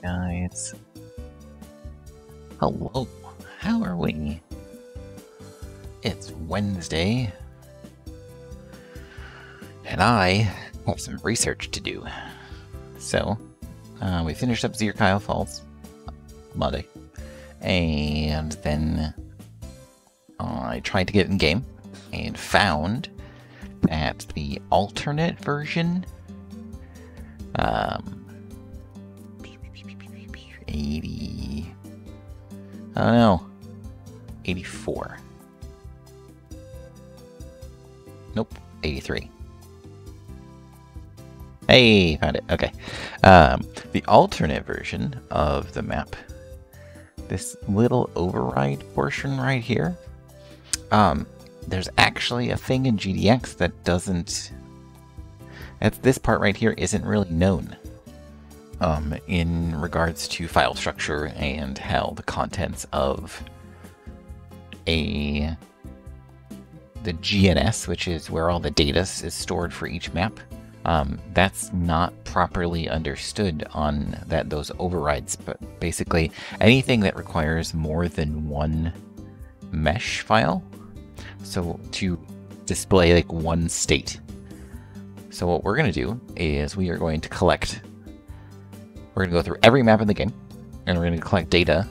Guys, hello, how are we? It's Wednesday, and I have some research to do. So, we finished up Zirkile Falls Monday, and then I tried to get in game and found that the alternate version, 80, I don't know, 84. Nope, 83. Hey, found it. Okay. The alternate version of the map, this little override portion right here, there's actually a thing in GDX that doesn't... This part right here isn't really known in regards to file structure and how the contents of the GNS, which is where all the data is stored for each map, that's not properly understood on those overrides. But basically, anything that requires more than one mesh file, so to display like one state. So what we're going to do is we are going to collect. We're going to go through every map in the game, and we're going to collect data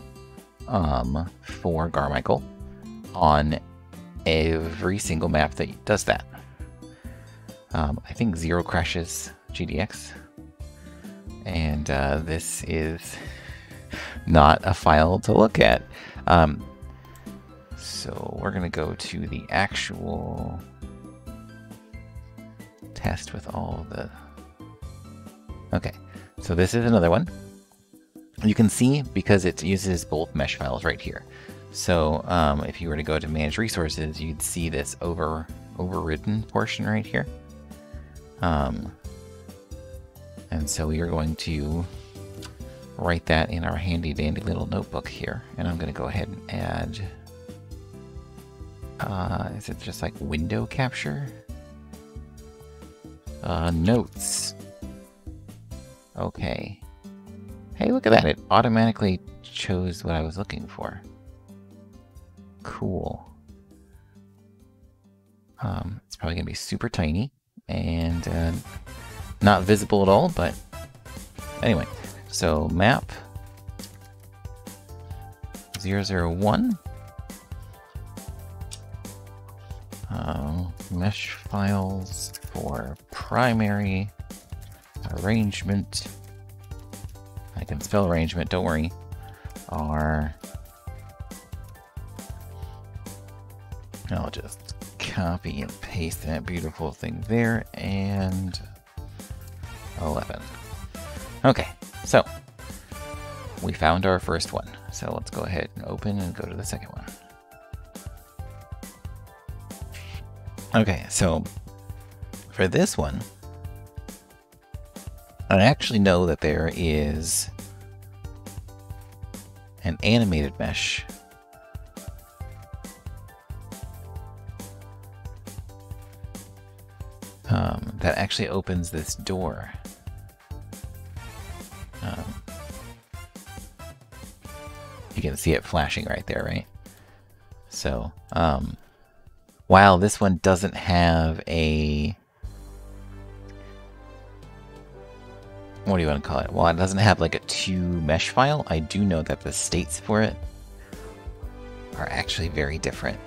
for Garmichael on every single map that does that. I think Zero crashes GDX, and this is not a file to look at. So we're going to go to the actual test with all the... Okay, so this is another one. You can see because it uses both mesh files right here. So if you were to go to manage resources, you'd see this overridden portion right here. And so we are going to write that in our handy dandy little notebook here. And I'm going to go ahead and add, is it just like window capture? Notes. Okay. Hey, look at that. It automatically chose what I was looking for. Cool. It's probably going to be super tiny and not visible at all, but anyway. So map 001. Mesh files for primary arrangement. I can spell arrangement, don't worry. I'll just copy and paste that beautiful thing there, and 11. Okay, so we found our first one. So let's go ahead and open and go to the second one. Okay, so for this one, I actually know that there is an animated mesh that actually opens this door. You can see it flashing right there, right? So, while this one doesn't have a... What do you want to call it? Well, it doesn't have like a 2 mesh file. I do know that the states for it are actually very different.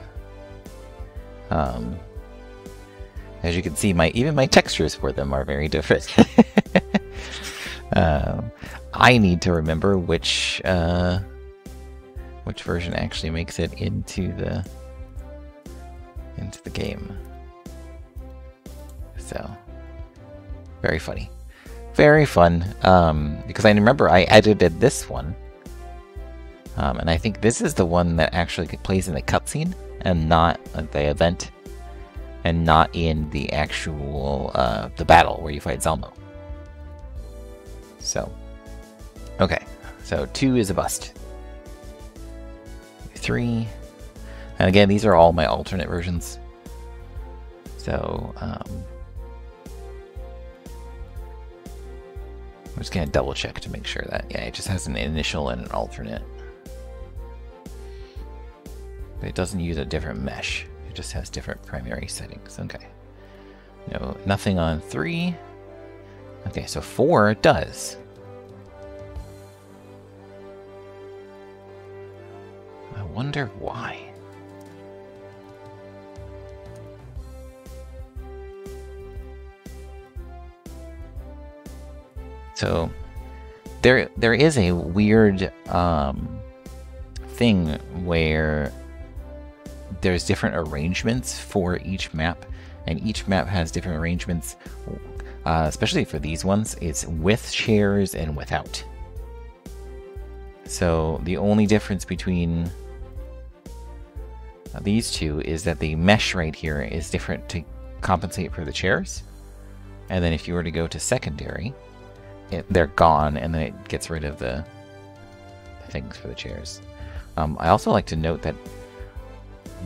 As you can see, even my textures for them are very different. I need to remember which version actually makes it into the game. So, very funny. Very fun, because I remember I edited this one, and I think this is the one that actually plays in the cutscene, and not the event, and not in the actual, the battle where you fight Zelmo. So, okay, so 2 is a bust. 3, and again, these are all my alternate versions. So, I'm just gonna double check to make sure that, yeah, it just has an initial and an alternate. But it doesn't use a different mesh. It just has different primary settings. Okay. No, nothing on 3. Okay, so 4 does. I wonder why. So there is a weird thing where there's different arrangements for each map, and each map has different arrangements, especially for these ones. It's with chairs and without. So the only difference between these two is that the mesh right here is different to compensate for the chairs, and then if you were to go to secondary, they're gone, and then it gets rid of the things for the chairs. I also like to note that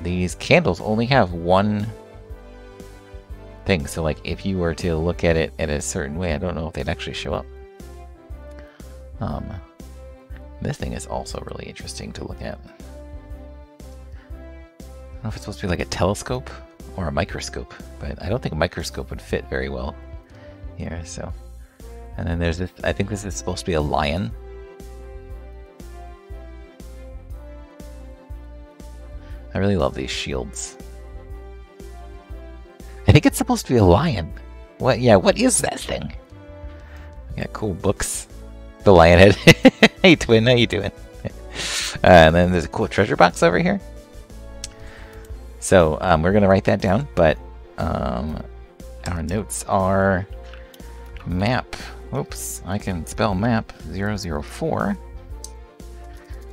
these candles only have one thing, so like if you were to look at it in a certain way, I don't know if they'd actually show up. This thing is also really interesting to look at. I don't know if it's supposed to be like a telescope or a microscope, but I don't think a microscope would fit very well here, so. And then there's this, I think this is supposed to be a lion. I really love these shields. I think it's supposed to be a lion. What? Yeah, what is that thing? Yeah, cool books. The lion head. Hey twin, how you doing? And then there's a cool treasure box over here. So we're gonna write that down, but our notes are map. Oops, I can spell map 004.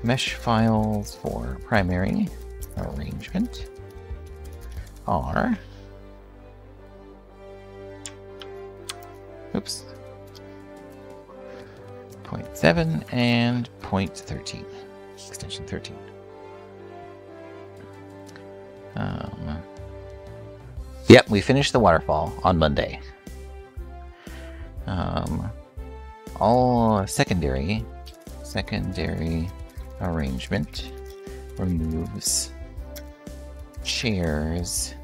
Mesh files for primary arrangement are, oops, 0.7 and 0.13, extension 13. Yep, we finished the waterfall on Monday. All secondary arrangement removes chairs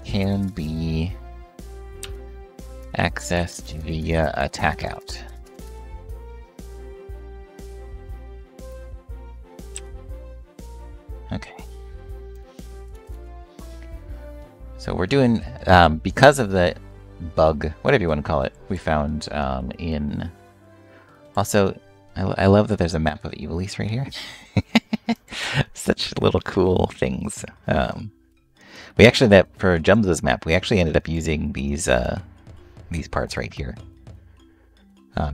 can be accessed via attack out. Okay. So we're doing, because of the bug, whatever you want to call it, we found in... Also, I love that there's a map of Ivalice right here. Such little cool things. We actually, for Jumza's map, we actually ended up using these parts right here.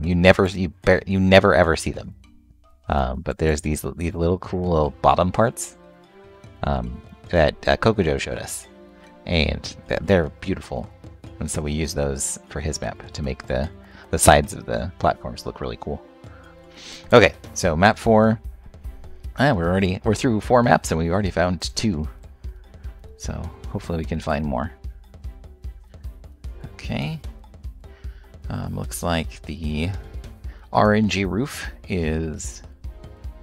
You never ever see them. But there's these little cool little bottom parts that Kokojo showed us, and they're beautiful. And so we use those for his map to make the sides of the platforms look really cool. Okay, so map 4. We're through 4 maps and we already found 2. So hopefully we can find more. Okay. Looks like the RNG roof is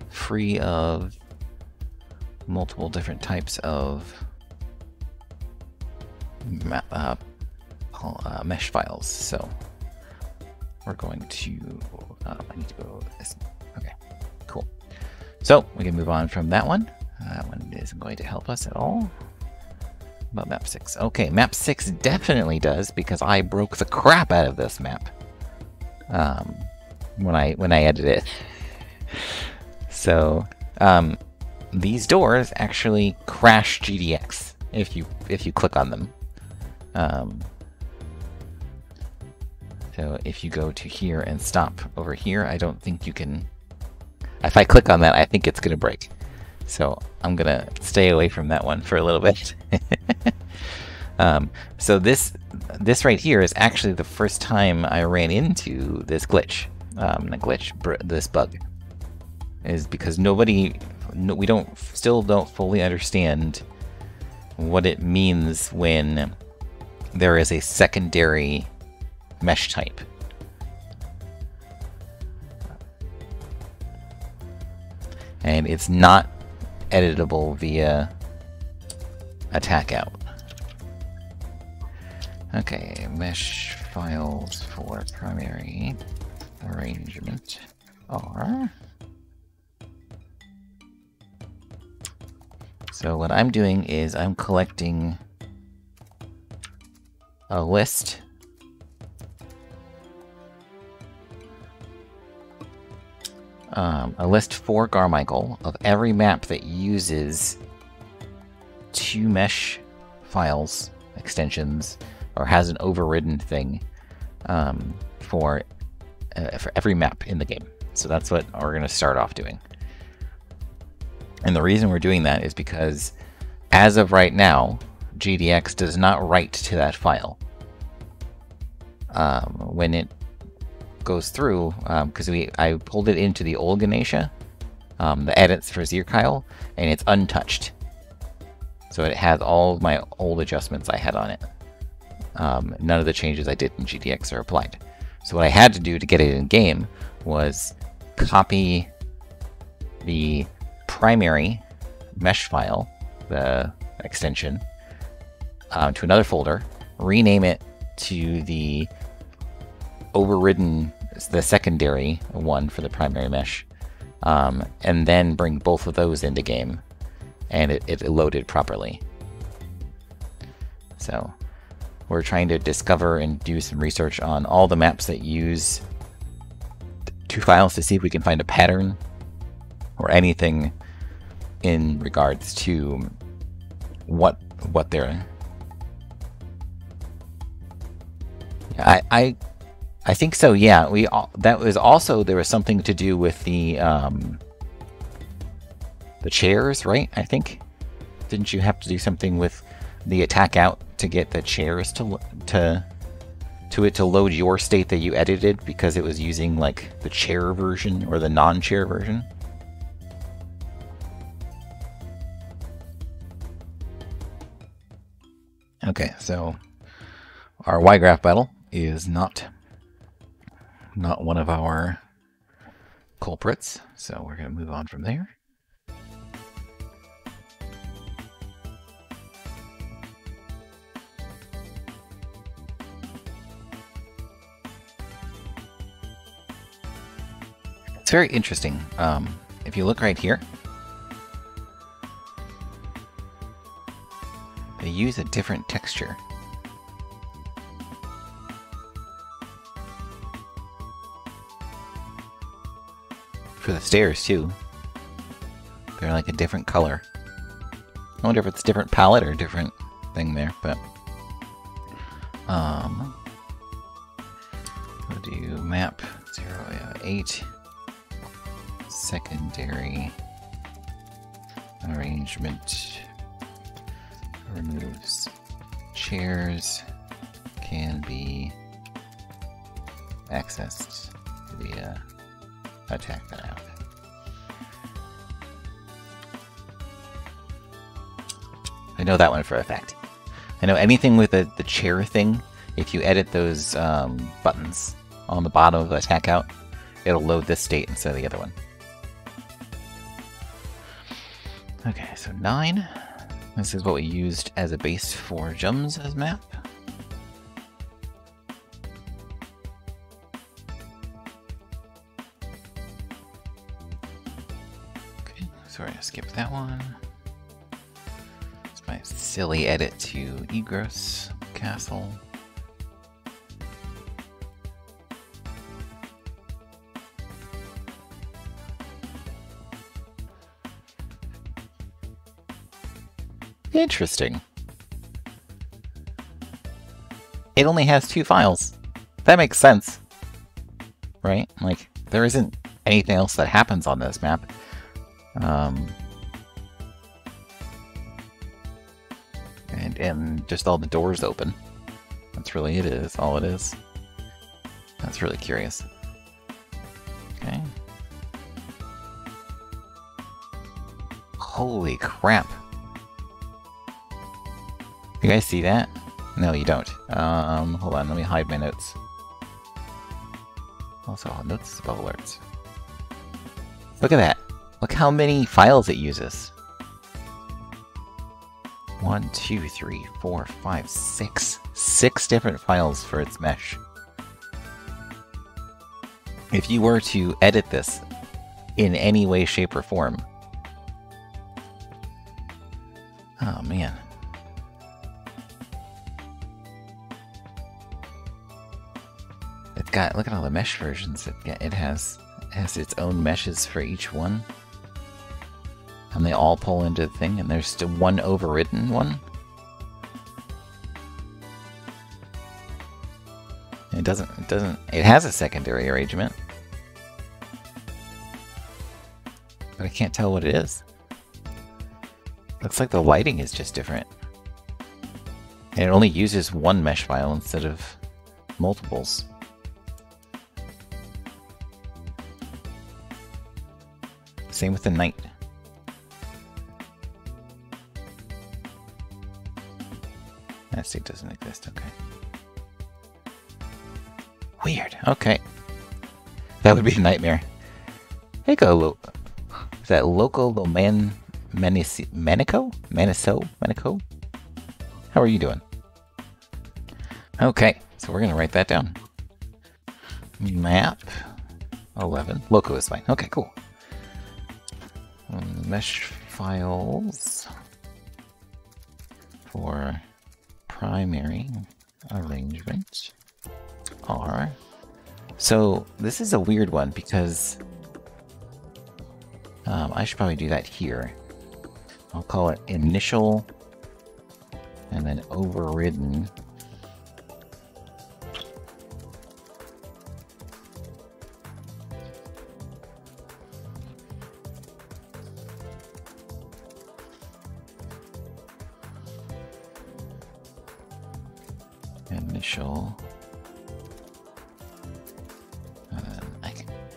free of multiple different types of mesh files. So we're going to, I need to go this. Okay, cool. So we can move on from that one. That one isn't going to help us at all. About map 6. Okay, map 6 definitely does, because I broke the crap out of this map when I edited it. So these doors actually crash GDX if you click on them. So if you go to here and stop over here, I don't think you can... If I click on that, I think it's going to break. So I'm going to stay away from that one for a little bit. So this right here is actually the first time I ran into this glitch. This bug. Is because we still don't fully understand what it means when there is a secondary mesh type. And it's not editable via attack out. Okay, mesh files for primary arrangement are... So what I'm doing is I'm collecting a list for Garmichael of every map that uses 2 mesh files, extensions, or has an overridden thing for every map in the game. So that's what we're going to start off doing. And the reason we're doing that is because, as of right now, GDX does not write to that file. When it goes through, because I pulled it into the old Ganesha, the edits for Zirkyle, and it's untouched. So it has all of my old adjustments I had on it. None of the changes I did in GDX are applied. So what I had to do to get it in game was copy the primary mesh file, the extension, to another folder, rename it to the overridden, the secondary one for the primary mesh, and then bring both of those into game, and it loaded properly. So we're trying to discover and do some research on all the maps that use 2 files to see if we can find a pattern or anything in regards to what they're... I think so, yeah. That was also, there was something to do with the chairs, right? I think. Didn't you have to do something with the attack out to get the chairs to load your state that you edited because it was using like the chair version or the non-chair version? Okay, so our Y-graph battle is not one of our culprits, so we're going to move on from there. It's very interesting. If you look right here, they use a different texture. For the stairs, too. They're like a different color. I wonder if it's a different palette or a different thing there, but... we'll do map 0, 8, secondary arrangement removes chairs, can be accessed via attack that out. I know that one for a fact. I know anything with the chair thing, if you edit those buttons on the bottom of the attack out, it'll load this state instead of the other one. Okay, so 9. This is what we used as a base for Jum's map. Okay, sorry, I skipped that one. It's my silly edit to Egros Castle. Interesting. It only has 2 files. That makes sense. Right? Like, there isn't anything else that happens on this map. And just all the doors open. That's really all it is. That's really curious. Okay. Holy crap. You guys see that? No, you don't. Hold on, let me hide my notes. Also, notes above alerts. Look at that. Look how many files it uses. 1, 2, 3, 4, 5, 6. 6 different files for its mesh. If you were to edit this in any way, shape, or form... Oh, man. It's got... Look at all the mesh versions. It has its own meshes for each one. And they all pull into the thing, and there's still one overridden one. It has a secondary arrangement. But I can't tell what it is. Looks like the lighting is just different. And it only uses one mesh file instead of multiples. Same with the night. That state doesn't exist, okay. Weird, okay. That would be a nightmare. Hey, go. Is that Loco Manico? How are you doing? Okay, so we're gonna write that down. Map 11. Loco is fine. Okay, cool. Mesh files for primary arrangement are... So this is a weird one because I should probably do that here. I'll call it initial and then overridden. Initial.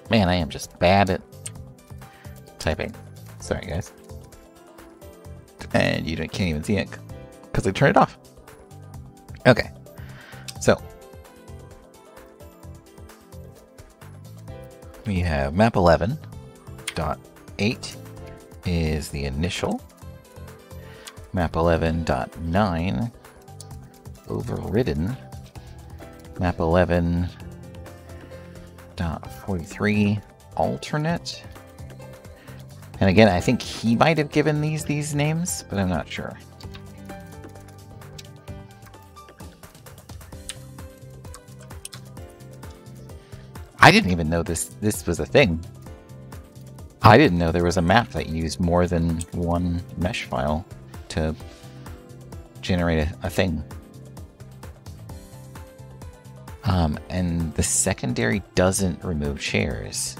Man, I am just bad at typing. Sorry, guys. And you can't even see it because I turned it off. Okay, so we have map 11.8 is the initial. Map 11.9 overridden. Map 11.43 alternate. And again, I think he might have given these names, but I'm not sure. I didn't even know this was a thing. I didn't know there was a map that used more than one mesh file to generate a thing. And the secondary doesn't remove shares.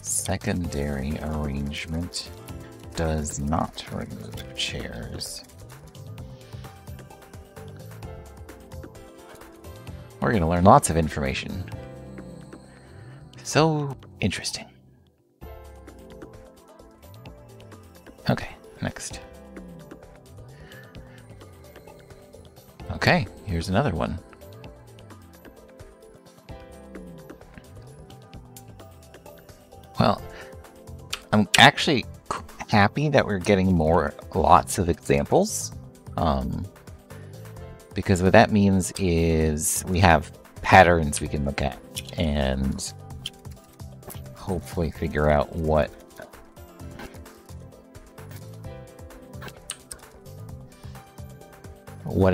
Secondary arrangement does not remove chairs. We're going to learn lots of information. So interesting. Okay, next. Okay, here's another one. Well, I'm actually happy that we're getting lots of examples, because what that means is we have patterns we can look at and hopefully figure out what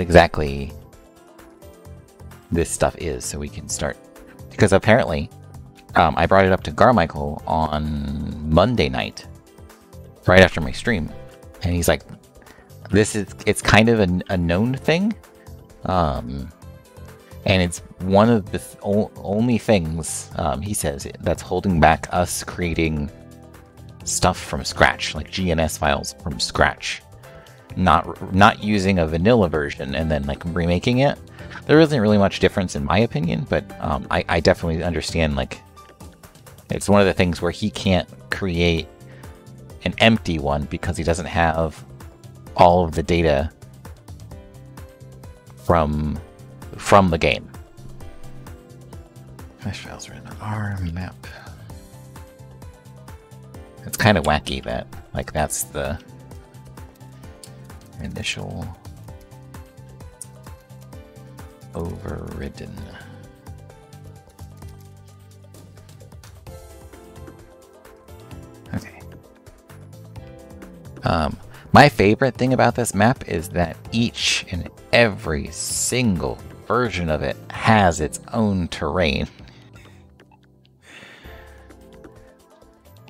exactly this stuff is, so we can start. Because apparently, I brought it up to Garmichael on Monday night, right after my stream, and he's like, it's kind of a known thing, and it's one of the only things, he says, that's holding back us creating stuff from scratch, like GNS files from scratch. Not using a vanilla version and then like remaking it. There isn't really much difference in my opinion, but I definitely understand, like, it's one of the things where he can't create an empty one because he doesn't have all of the data from the game. Mesh files are in R map. It's kind of wacky that, like, that's the initial overridden. Okay. My favorite thing about this map is that each and every single version of it has its own terrain.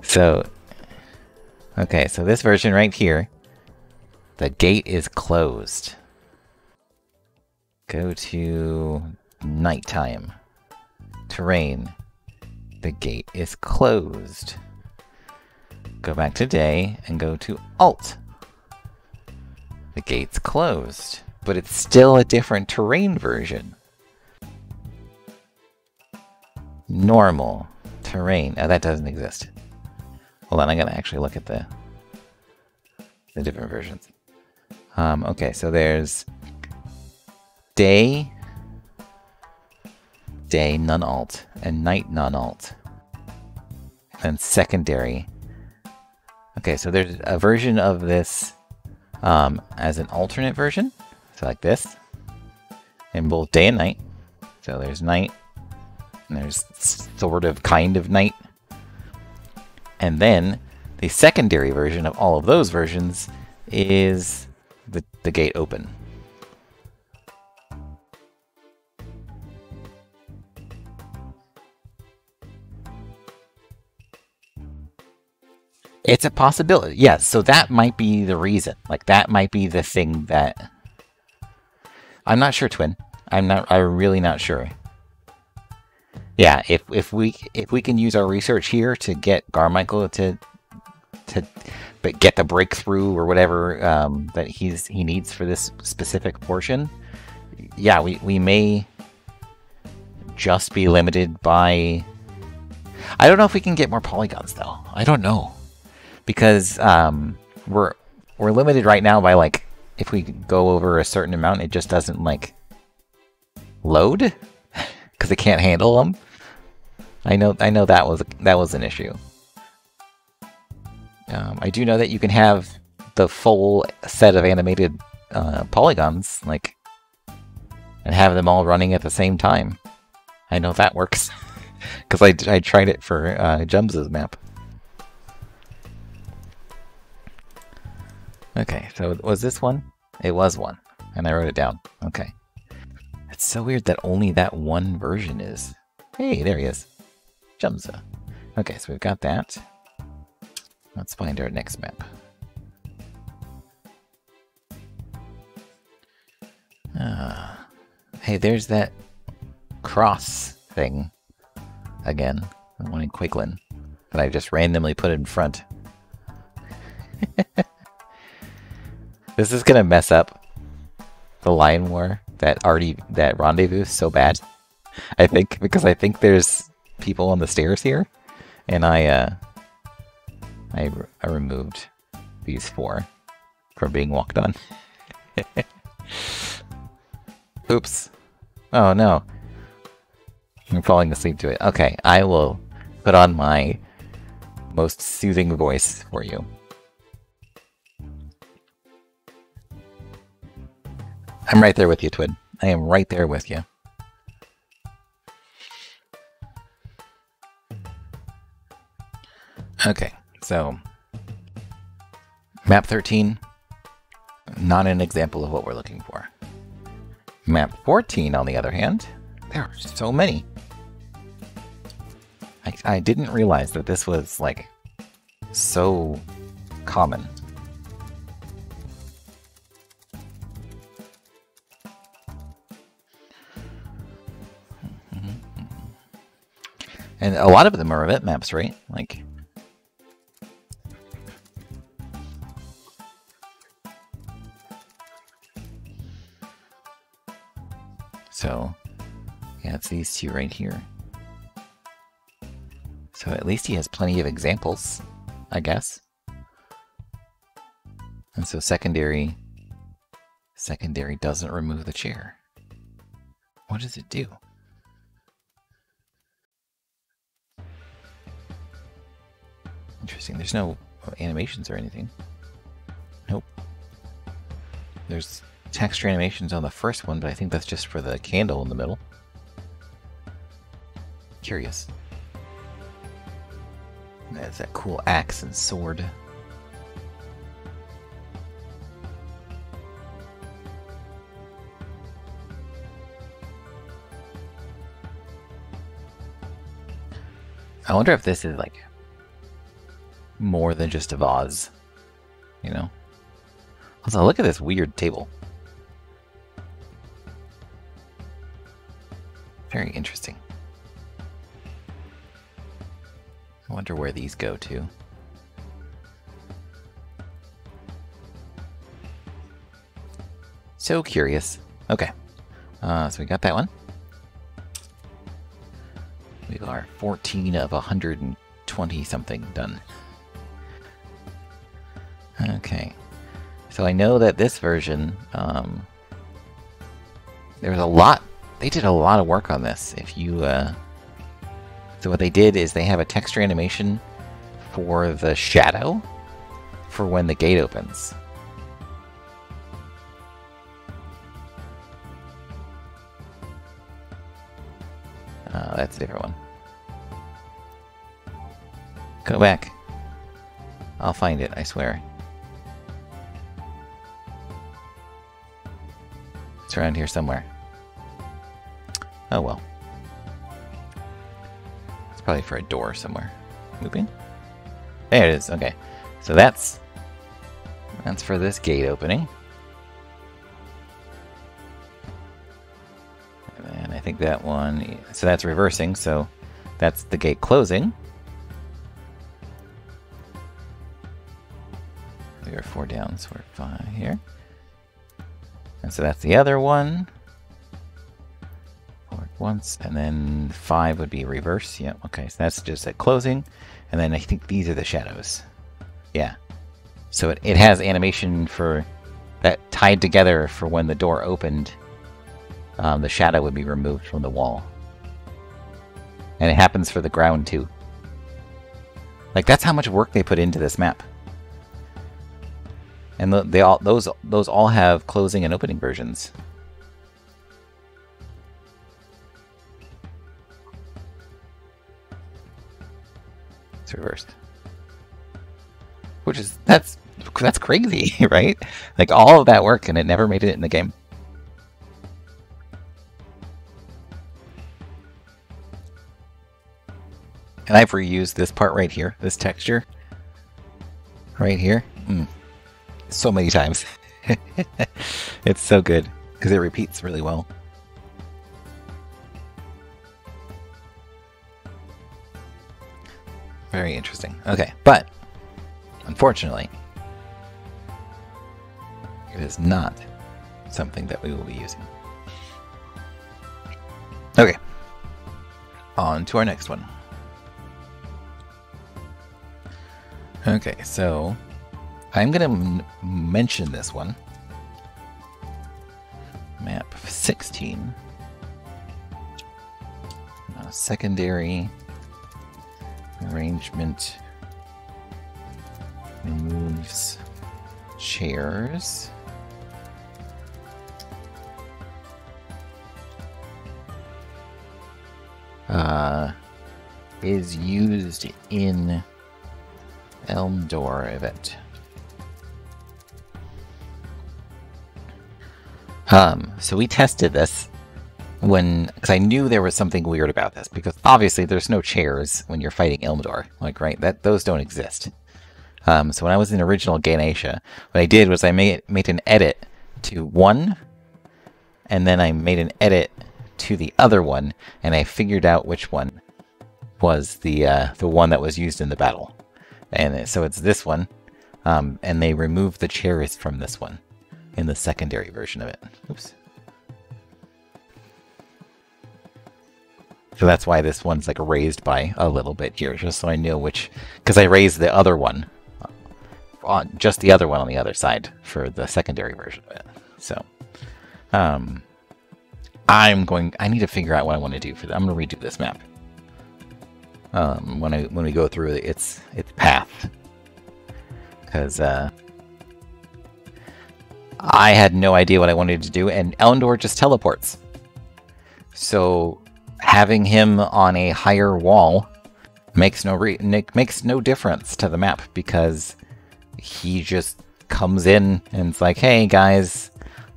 So, okay, so this version right here, the gate is closed. Go to nighttime. Terrain. The gate is closed. Go back to day and go to Alt. The gate's closed, but it's still a different terrain version. Normal. Terrain. Oh, that doesn't exist. Hold on, I gotta actually look at the different versions. Okay, so there's day, none-alt, and night none-alt. And secondary. Okay, so there's a version of this as an alternate version, so like this, in both day and night. So there's night, and there's sort of kind of night. And then the secondary version of all of those versions is the gate open. It's a possibility, yes. So that might be the reason. Like, that might be the thing that... I'm not sure, Twin. I'm really not sure. Yeah, if we can use our research here to get Garmichael to get the breakthrough or whatever that he needs for this specific portion, yeah, we may just be limited by... I don't know if we can get more polygons though. I don't know. Because we're limited right now by, like, if we go over a certain amount, it just doesn't, like, load because it can't handle them. I know that was an issue. I do know that you can have the full set of animated polygons, like, and have them all running at the same time. I know that works because I tried it for Jum's map. Okay, so was this one? It was one, and I wrote it down. Okay. It's so weird that only that one version is. Hey, there he is. Jumza. Okay, so we've got that. Let's find our next map. Hey, there's that cross thing again. The one in Quakeland that I just randomly put in front. This is gonna mess up the Lion War that rendezvous so bad. I think because I think there's people on the stairs here, and I removed these 4 from being walked on. Oops! Oh no! I'm falling asleep to it. Okay, I will put on my most soothing voice for you. I'm right there with you, Twin. I am right there with you. Okay, so map 13, not an example of what we're looking for. Map 14, on the other hand, there are so many. I didn't realize that this was, like, so common. And a lot of them are event maps, right? Like, so yeah, it's these 2 right here. So at least he has plenty of examples, I guess. And so secondary doesn't remove the chair. What does it do? Interesting. There's no animations or anything. Nope. There's texture animations on the first one, but I think that's just for the candle in the middle. Curious. That's that cool axe and sword. I wonder if this is like more than just a vase, you know? Also, look at this weird table. Very interesting. I wonder where these go to. So curious. Okay. So we got that one. We are 14 of 120 something done. Okay. So I know that this version, there's a lot, they did a lot of work on this. If you, so what they did is they have a texture animation for the shadow for when the gate opens. That's a different one. Go back. I'll find it, I swear. It's around here somewhere. Oh well. It's probably for a door somewhere. Moving? There it is, okay. So that's for this gate opening. And I think that one, so that's reversing, so that's the gate closing. We are 4 down, so we're 5 here. And so that's the other one. Forward once, and then 5 would be reverse. Yeah, okay, so that's just at closing. And then I think these are the shadows. Yeah. So it has animation for that tied together for when the door opened. The shadow would be removed from the wall. And it happens for the ground too. Like, that's how much work they put into this map. And those all have closing and opening versions. It's reversed. Which is that's crazy, right? Like, all of that work and it never made it in the game. And I've reused this part right here, this texture right here. So many times. It's so good because it repeats really well. Very interesting. Okay, but unfortunately, it is not something that we will be using. Okay, on to our next one. Okay, so I'm going to mention this one. Map 16. Secondary arrangement removes chairs. Is used in Elmdor event. So we tested this because I knew there was something weird about this, because obviously there's no chairs when you're fighting Elmdor, like, right? Those don't exist. So when I was in original Ganesha, what I did was I made an edit to one, and then I made an edit to the other one, and I figured out which one was the one that was used in the battle. And so it's this one, and they removed the chairs from this one in the secondary version of it. Oops. So that's why this one's like raised by a little bit here, just so I knew which, because I raised the other one, just the other one on the other side for the secondary version of it. So, I need to figure out what I want to do for that. I'm going to redo this map. When we go through its path. Because, I had no idea what I wanted to do, and Elendor just teleports. So, having him on a higher wall makes no difference to the map, because he just comes in and it's like, hey guys,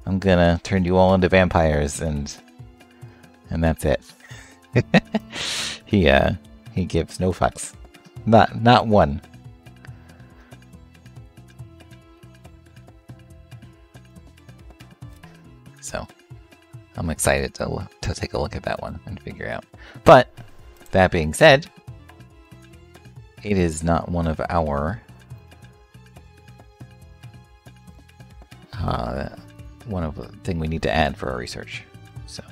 I'm gonna turn you all into vampires, and that's it. He gives no fucks. Not one. So I'm excited to take a look at that one and figure out. But that being said, it is not one of our thing we need to add for our research. So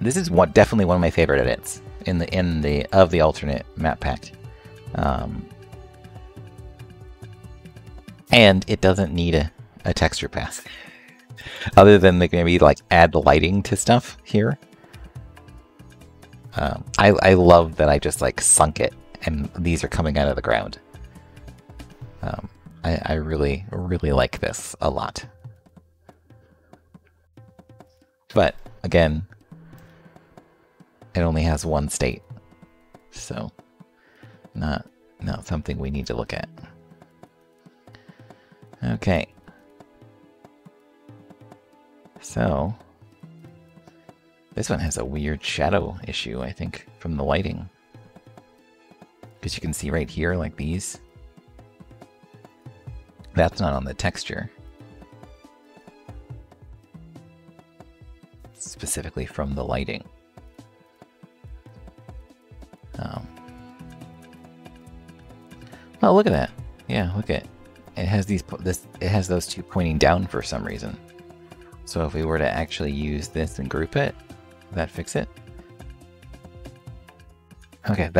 this is definitely one of my favorite edits in the alternate map pack. And it doesn't need a texture path. Other than maybe like add lighting to stuff here. I love that I just like sunk it and these are coming out of the ground. I really like this a lot. But again, it only has one state, so not something we need to look at. Okay. So, this one has a weird shadow issue, I think, from the lighting. Because you can see right here, like these. That's not on the texture. Specifically from the lighting. Oh, look at that. Yeah, look at it. It has it has those two pointing down for some reason. So if we were to actually use this and group it, would that fix it? Okay,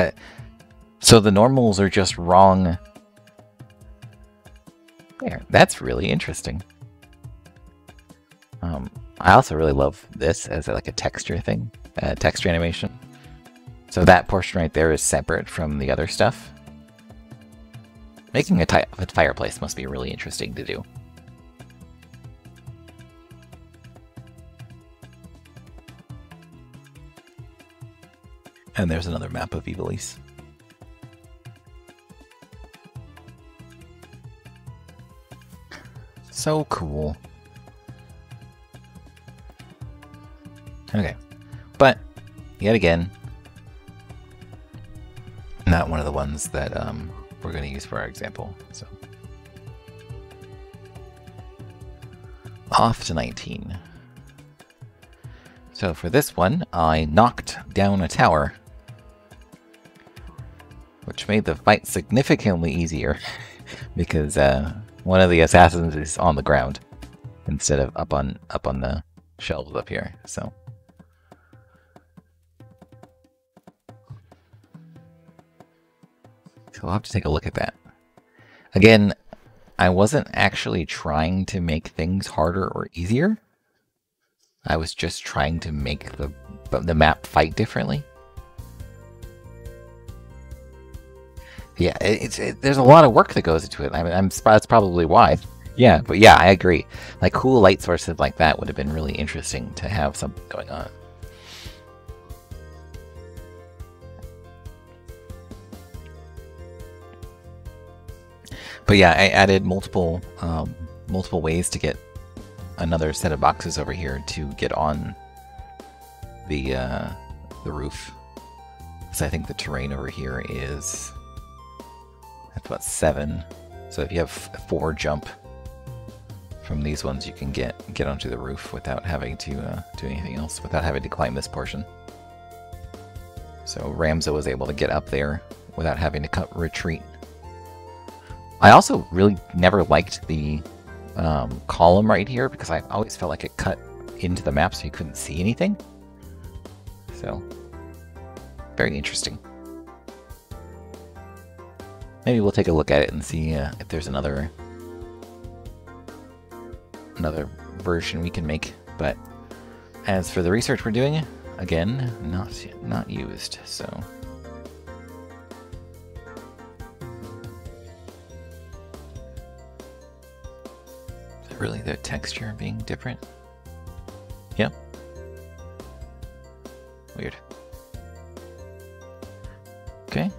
so the normals are just wrong. There, that's really interesting. I also really love this as like a texture thing, texture animation. So that portion right there is separate from the other stuff. Making a fireplace must be really interesting to do. And there's another map of Ivalice. So cool. Okay, but yet again, not one of the ones that we're going to use for our example. So off to 19. So for this one, I knocked down a tower, which made the fight significantly easier because one of the assassins is on the ground instead of up on the shelves up here. So we'll have to take a look at that. Again, I wasn't actually trying to make things harder or easier. I was just trying to make the map fight differently. Yeah, there's a lot of work that goes into it. I mean, that's probably why. Yeah, but yeah, I agree. Like cool light sources like that would have been really interesting to have something going on. But yeah, I added multiple ways to get another set of boxes over here to get on the roof. Because I think the terrain over here is that's about 7. So if you have 4 jump from these ones, you can get onto the roof without having to do anything else, without having to climb this portion. So Ramza was able to get up there without having to retreat. I also really never liked the column right here because I always felt like it cut into the map so you couldn't see anything. So, very interesting. Maybe we'll take a look at it and see if there's another version we can make. But As for the research we're doing, again, not used, so. Is it really the texture being different? Yep. Weird. Okay,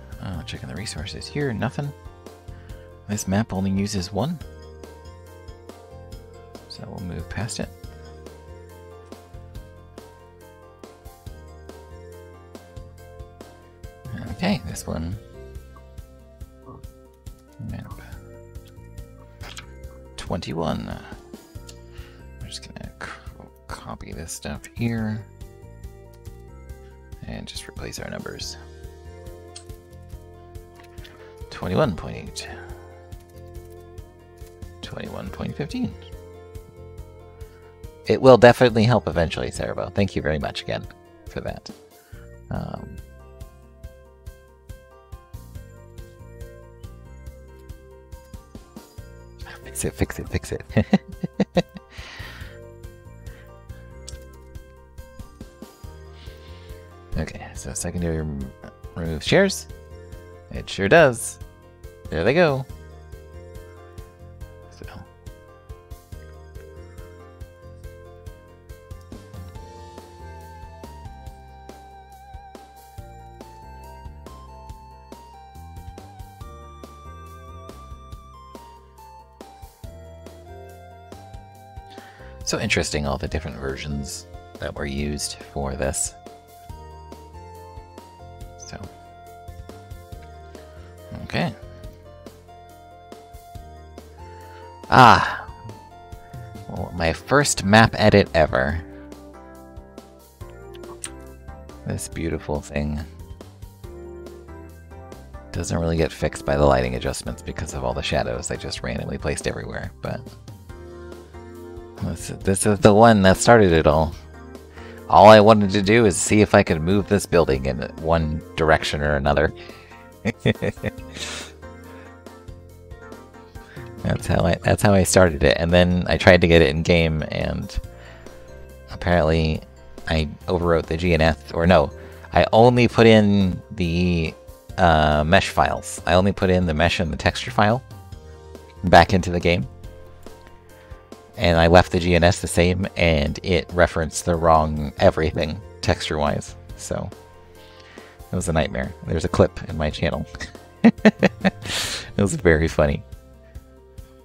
checking the resources here, nothing. This map only uses one, so we'll move past it. Okay, this one. Map 21. We're just gonna copy this stuff here and just replace our numbers. 21.8. 21.15. It will definitely help eventually, Cerebro. Thank you very much again for that. Fix it. Okay, so secondary remove shares. It sure does. There they go. So interesting, all the different versions that were used for this. So, okay. Well, my first map edit ever. This beautiful thing doesn't really get fixed by the lighting adjustments because of all the shadows I just randomly placed everywhere, but this is the one that started it all. All I wanted to do is see if I could move this building in one direction or another. That's how I started it, and then I tried to get it in game, and apparently I overwrote the GNF, or no, I only put in the mesh files. I only put in the mesh and the texture file back into the game. And I left the GNS the same, and it referenced the wrong everything, texture-wise. So, it was a nightmare. There's a clip in my channel. It was very funny.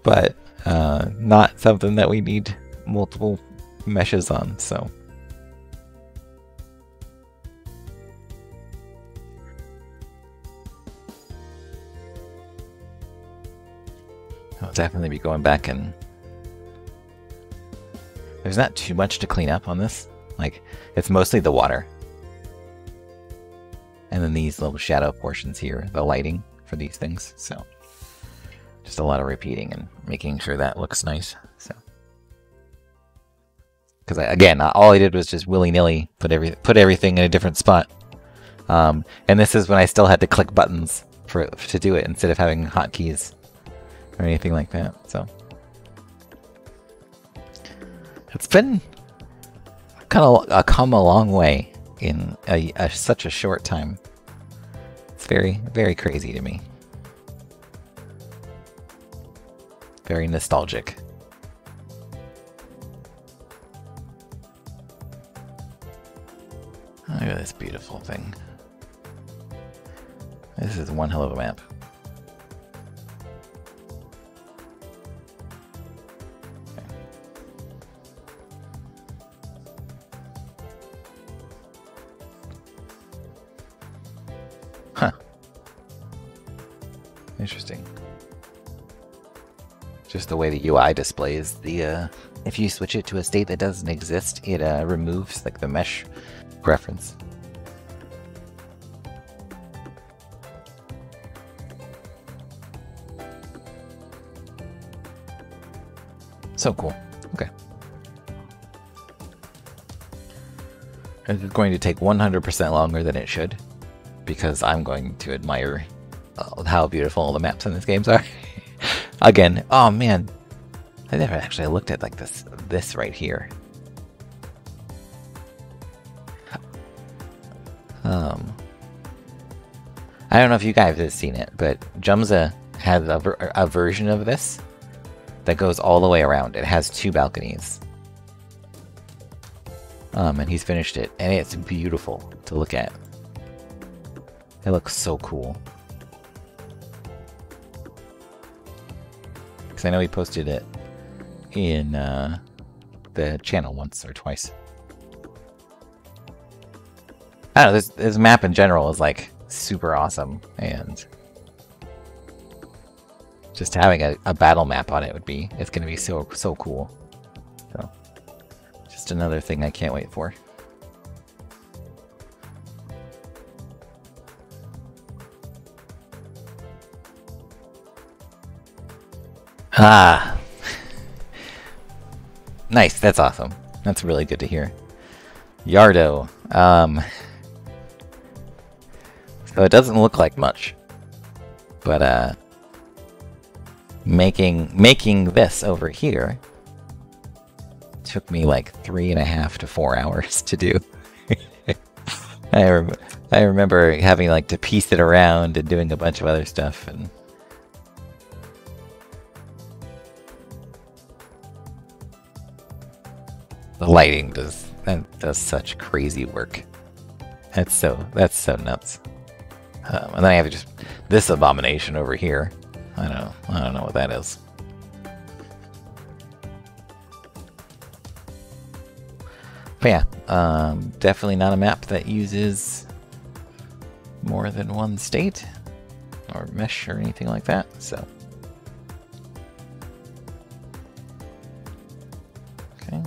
But, not something that we need multiple meshes on, so. I'll definitely be going back and... There's not too much to clean up on this. Like, it's mostly the water. And then these little shadow portions here, the lighting for these things. So, just a lot of repeating and making sure that looks nice. So, because again, all I did was just willy-nilly put everything in a different spot. And this is when I still had to click buttons to do it instead of having hotkeys or anything like that. So. It's been come a long way in such a short time. It's very, very crazy to me. Very nostalgic. Look at this beautiful thing. This is one hell of a map. Interesting. Just the way the UI displays the, if you switch it to a state that doesn't exist, it removes like the mesh reference. So cool. Okay. This is going to take 100% longer than it should, because I'm going to admire how beautiful all the maps in this game are. Again, oh man, I never actually looked at like this right here. I don't know if you guys have seen it, but Jumza has a version of this that goes all the way around. It has 2 balconies. And he's finished it, and it's beautiful to look at. It looks so cool. Because I know he posted it in the channel once or twice. I don't know, this map in general is like super awesome, and just having a battle map on it it's gonna be so cool. So just another thing I can't wait for. Ah, nice. That's awesome. That's really good to hear. Yardo. So it doesn't look like much, but making this over here took me like 3.5 to 4 hours to do. I remember having like to piece it around and doing a bunch of other stuff, and the lighting does such crazy work. That's so nuts. And then I have just this abomination over here. I don't know what that is. But yeah, definitely not a map that uses more than one state or mesh or anything like that. So okay,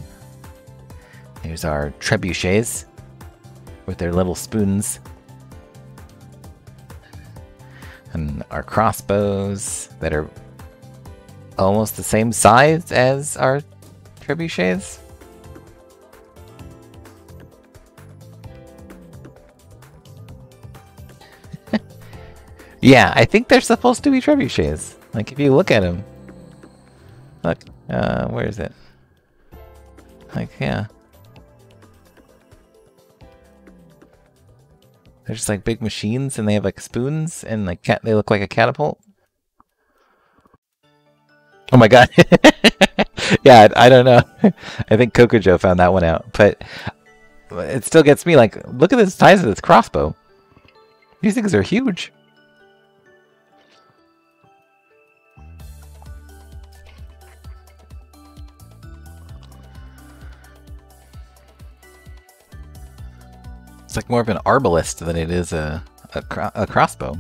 here's our trebuchets with their little spoons. And our crossbows that are almost the same size as our trebuchets. Yeah, I think they're supposed to be trebuchets. Like, if you look at them. Look, where is it? Like, yeah. They're just like big machines, and they have like spoons, and like they look like a catapult. Oh my god! Yeah, I don't know. I think Kokojo found that one out, but it still gets me. Like, look at the size of this crossbow. These things are huge. It's like more of an arbalist than it is a crossbow.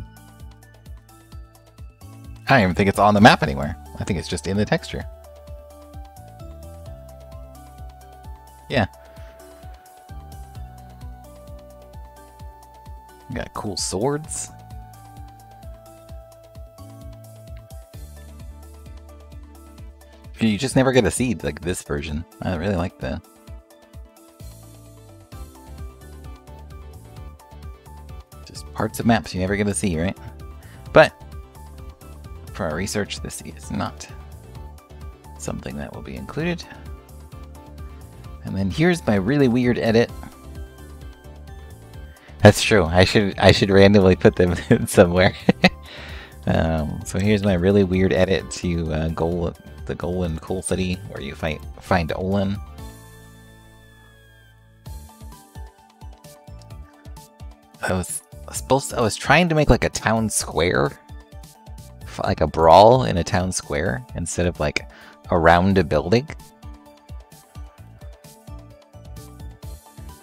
I don't even think it's on the map anywhere. I think it's just in the texture. Yeah. You got cool swords. You just never get to see like this version. I really like the parts of maps you never get to see, right? But for our research, this is not something that will be included. And then here's my really weird edit. That's true. I should randomly put them in somewhere. So here's my really weird edit to the Golan Coal City, where you find Olin. I was trying to make like a town square, like a brawl in a town square instead of like around a building.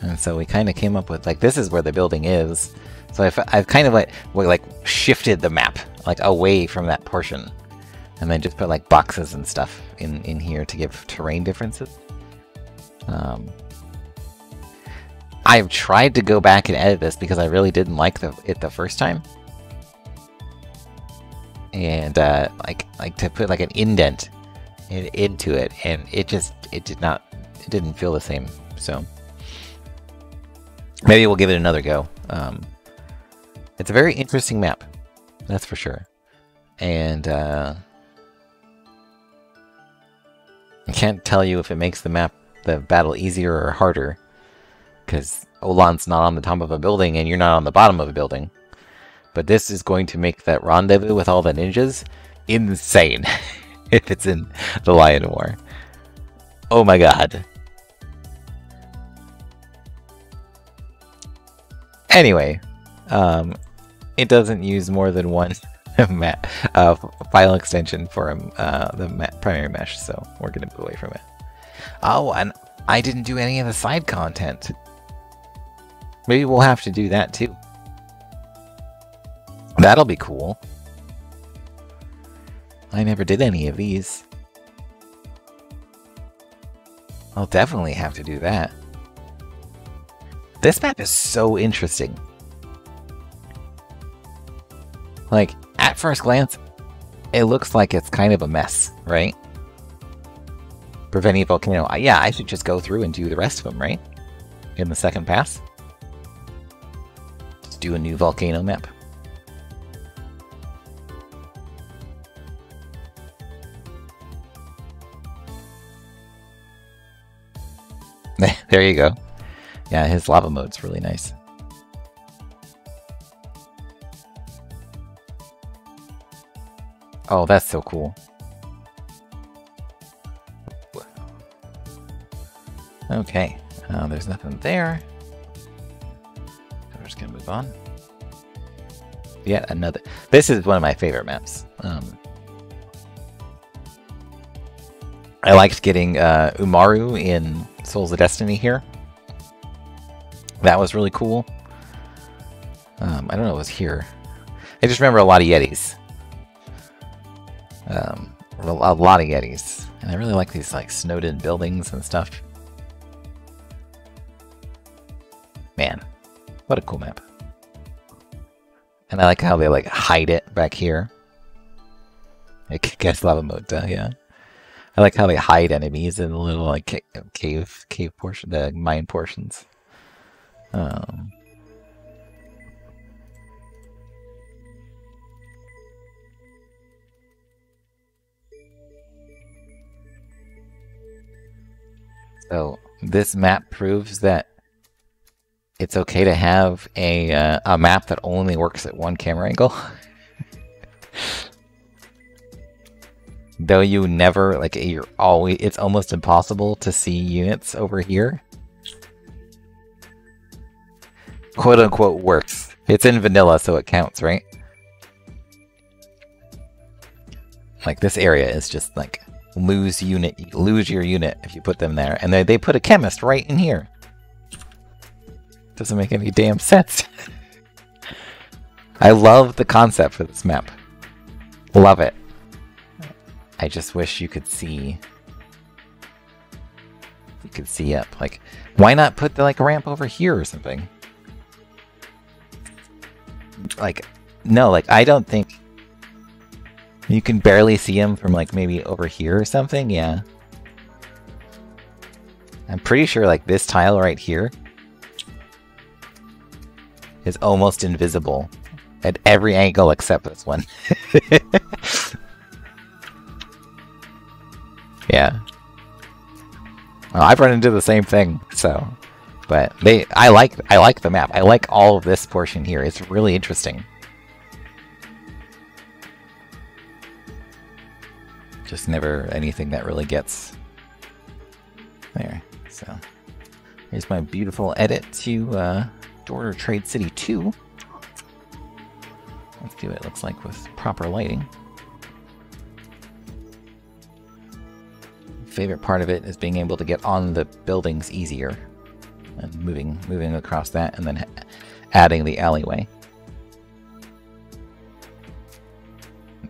And so we kind of came up with like, this is where the building is. So I've kind of like shifted the map like away from that portion, and then just put like boxes and stuff in here to give terrain differences. I've tried to go back and edit this because I really didn't like it the first time, and like to put like an indent into it, and it didn't feel the same. So maybe we'll give it another go. It's a very interesting map, that's for sure, and I can't tell you if it makes the battle easier or harder. Because Olan's not on the top of a building and you're not on the bottom of a building. But this is going to make that rendezvous with all the ninjas insane if it's in the Lion War. Oh my god. Anyway, it doesn't use more than one file extension for the primary mesh, so we're going to move away from it. Oh, and I didn't do any of the side content. Maybe we'll have to do that too. That'll be cool. I never did any of these. I'll definitely have to do that. This map is so interesting. Like, at first glance, it looks like it's kind of a mess, right? Preventing a volcano. Yeah, I should just go through and do the rest of them, right? In the second pass. Just do a new volcano map. There you go. Yeah, his lava mode's really nice. Oh, that's so cool. Okay, there's nothing there. We're just gonna move on. Yet another. This is one of my favorite maps. I liked getting Umaru in Souls of Destiny here. That was really cool. I don't know if it was here. I just remember a lot of Yetis. A lot of Yetis. And I really like these like snowed-in buildings and stuff. Man, what a cool map. And I like how they like hide it back here. I guess lava mode, yeah. I like how they hide enemies in the little like cave portion, the mine portions. So this map proves that it's okay to have a map that only works at one camera angle. Though you never, like, you're always, it's almost impossible to see units over here. Quote unquote works. It's in vanilla, so it counts, right? Like, this area is just like, lose your unit if you put them there. And they put a chemist right in here. Doesn't make any damn sense. I love the concept for this map. Love it. I just wish you could see. You could see up. Like, why not put the like ramp over here or something? Like, no, like I don't think you can barely see him from like maybe over here or something. Yeah, I'm pretty sure like this tile right here is almost invisible at every angle except this one. Yeah. Well, I've run into the same thing, so. But I like the map. I like all of this portion here. It's really interesting. Just never anything that really gets there. So here's my beautiful edit to Door Trade City 2. Let's see what it looks like with proper lighting. Favorite part of it is being able to get on the buildings easier and moving across that and then adding the alleyway.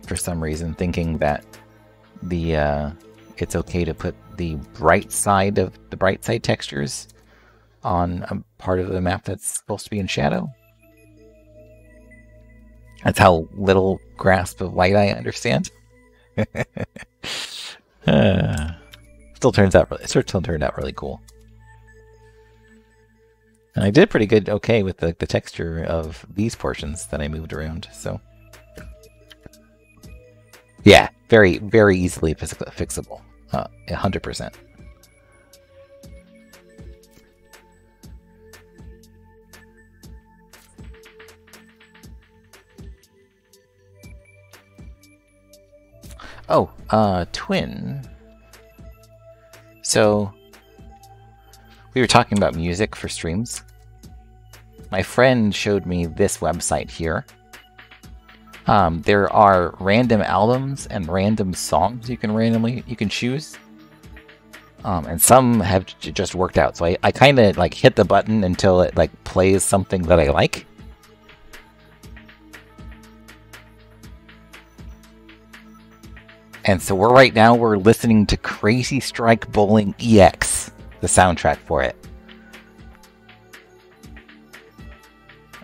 For some reason thinking that the it's okay to put the bright side textures on a part of the map that's supposed to be in shadow. That's how little grasp of light I understand. Still turned out really cool. And I did pretty good, okay, with the texture of these portions that I moved around. So yeah, very very easily fixable, 100%. Oh, Twin. So, we were talking about music for streams. My friend showed me this website here. There are random albums and random songs you can choose. And some have just worked out. So I kind of like hit the button until it like plays something that I like. And so right now we're listening to Crazy Strike Bowling EX, the soundtrack for it.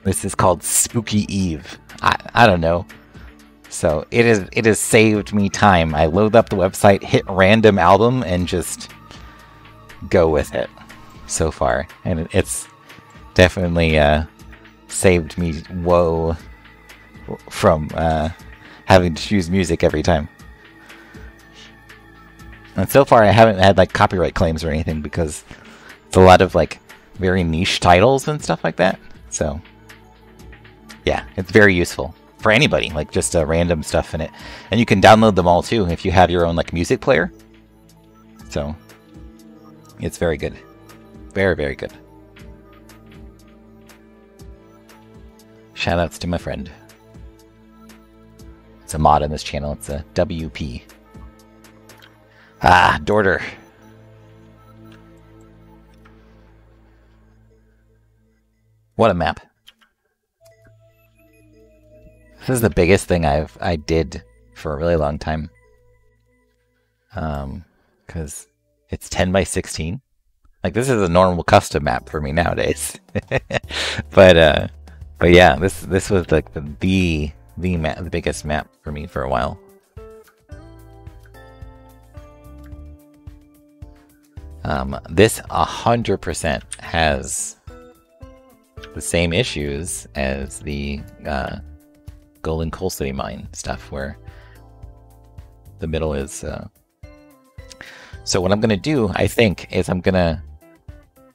This is called Spooky Eve. I don't know. So it has saved me time. I load up the website, hit random album, and just go with it so far. And it's definitely saved me woe from having to choose music every time. And so far I haven't had like copyright claims or anything because it's a lot of like very niche titles and stuff like that. So yeah, it's very useful for anybody, like just random stuff in it. And you can download them all too if you have your own like music player. So it's very good. Very, very good. Shoutouts to my friend. It's a mod on this channel. It's a WP. Ah, Dorter. What a map. This is the biggest thing I did for a really long time. Because it's 10 by 16. Like this is a normal custom map for me nowadays. but yeah, this was like the biggest map for me for a while. This 100% has the same issues as the Golden Coal City Mine stuff, where the middle is. So what I'm gonna do, I think, is we're gonna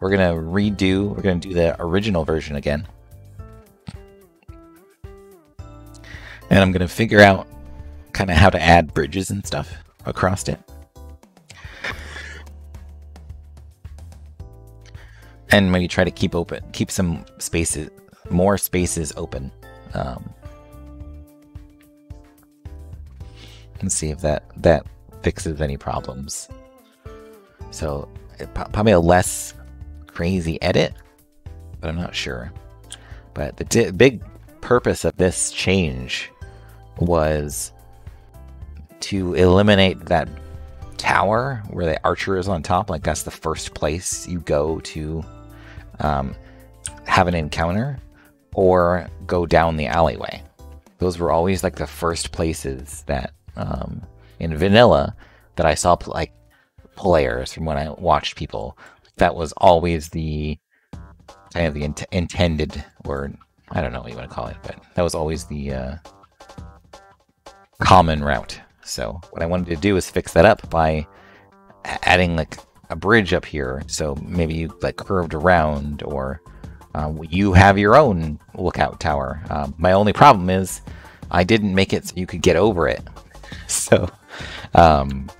do the original version again, and I'm gonna figure out kind of how to add bridges and stuff across it. And maybe try to keep some spaces, more spaces open. Let's see if that fixes any problems. So probably a less crazy edit, but I'm not sure. But the big purpose of this change was to eliminate that tower where the archer is on top. Like that's the first place you go to have an encounter or go down the alleyway. Those were always like the first places that in vanilla that I saw like players from when I watched people. That was always the kind of the intended, or I don't know what you want to call it, but that was always the common route. So what I wanted to do is fix that up by adding like a bridge up here. So maybe you like curved around, or you have your own lookout tower. My only problem is I didn't make it so you could get over it. So that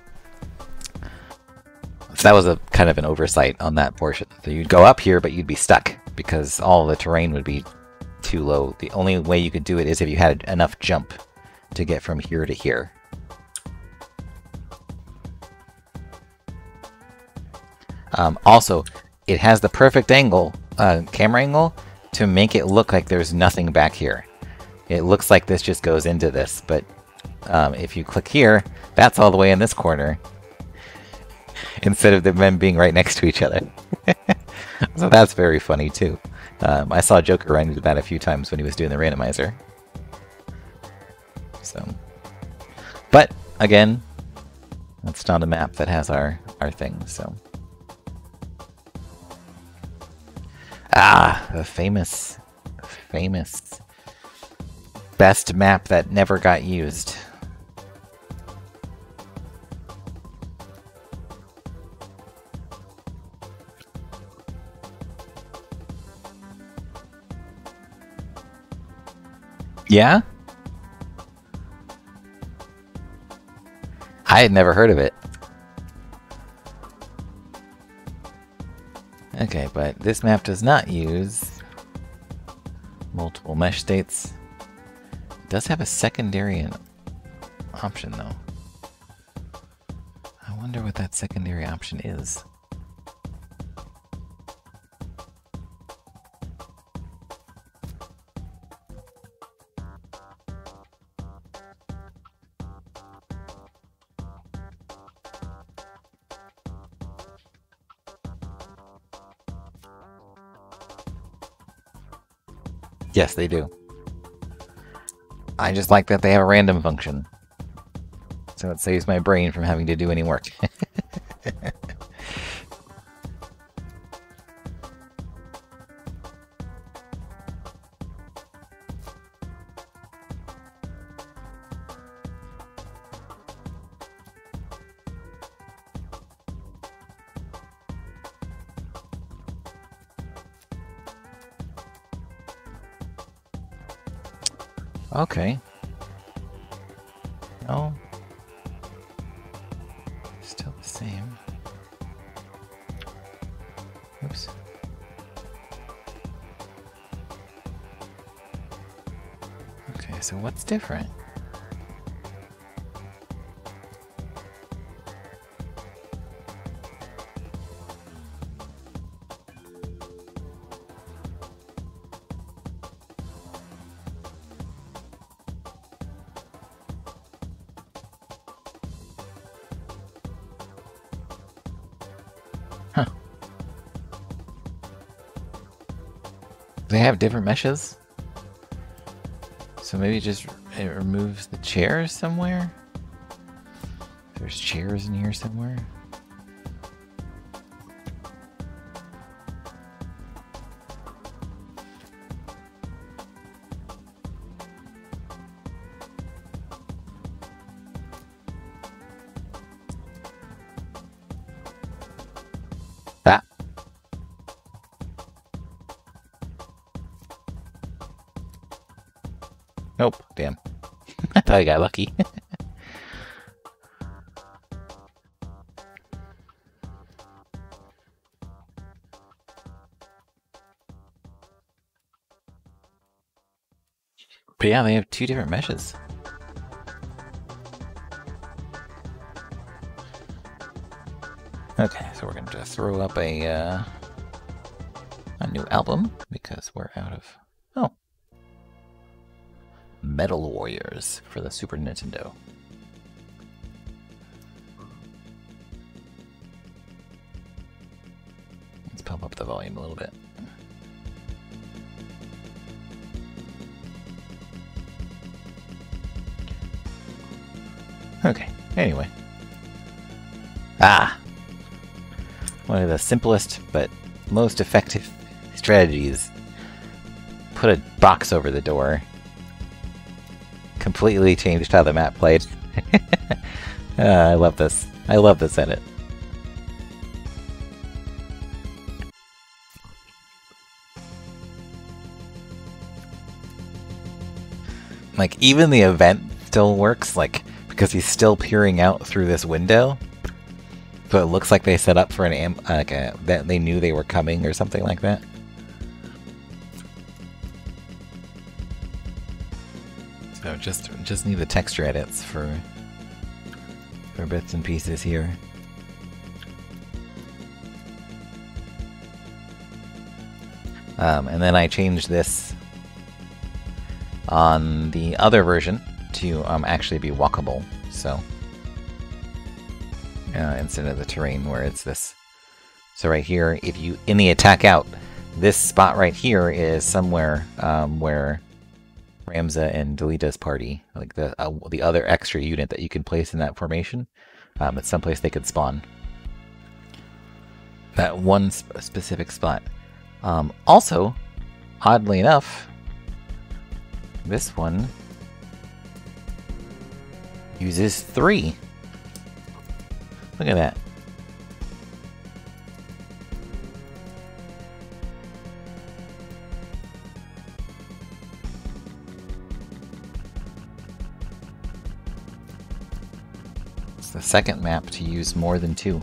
was a kind of an oversight on that portion. So you'd go up here, but you'd be stuck because all the terrain would be too low. The only way you could do it is if you had enough jump to get from here to here. Also, it has the perfect angle, camera angle, to make it look like there's nothing back here. It looks like this just goes into this, but if you click here, that's all the way in this corner, instead of the men being right next to each other. So that's very funny too. I saw Joker run into that a few times when he was doing the randomizer. So, but again, that's not a map that has our thing. So, the famous best map that never got used. Yeah? I had never heard of it. Okay, but this map does not use multiple mesh states. It does have a secondary option, though. I wonder what that secondary option is. Yes, they do. I just like that they have a random function. So it saves my brain from having to do any work. Okay. No. Still the same. Oops. Okay, so what's different? Huh. They have different meshes? So maybe just it removes the chairs somewhere? There's chairs in here somewhere? Ah. Nope, damn. I thought I got lucky. But yeah, they have two different meshes. Okay, so we're going to throw up a new album because we're out of... Oh. Metal Warriors for the Super Nintendo. Let's pump up the volume a little bit. Okay, anyway. Ah! One of the simplest but most effective strategies. Put a box over the door. Completely changed how the map played. I love this. I love this edit. Like, even the event still works, like, because he's still peering out through this window. So it looks like they set up for an that they knew they were coming or something like that. So just need the texture edits for bits and pieces here. And then I changed this on the other version to actually be walkable. So instead of the terrain where it's this. So right here, if you in the attack out, this spot right here is somewhere where Ramza and Delita's party, like the other extra unit that you can place in that formation. It's someplace they could spawn. That one specific spot. Also, oddly enough, this one uses 3. Look at that. It's the second map to use more than 2.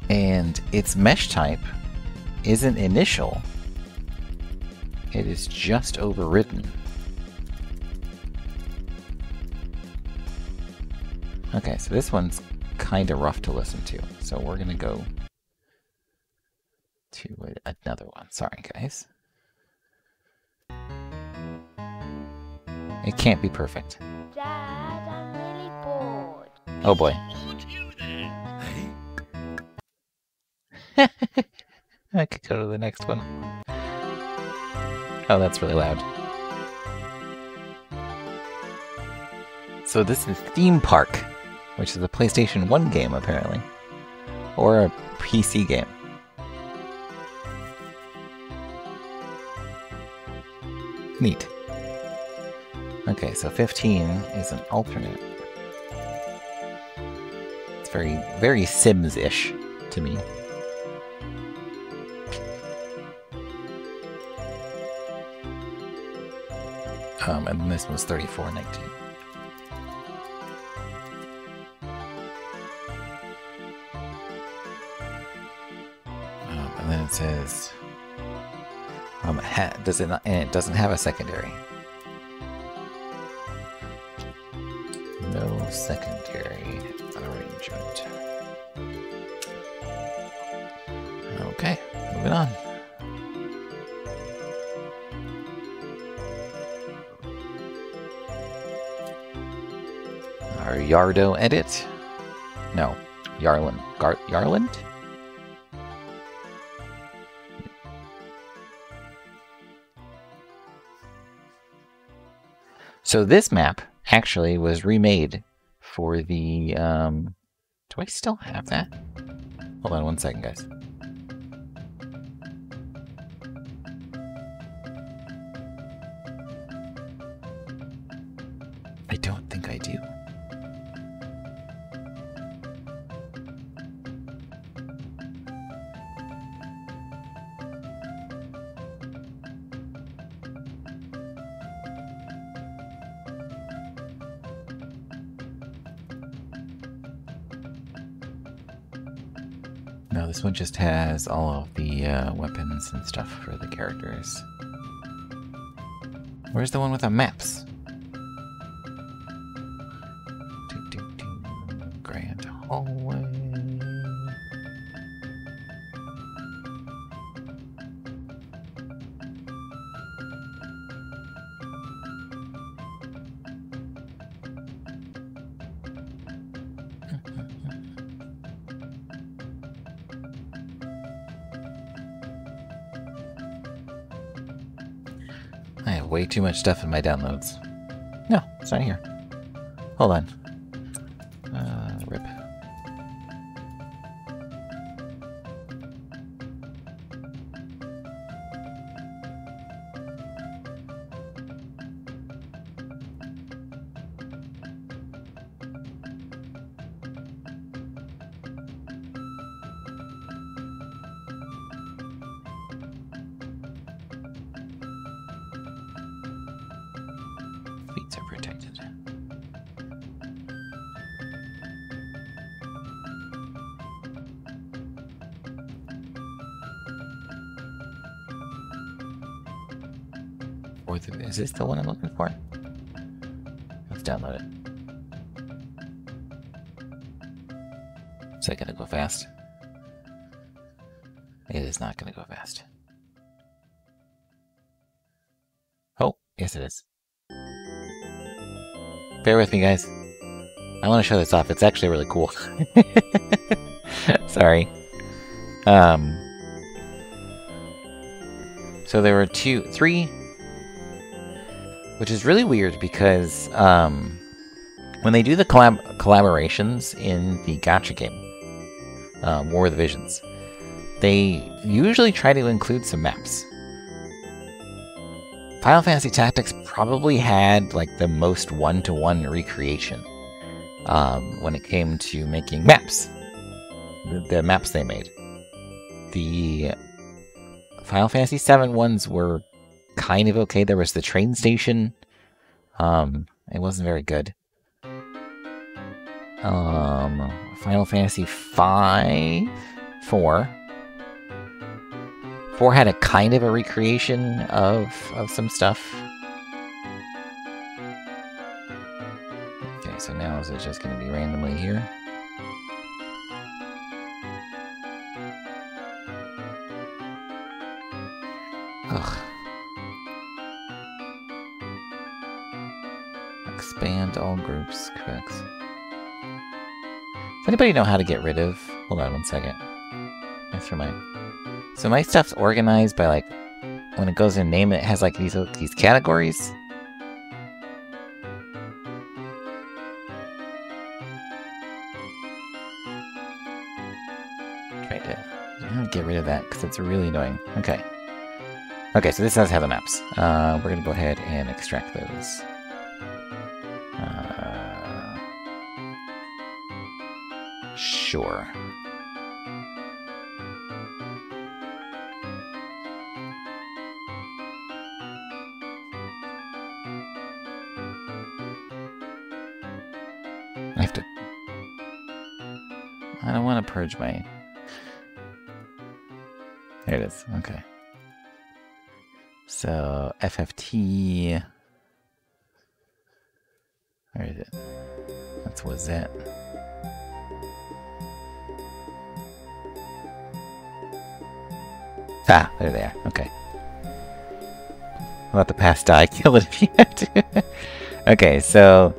And its mesh type isn't initial, it is just overridden. Okay, so this one's kind of rough to listen to, so we're gonna go to another one. Sorry, guys. It can't be perfect. Dad, I'm really bored. Oh boy. I could go to the next one. Oh, that's really loud. So this is Theme Park, which is a PlayStation 1 game, apparently. Or a PC game. Neat. Okay, so 15 is an alternate. It's very, very Sims-ish to me. And this was 3419. And then it says, does it not, and it doesn't have a secondary. No secondary arrangement. Okay, moving on. Our Yardo edit? No, Yarland. Yarland? So this map actually was remade for the, do I still have that? Hold on one second, guys. I don't think I do. No, this one just has all of the weapons and stuff for the characters. Where's the one with the maps? Grand hallway. I have way too much stuff in my downloads. No, it's not here. Hold on. Rip. Feet are protected. Or is this the one I'm looking for? Let's download it. Is that gonna go fast? It is not gonna go fast. Oh, yes it is. Bear with me, guys. I want to show this off. It's actually really cool. Sorry. So there were 3, which is really weird because when they do the collaborations in the gacha game, War of the Visions, they usually try to include some maps. Final Fantasy Tactics probably had like the most one-to-one recreation when it came to making maps. The maps they made. The Final Fantasy VII ones were kind of okay. There was the train station. It wasn't very good. Final Fantasy 4 had a kind of a recreation of some stuff. Okay, so now is it just going to be randomly here? Ugh. Expand all groups, correct. Does anybody know how to get rid of... Hold on one second. That's for mine. So my stuff's organized by, like, when it goes in name, it has, like, these categories. Try to get rid of that, because it's really annoying. Okay. Okay, so this does have the maps. We're going to go ahead and extract those. Sure. I have to... I don't want to purge my... There it is. Okay. So, FFT... Where is it? That's what's that? Ah, there they are. Okay. Let the past die. Kill it if you have to. Okay, so...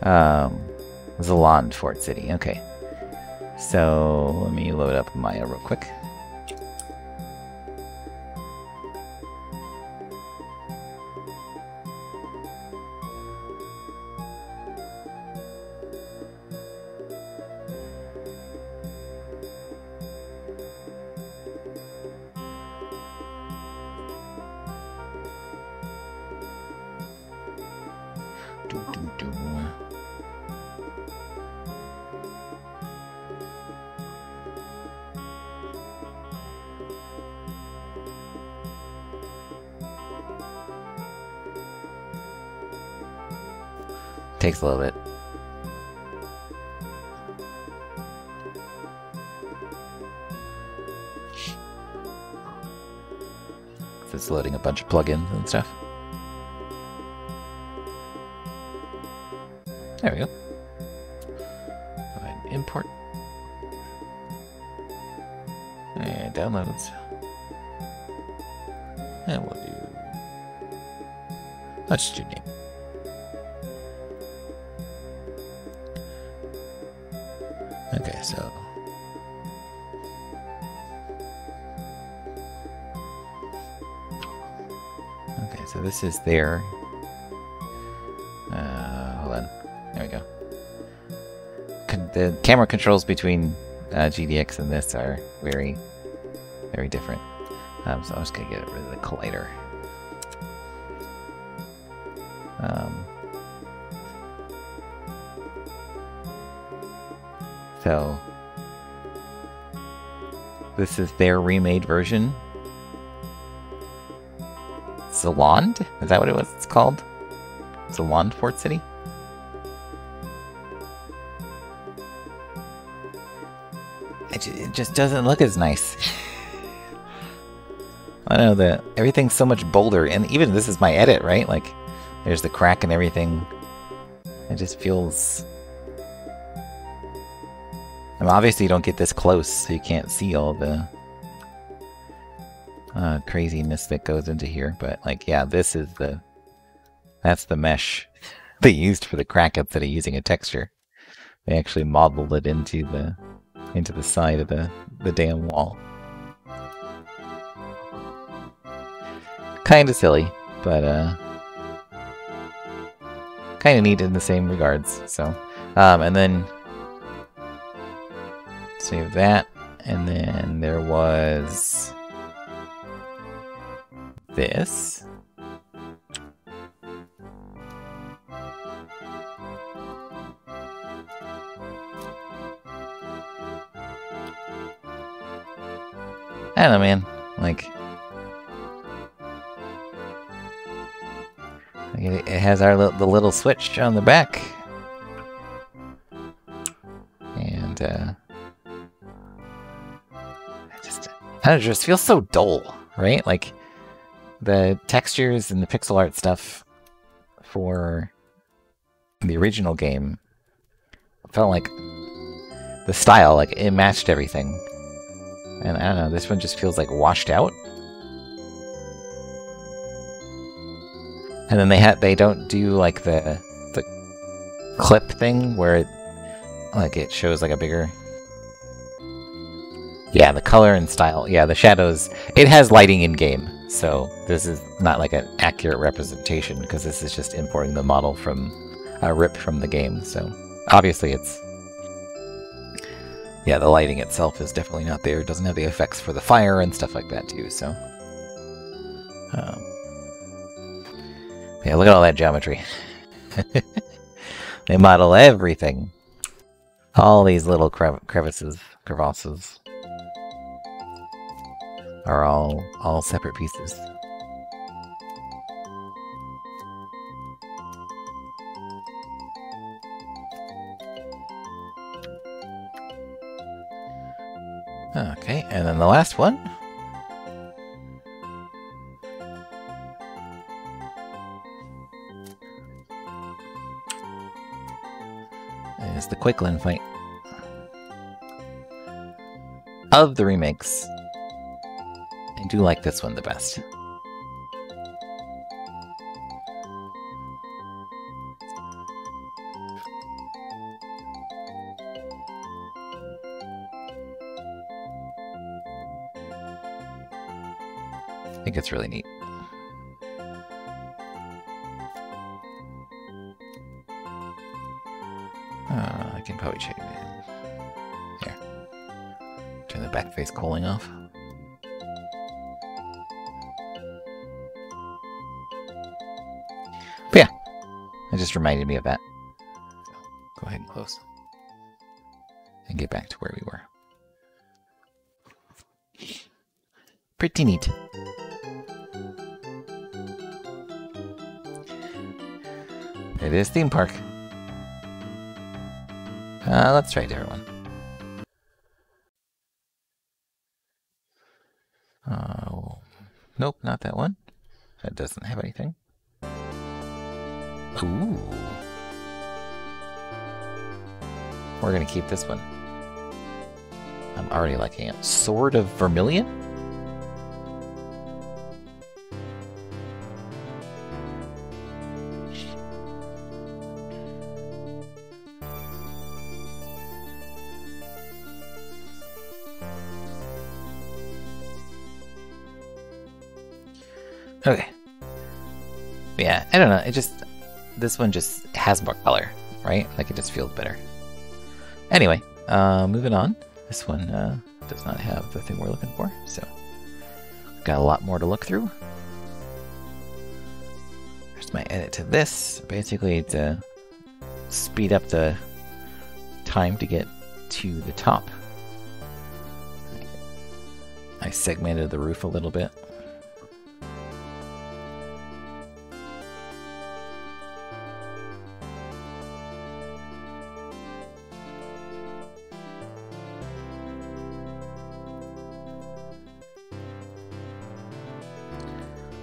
Zaland Fort City. Okay. So, let me load up Maya real quick. Takes a little bit. It's loading a bunch of plugins and stuff. There we go. Go ahead and import. And downloads. And we'll do... Let's just do name. Okay, so... Okay, so this is there. Hold on. There we go. The camera controls between GDX and this are very, very different. So I'm just going to get rid of the collider. So, this is their remade version. Zaland? Is that what it's called? Zaland Fort City? It just doesn't look as nice. I don't know, everything's so much bolder, and even this is my edit, right? Like, there's the crack and everything. It just feels... I mean, obviously you don't get this close, so you can't see all the craziness that goes into here. But, like, yeah, this is that's the mesh they used for the crack instead of using a texture. They actually modeled it into the side of the damn wall. Kind of silly, but kind of neat in the same regards. So, and then save that, and then there was this. I don't know, man. Like, it has the little switch on the back, and it just feels so dull, right? Like the textures and the pixel art stuff for the original game felt like the style, like it matched everything. And I don't know, this one just feels like washed out. And then they don't do like the clip thing where it shows like a bigger. Yeah, the color and style. Yeah, the shadows. It has lighting in game, so this is not like an accurate representation because this is just importing the model from a rip from the game. So obviously it's. Yeah, the lighting itself is definitely not there. It doesn't have the effects for the fire and stuff like that too. So. Yeah, look at all that geometry. They model everything. All these little crevasses are all separate pieces. Okay, and then the last one. Is the Quicklin fight. Of the remakes, I do like this one the best. I think it's really neat. I can probably check it in. Here. Turn the back face cooling off. But yeah, it just reminded me of that. So go ahead and close. And get back to where we were. Pretty neat. It is theme park. Let's try a different one. Nope, not that one. That doesn't have anything. Ooh. We're gonna keep this one. I'm already liking it. Sword of Vermilion? Okay. Yeah, I don't know. This one just has more color, right? Like it just feels better. Anyway, moving on. This one does not have the thing we're looking for, so got a lot more to look through. Here's my edit to this. Basically, to speed up the time to get to the top. I segmented the roof a little bit.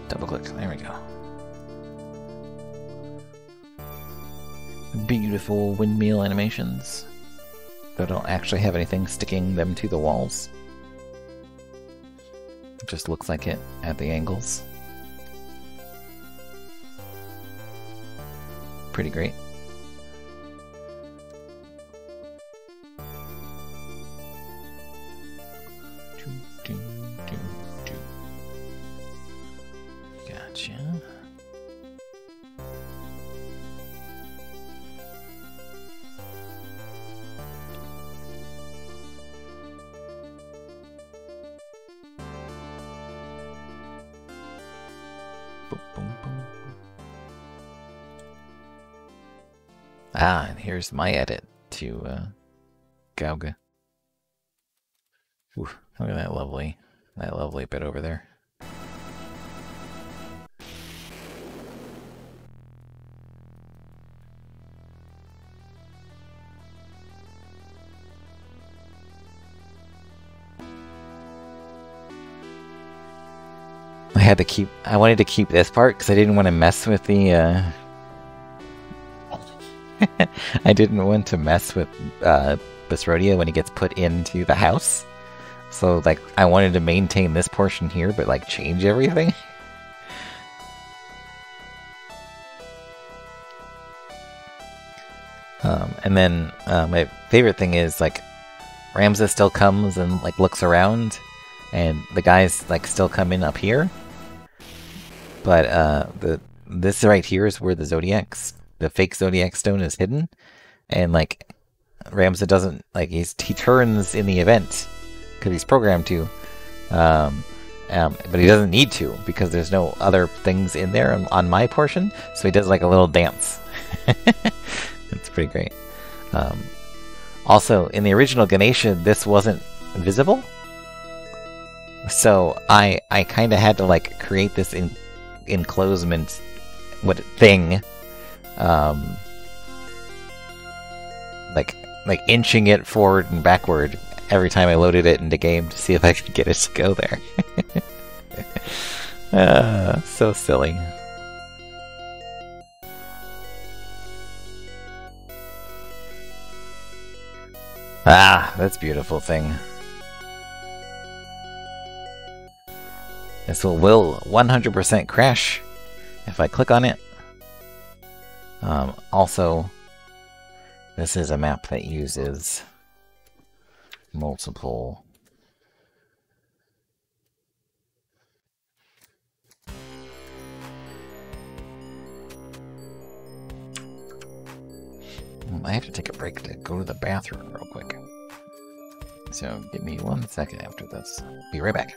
Double click, there we go. Beautiful windmill animations that don't actually have anything sticking them to the walls. It just looks like it at the angles. Pretty great. Gotcha. Boom, boom, boom. Ah, and here's my edit to Gauga. Ooh, look at that lovely that lovely bit over there. I wanted to keep this part because I didn't want to mess with the, I didn't want to mess with, Busrodia when he gets put into the house. So, like, I wanted to maintain this portion here, but, like, change everything. And then, my favorite thing is, like, Ramza still comes and, like, looks around, and the guys, like, still come in up here. But, this right here is where the fake Zodiac stone is hidden, and, like, Ramza doesn't, like, he turns in the event, because he's programmed to, but he doesn't need to, because there's no other things in there on my portion, so he does, like, a little dance. It's pretty great. Also, in the original Ganesha, this wasn't visible, so I kind of had to, like, create this enclosement thing, like inching it forward and backward every time I loaded it into game to see if I could get it to go there. So silly. Ah, that's a beautiful thing. This will 100% crash if I click on it. Also, this is a map that uses multiple I have to take a break to go to the bathroom real quick. So give me 1 second after this. Be right back.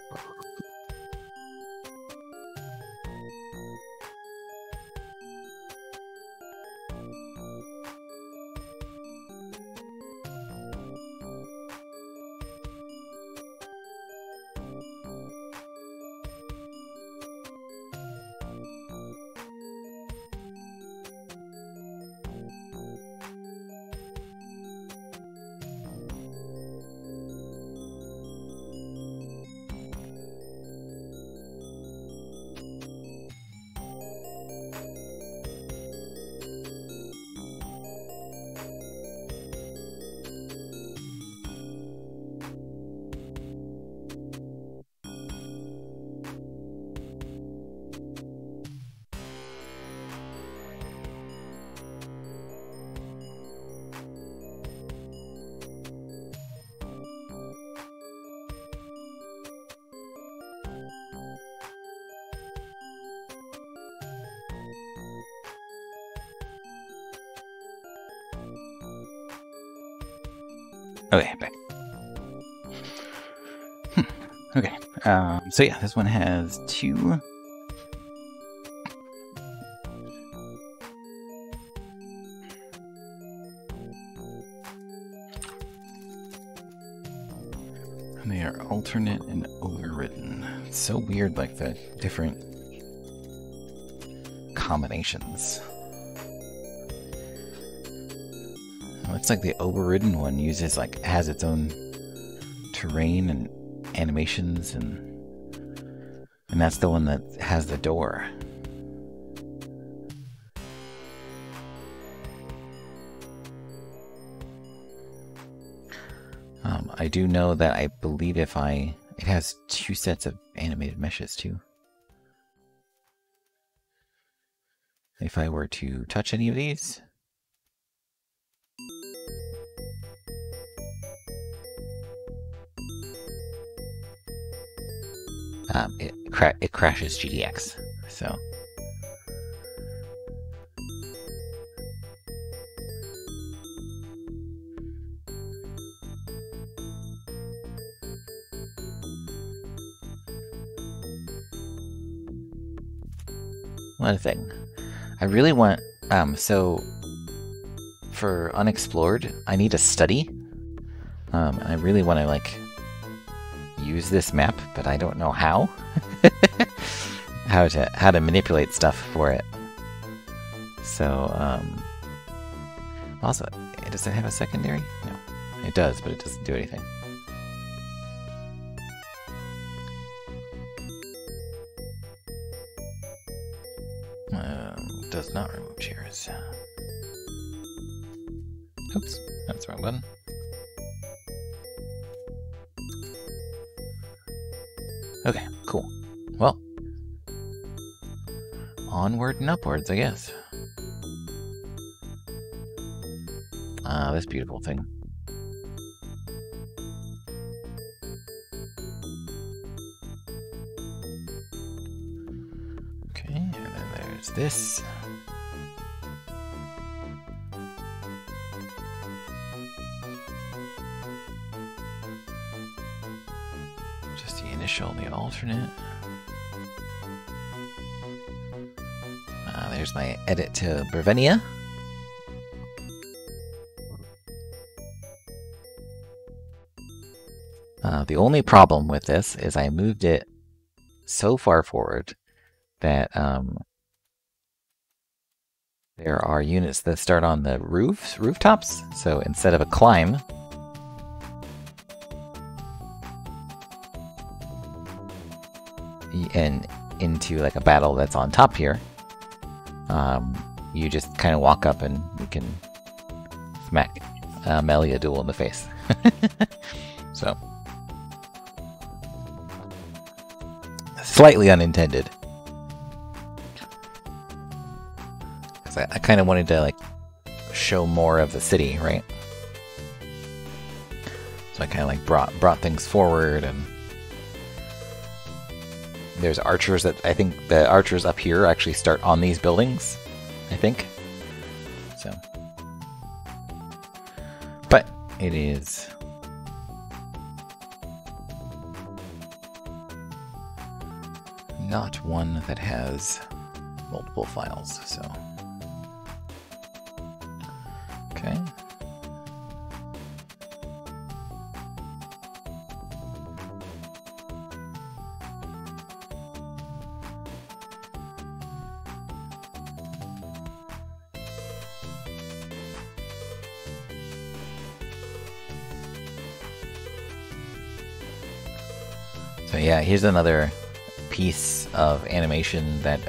Okay, back. Okay, so yeah, this one has 2. And they are alternate and overridden. It's so weird, like the different combinations. Looks like the overridden one uses, like, has its own terrain and animations, and that's the one that has the door. I do know that I believe it has 2 sets of animated meshes too. If I were to touch any of these, it crashes GDX, so. One thing. I really want, so for Unexplored, I need a study. I really want to, like, use this map, but I don't know how. how to manipulate stuff for it. So, also, does it have a secondary? No. It does, but it doesn't do anything. Does not remove chairs. Oops, that's the wrong button. Okay, cool. Well, onward and upwards, I guess. This beautiful thing. Okay, and then there's this. Just the initial, the alternate. There's my edit to Brevenia. The only problem with this is I moved it so far forward that there are units that start on the rooftops. So instead of a climb, and into like a battle that's on top here, you just kind of walk up and you can smack Meliadul in the face. So, slightly unintended. Because I kind of wanted to like show more of the city, right? So I kind of like brought things forward, and there's archers that I think the archers up here actually start on these buildings, I think. So, but it is not one that has multiple files, so okay. So yeah, here's another piece of animation that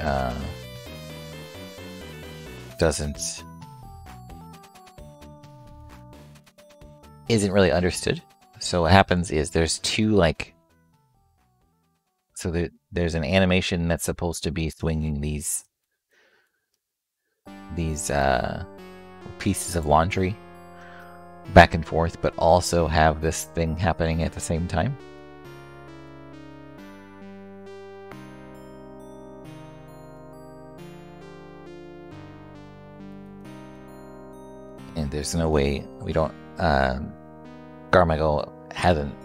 isn't really understood. So what happens is there's two there's an animation that's supposed to be swinging these pieces of laundry back and forth, but also have this thing happening at the same time. And there's no way, we don't, Garmagle hasn't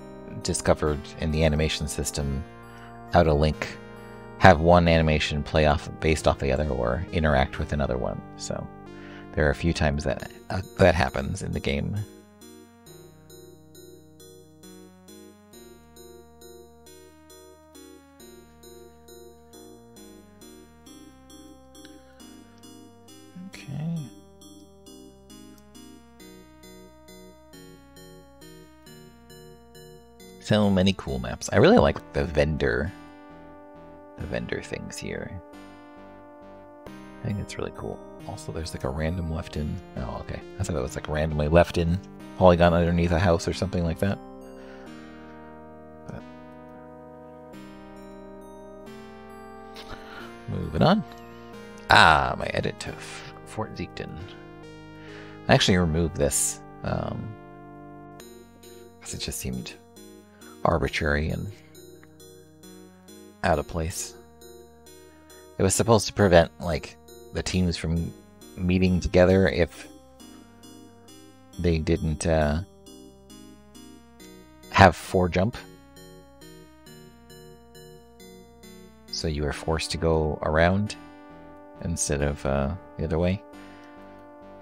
discovered in the animation system how to have one animation play off based off the other or interact with another one. So there are a few times that that happens in the game. Okay. So many cool maps. I really like the vendor things here. I think it's really cool. Also, there's like a random left in. Oh, okay. I thought that was like a randomly left in polygon underneath a house or something like that. But moving on. Ah, my edit to Fort Zeekton. I actually removed this because it just seemed arbitrary and out of place. It was supposed to prevent the teams from meeting together if they didn't have 4 jump. So you were forced to go around instead of the other way.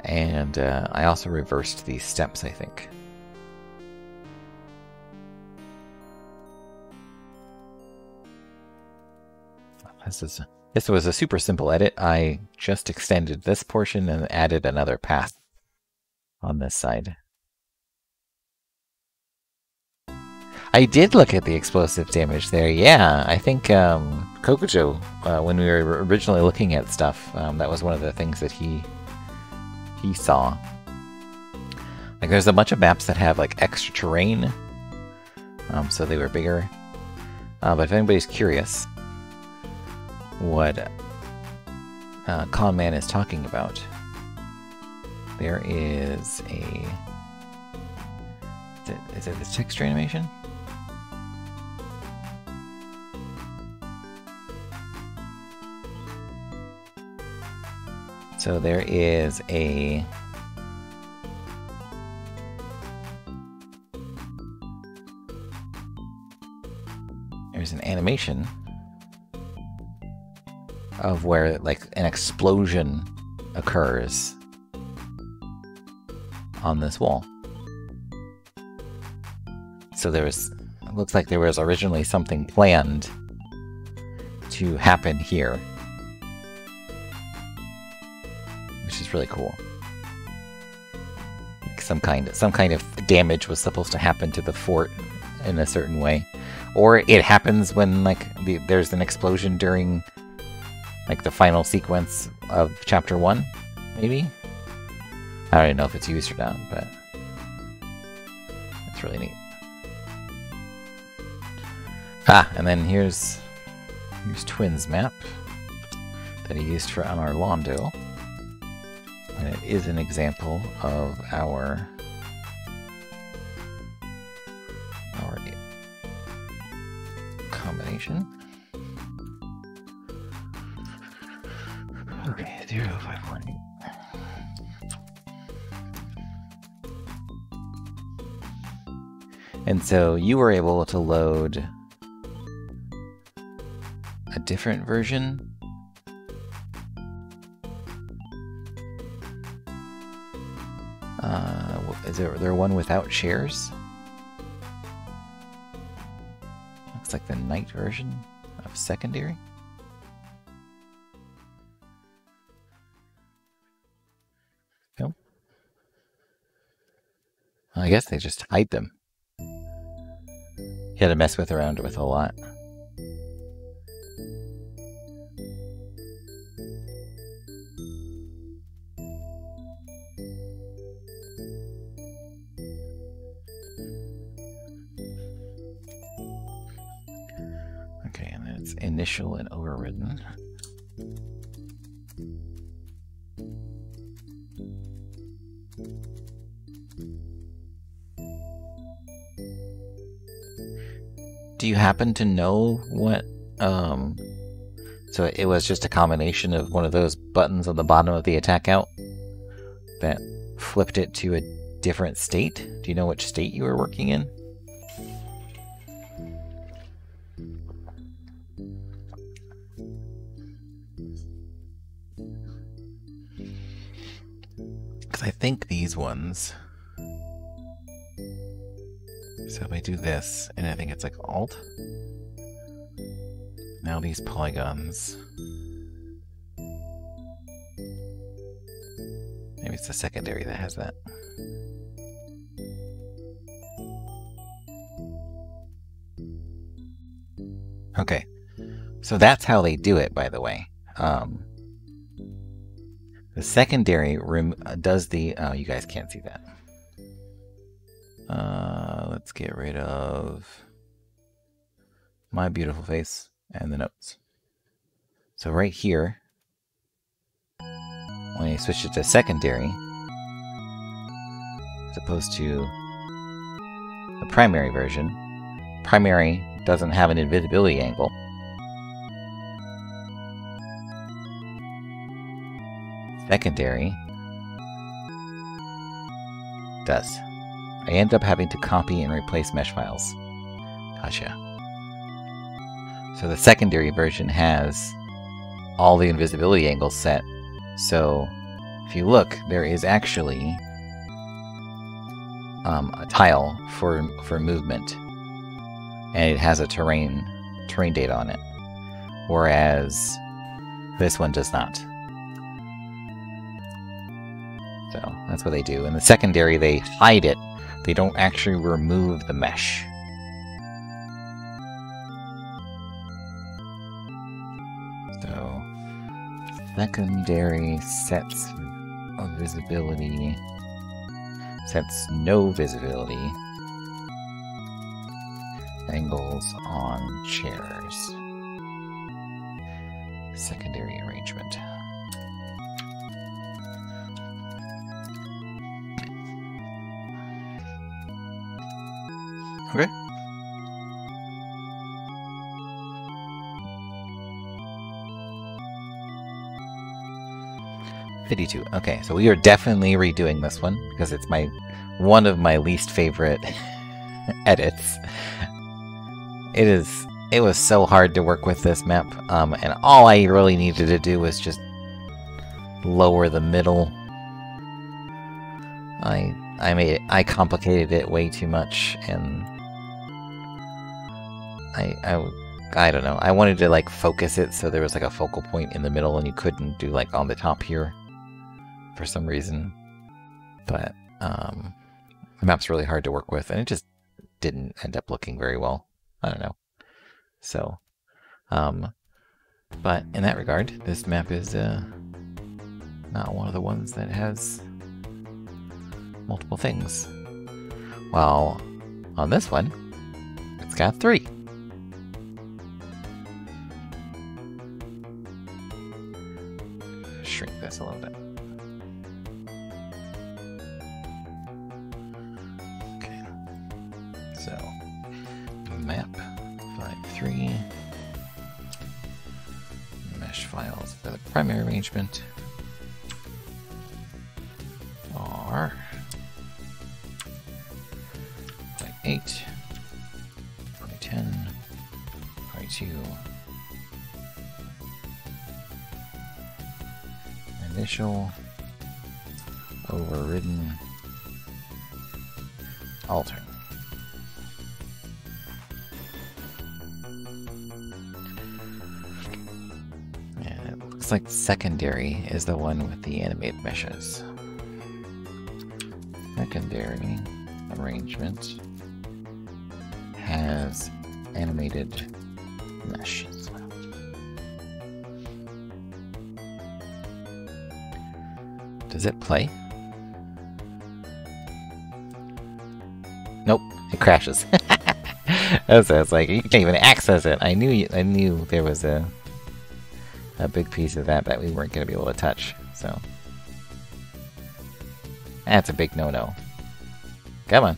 And I also reversed these steps, I think. This was a super simple edit. I just extended this portion and added another path on this side. I did look at the explosive damage there. Yeah, I think Kokujo, when we were originally looking at stuff, that was one of the things that he saw. Like, there's a bunch of maps that have like extra terrain, so they were bigger. But if anybody's curious what Conman is talking about, there is a... Is it the texture animation? So there is a... There's an animation of where, like, an explosion occurs on this wall. So there was... It looks like there was originally something planned to happen here, which is really cool. Like some kind of damage was supposed to happen to the fort in a certain way, or it happens when like there's an explosion during like the final sequence of chapter 1, maybe. I don't even know if it's used or not, but it's really neat. And then here's Twins map that he used for on our Londo. And it is an example of our combination. Okay, 0.518. And so you were able to load a different version. Is there one without shares? Looks like the night version of secondary. Nope. I guess they just hide them. You had to mess around with a lot. Okay, and then it's initial and overridden. Do you happen to know what, so it was just a combination of one of those buttons on the bottom of the attack out that flipped it to a different state? Do you know which state you were working in? Because I think these ones... So if I do this, and I think it's like Alt. Now these polygons. Maybe it's the secondary that has that. Okay, so that's how they do it, by the way. The secondary room does the... Oh, you guys can't see that. Let's get rid of my beautiful face and the notes. So right here, when you switch it to secondary, as opposed to the primary version, primary doesn't have an invisibility angle. Secondary does. I end up having to copy and replace mesh files. Gotcha. So the secondary version has all the invisibility angles set. So if you look, there is actually a tile for movement, and it has a terrain data on it. whereas this one does not. So that's what they do. In the secondary, they hide it. They don't actually remove the mesh. So secondary sets of visibility, sets no visibility, angles on chairs. Secondary arrangement. Okay. $52. Okay, so we are definitely redoing this one because it's one of my least favorite edits. It was so hard to work with this map, and all I really needed to do was just lower the middle. I complicated it way too much, and I don't know. I wanted to like focus it so there was like a focal point in the middle, and you couldn't do like on the top here for some reason. But the map's really hard to work with, and it just didn't end up looking very well. I don't know. So, but in that regard, this map is not one of the ones that has multiple things. While on this one, it's got 3. Shrink this a little bit. Okay. So, map 5.3. Mesh files for the primary arrangement are 0.8, 0.10, 0.2. Initial, overridden, alternate. And it looks like secondary is the one with the animated meshes. Secondary arrangement has animated meshes. Does it play? Nope, it crashes. That's it's like you can't even access it. I knew there was a big piece of that we weren't going to be able to touch. So that's a big no-no. Come on,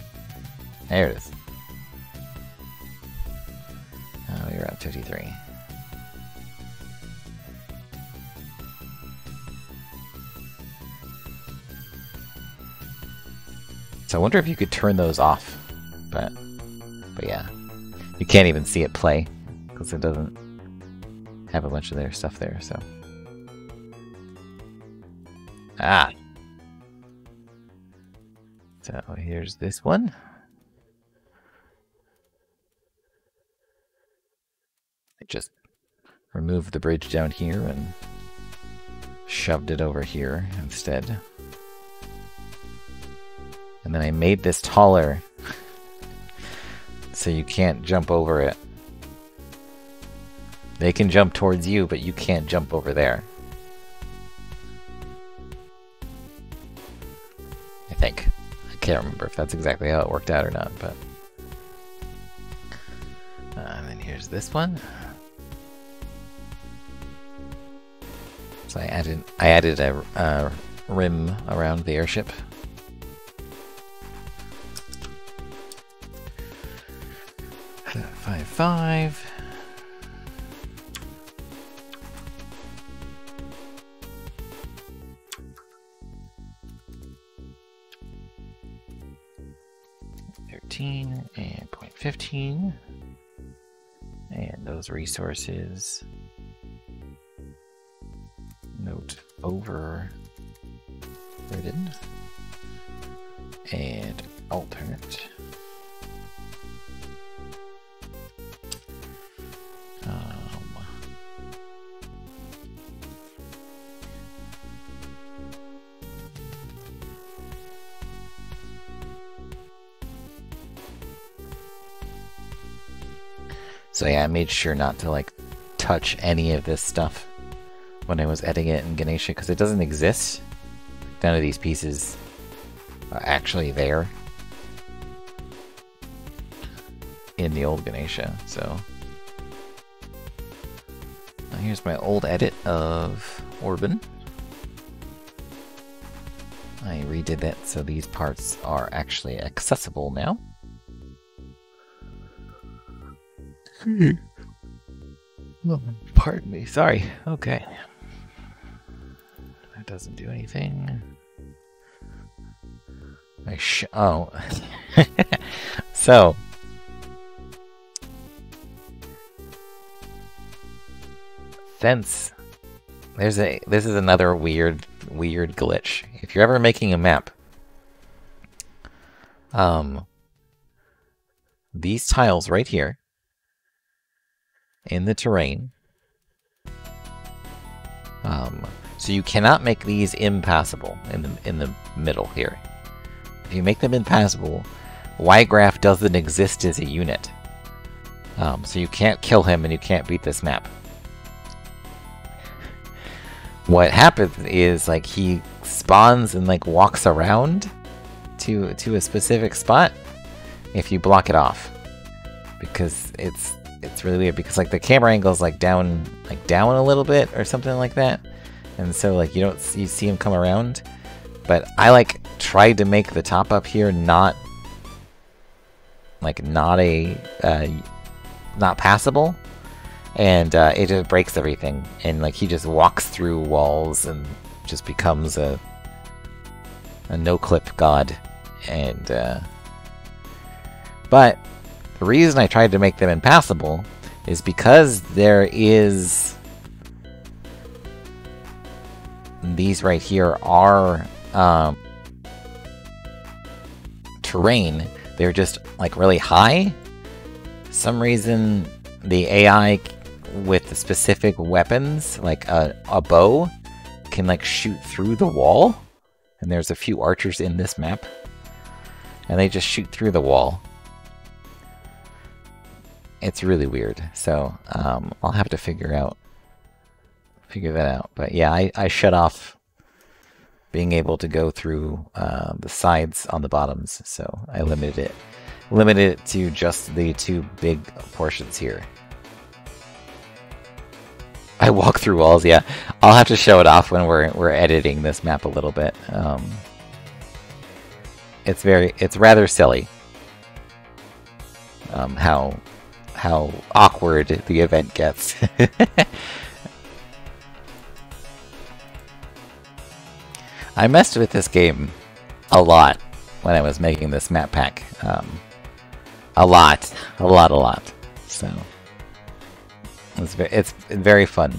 there it is. Oh, you're at 53. So I wonder if you could turn those off, but yeah, you can't even see it play because it doesn't have a bunch of their stuff there. So so here's this one. I just removed the bridge down here and shoved it over here instead. And then I made this taller so you can't jump over it. They can jump towards you, but you can't jump over there. I think. I can't remember if that's exactly how it worked out or not, but... and then here's this one. So I added a rim around the airship. 5.5. And 0.15, and those resources. Note overridden and alternate. So yeah, I made sure not to like touch any of this stuff when I was editing it in Ganesha, because it doesn't exist. None of these pieces are actually there in the old Ganesha, so... Here's my old edit of Orban. I redid that so these parts are actually accessible now. Oh, pardon me, sorry. Okay. That doesn't do anything. Oh. So. Since this is another weird glitch. If you're ever making a map, these tiles right here in the terrain, so you cannot make these impassable in the middle here. If you make them impassable, Y-Graph doesn't exist as a unit. So you can't kill him and you can't beat this map. What happens is, like, he spawns and, like, walks around to a specific spot if you block it off. Because it's really weird, because, like, the camera angle is, like, down a little bit or something like that. And so, like, you see him come around. But I, like, tried to make the top up here not passable. And it just breaks everything, and like he just walks through walls and just becomes a no-clip god. And but the reason I tried to make them impassable is because there is these right here are terrain. They're just like really high. For some reason the AI with the specific weapons, like a bow, can like shoot through the wall. And there's a few archers in this map, and they just shoot through the wall. It's really weird. So I'll have to figure that out. But yeah, I shut off being able to go through the sides on the bottoms, so I limited it to just the two big portions here. I walk through walls, yeah. I'll have to show it off when we're editing this map a little bit. It's rather silly how awkward the event gets. I messed with this game a lot when I was making this map pack. A lot. So it's very fun.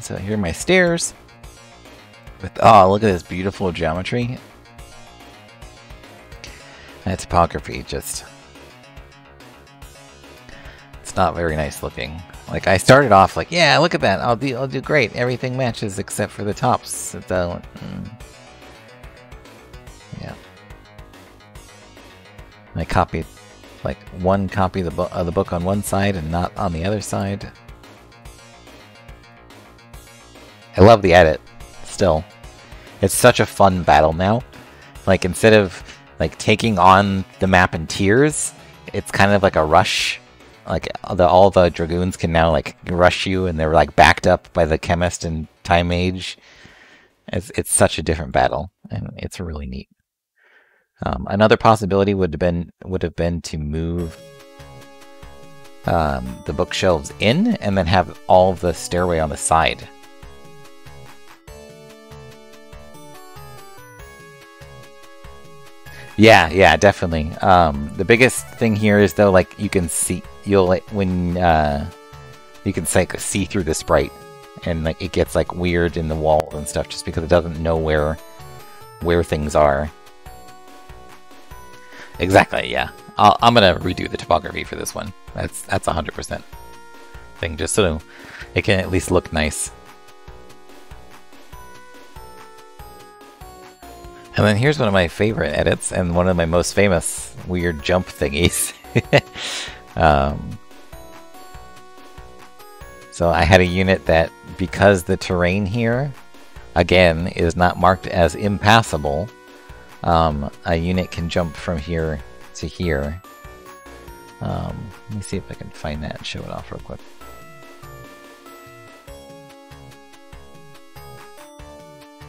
So here are my stairs. Oh, look at this beautiful geometry. That topography just... it's not very nice looking. Like, I started off like, yeah, look at that, I'll do great. Everything matches except for the tops. It don't. Yeah. I copied like one copy of the book on one side and not on the other side. I love the edit. Still, it's such a fun battle now. Like, instead of like taking on the map in tiers, it's kind of like a rush. Like all the dragoons can now like rush you, and they're like backed up by the chemist and time mage. It's such a different battle, and it's really neat. Another possibility would have been to move the bookshelves in, and then have all the stairway on the side. Yeah, definitely. The biggest thing here is, though, like, you can see, you can like see through the sprite, and like it gets like weird in the walls and stuff just because it doesn't know where things are. Exactly, yeah. I'm gonna redo the topography for this one. That's 100% thing, just so it can at least look nice. And then here's one of my favorite edits, and one of my most famous weird jump thingies. So I had a unit that, because the terrain here, again, is not marked as impassable, a unit can jump from here to here. Let me see if I can find that and show it off real quick.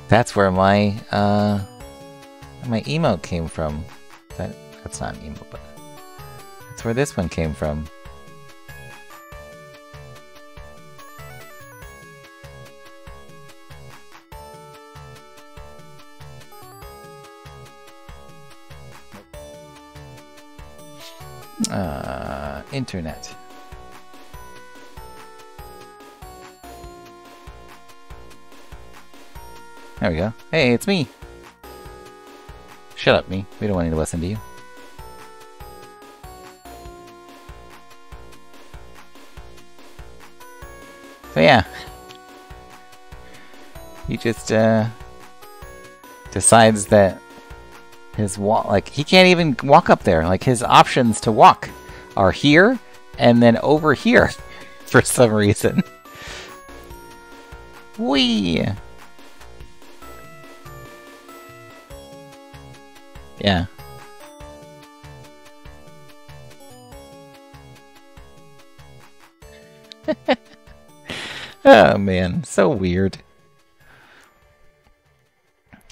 That's where my my emote came from. That's not an emote, but that's where this one came from. Internet. There we go. Hey, it's me! Shut up, me. We don't want to listen to you. So yeah. He just, decides that his walk, like, he can't even walk up there. Like, his options to walk are here and then over here for some reason. Whee! Yeah. Oh man, so weird.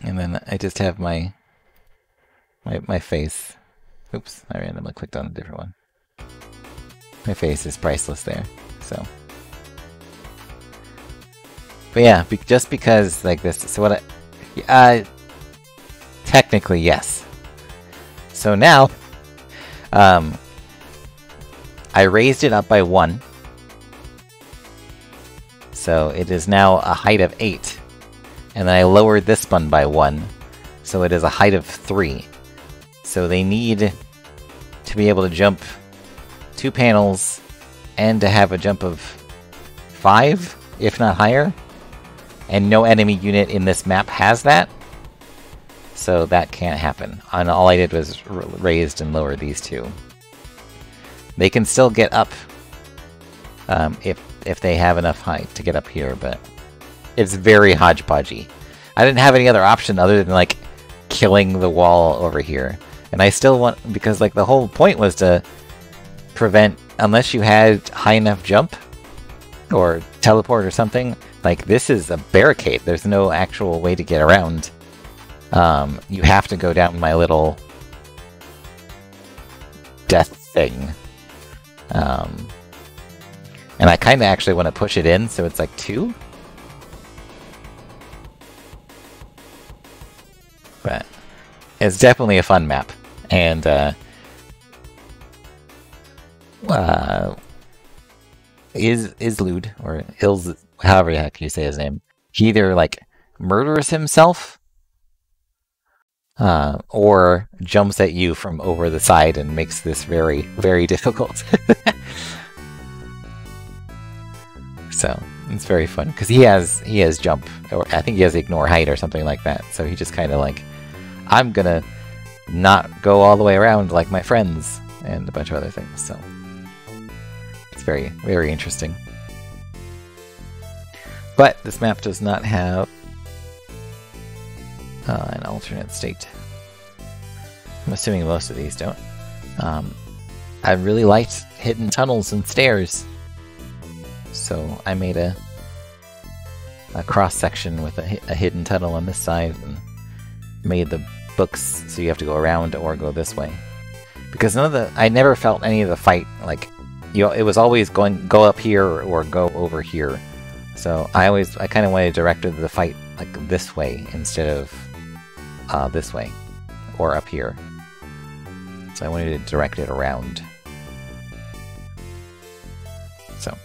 And then I just have my face. Oops, I randomly clicked on a different one. My face is priceless there, so. But yeah, just because like this, so what technically yes. So now, I raised it up by 1. So it is now a height of 8. And then I lowered this one by 1. So it is a height of 3. So they need to be able to jump 2 panels and to have a jump of 5, if not higher. And no enemy unit in this map has that. So that can't happen. And all I did was raised and lower these 2. They can still get up if they have enough height to get up here, but it's very hodgepodgey. I didn't have any other option other than like killing the wall over here. And I still want, because like the whole point was to prevent, unless you had high enough jump or teleport or something, like this is a barricade. There's no actual way to get around. You have to go down my little death thing. And I kind of actually want to push it in, so it's like 2. But it's definitely a fun map. And, Izlude, or Ilz, however the heck you say his name, he either, like, murders himself, or jumps at you from over the side and makes this very, very difficult. So it's very fun because he has jump, or I think he has ignore height or something like that. So he just kind of like, I'm gonna not go all the way around like my friends and a bunch of other things. So it's very, very interesting. But this map does not have an alternate state. I'm assuming most of these don't. I really liked hidden tunnels and stairs. So I made a cross-section with a hidden tunnel on this side and made the books so you have to go around or go this way. Because I never felt any of the fight, like, it was always go up here or go over here. So I kind of wanted to direct the fight like this way instead of this way or up here. So I wanted to direct it around. So.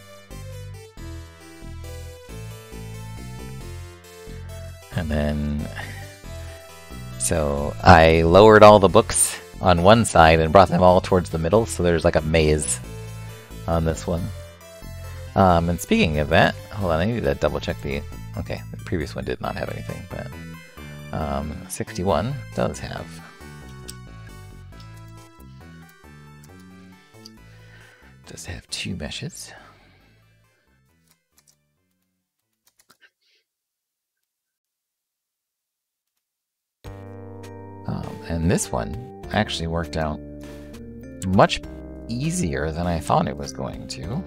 And then, so I lowered all the books on one side and brought them all towards the middle, so there's like a maze on this one. And speaking of that, hold on, I need to double check the, okay, the previous one did not have anything, but 61 does have. does have 2 meshes. And this one actually worked out much easier than I thought it was going to.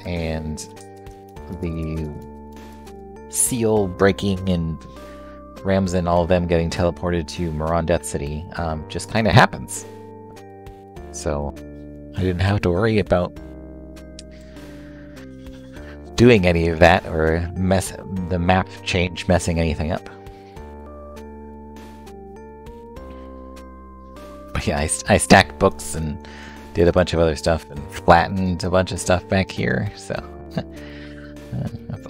And the seal breaking and Rams and all of them getting teleported to Moron Death City just kind of happens. So I didn't have to worry about doing any of that or the map change messing anything up. But yeah, I stacked books and did a bunch of other stuff and flattened a bunch of stuff back here, so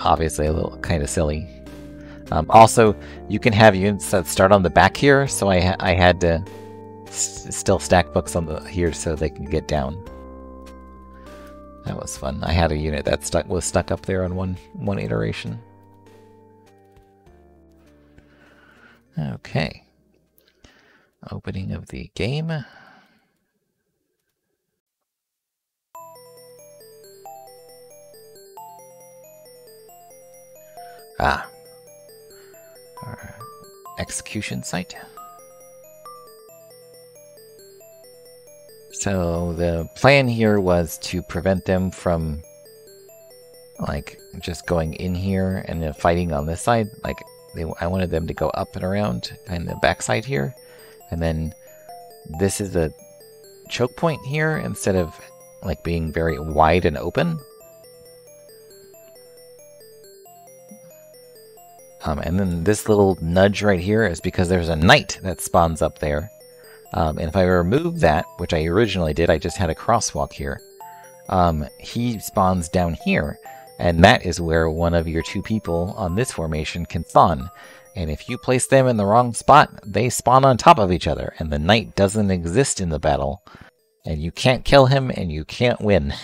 obviously a little kind of silly. Also, you can have units that start on the back here, so I had to still stack books on the here so they can get down. That was fun. I had a unit that was stuck up there on one iteration. Okay. Opening of the game. Ah. Our execution site. So the plan here was to prevent them from like just going in here and then fighting on this side. Like I wanted them to go up and around kind of the backside here. And then this is a choke point here instead of like being very wide and open. And then this little nudge right here is because there's a knight that spawns up there. And if I remove that, which I originally did, I just had a crosswalk here. He spawns down here, and that is where one of your 2 people on this formation can spawn. And if you place them in the wrong spot, they spawn on top of each other, and the knight doesn't exist in the battle. And you can't kill him, and you can't win.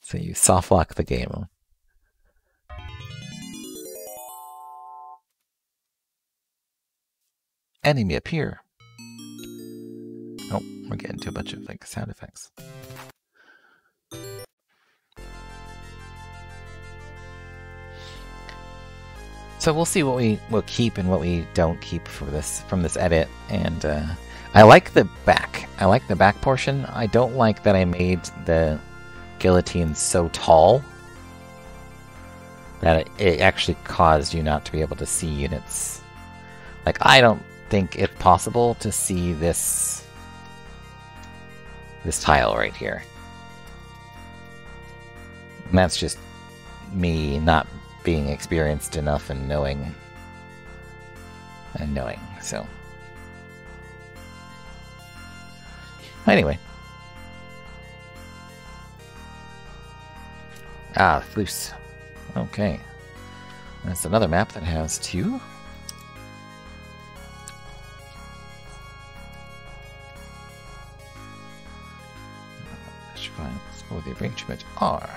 So you softlock the game. Enemy appear. Oh, we're getting to a bunch of like sound effects. So we'll see what we will keep and what we don't keep for this from this edit. And I like the back. I like the back portion. I don't like that I made the guillotine so tall that it actually caused you not to be able to see units. Like, I don't think it's possible to see this tile right here. And that's just me not being experienced enough and knowing. So anyway. Ah, Floose. Okay. That's another map that has 2. Let's go with the arrangement R.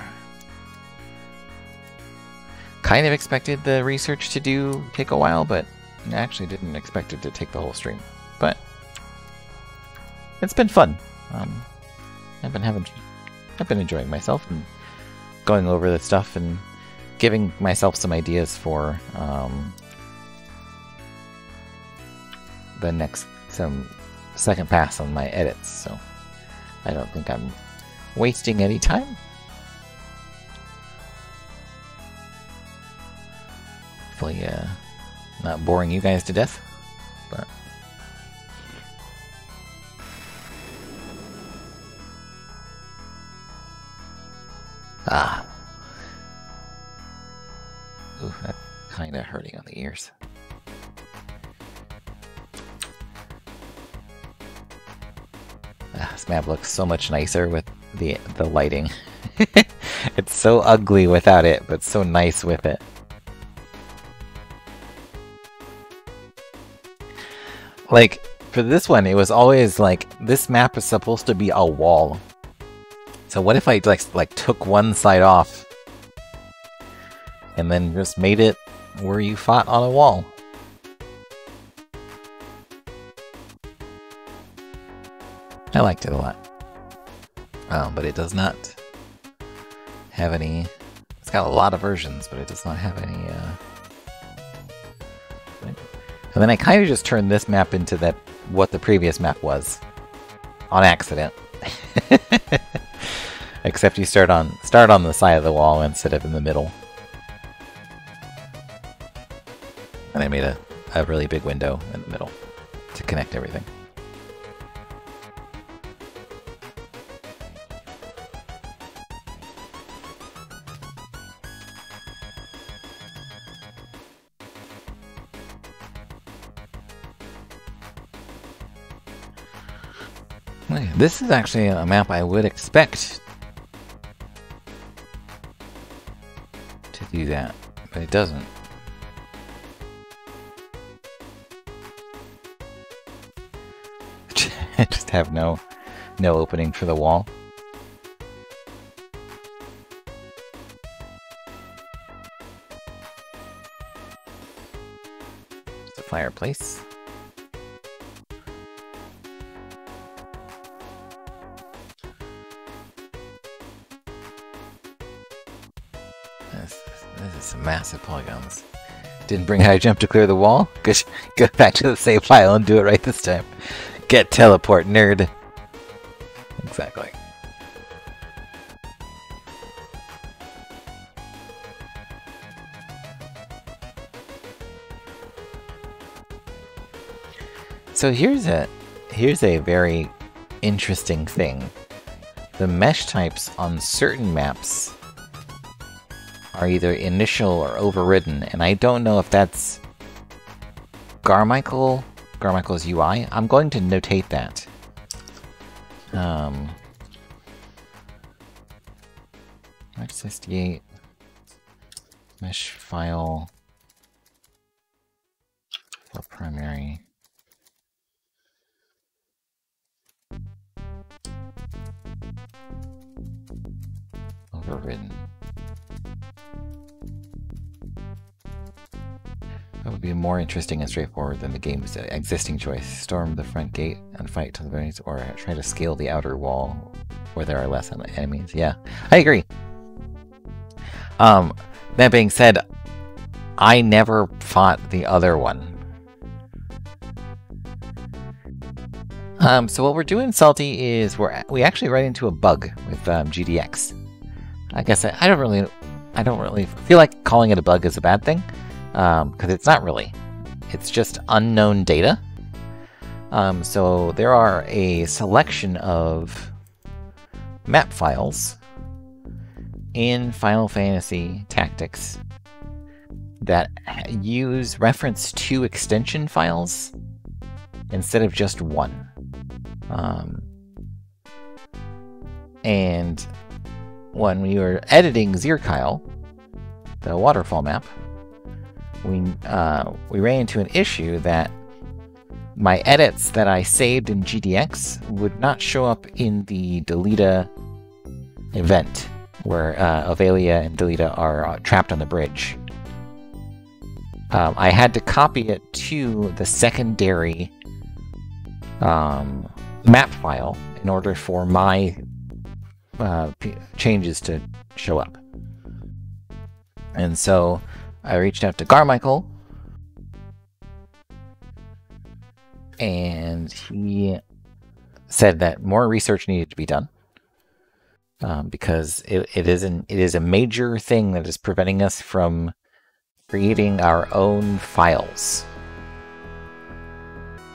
Kind of expected the research to take a while, but I actually didn't expect it to take the whole stream. But it's been fun. I've been enjoying myself and going over the stuff and giving myself some ideas for some second pass on my edits. So I don't think I'm wasting any time. Hopefully, not boring you guys to death, but ooh, that's kind of hurting on the ears. This map looks so much nicer with the lighting. It's so ugly without it, but so nice with it. Like, for this one, it was always like, this map is supposed to be a wall. So what if I like took one side off and then just made it where you fought on a wall? I liked it a lot. But it does not have any... It's got a lot of versions, but it does not have any... And then I kind of just turned this map into what the previous map was. On accident. Except you start on the side of the wall instead of in the middle. And I made a really big window in the middle to connect everything. This is actually a map I would expect to do that, but it doesn't. Just have no opening for the wall. It's a fireplace. This is some massive polygons. Didn't bring high jump to clear the wall? Good. Go back to the save file and do it right this time. Get teleport, nerd. Exactly. So here's a very interesting thing. The mesh types on certain maps are either initial or overridden, and I don't know if that's Garmichael's UI. I'm going to notate that. X68 mesh file for primary. Overridden. That would be more interesting and straightforward than the game's existing choice. Storm the front gate and fight to the enemies, or try to scale the outer wall where there are less enemies. Yeah, I agree. That being said, I never fought the other one. So what we're doing, Salty, is we actually run into a bug with GDX. I guess I don't really feel like calling it a bug is a bad thing. Because it's not really. It's just unknown data. So there are a selection of map files in Final Fantasy Tactics that use reference to extension files instead of just one. And when we were editing Zirkyle, the waterfall map, we ran into an issue that my edits that I saved in GDX would not show up in the Delita event, where Avelia and Delita are trapped on the bridge. I had to copy it to the secondary map file in order for my changes to show up. And so I reached out to Garmichael, and he said that more research needed to be done because it is a major thing that is preventing us from creating our own files.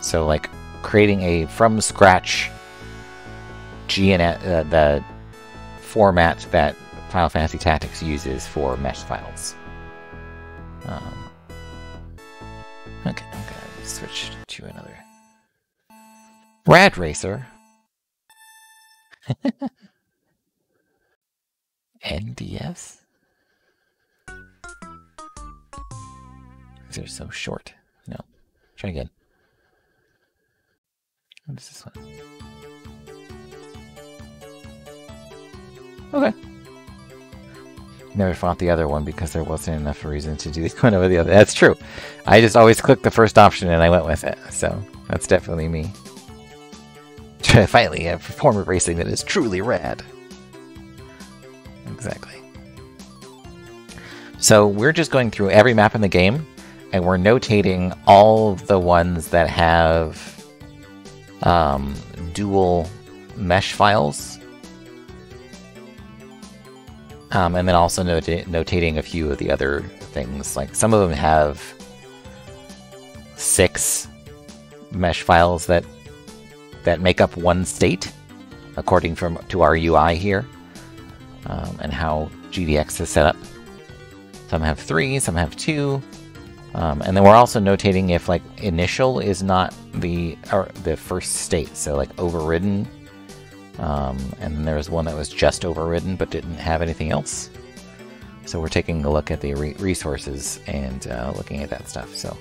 So, like, creating a from scratch GNS, the format that Final Fantasy Tactics uses for mesh files. Okay, I'm gonna switch to another. Rad Racer. NDS? They're so short. No. Try again. What is this one? Okay. Never fought the other one because there wasn't enough reason to do one over the other. That's true. I just always clicked the first option and I went with it. So that's definitely me. Finally, a form of racing that is truly rad. Exactly. So we're just going through every map in the game, and we're notating all of the ones that have dual mesh files. And then also notating a few of the other things. Like some of them have 6 mesh files that make up one state, according to our UI here, and how GDX is set up. Some have 3, some have 2, and then we're also notating if like initial is not the first state, so like overridden, and then there was one that was just overridden but didn't have anything else. So we're taking a look at the resources and looking at that stuff. So,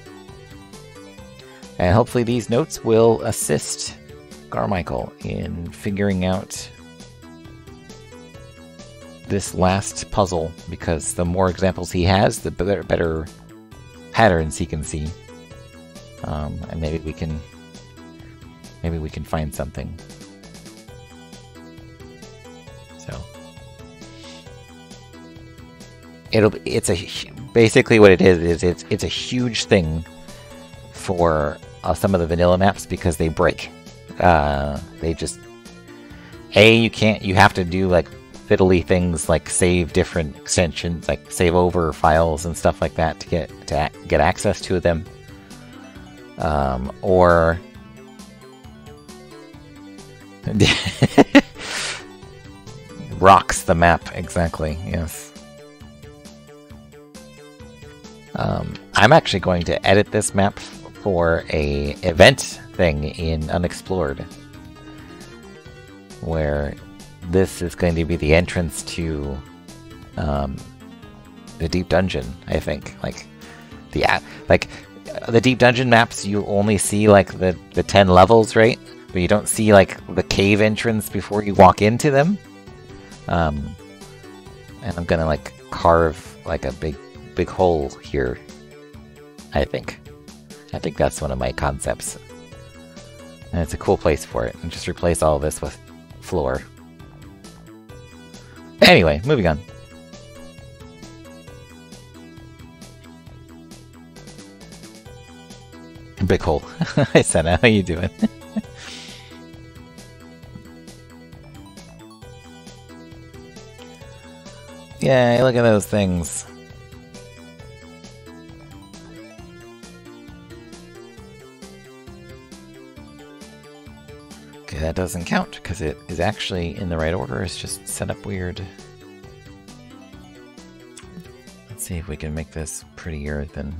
and hopefully these notes will assist Garmichael in figuring out this last puzzle, because the more examples he has, the better patterns he can see, and maybe we can find something. So basically what it is it's a huge thing for some of the vanilla maps, because they break. They just you have to do like fiddly things like save different extensions, like save over files and stuff like that to get access to them, or rocks the map. Exactly. Yes. I'm actually going to edit this map for a event thing in Unexplored, where this is going to be the entrance to the deep dungeon. I think like the deep dungeon maps, you only see like the 10 levels, right? But you don't see like the cave entrance before you walk into them. And I'm gonna like carve like a big hole here. I think that's one of my concepts, and it's a cool place for it. And just replace all this with floor. Anyway, moving on. Big hole. Hi Senna, how you doing? Yeah, look at those things. Okay, that doesn't count because it is actually in the right order. It's just set up weird. Let's see if we can make this prettier than...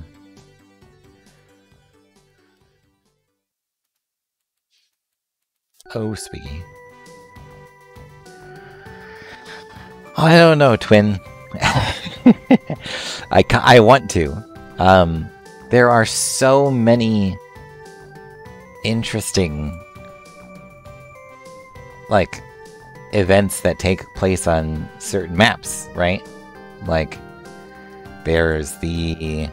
Oh, Swiggy. I don't know, Twin. I want to. There are so many interesting, like, events that take place on certain maps, right? Like, there's the...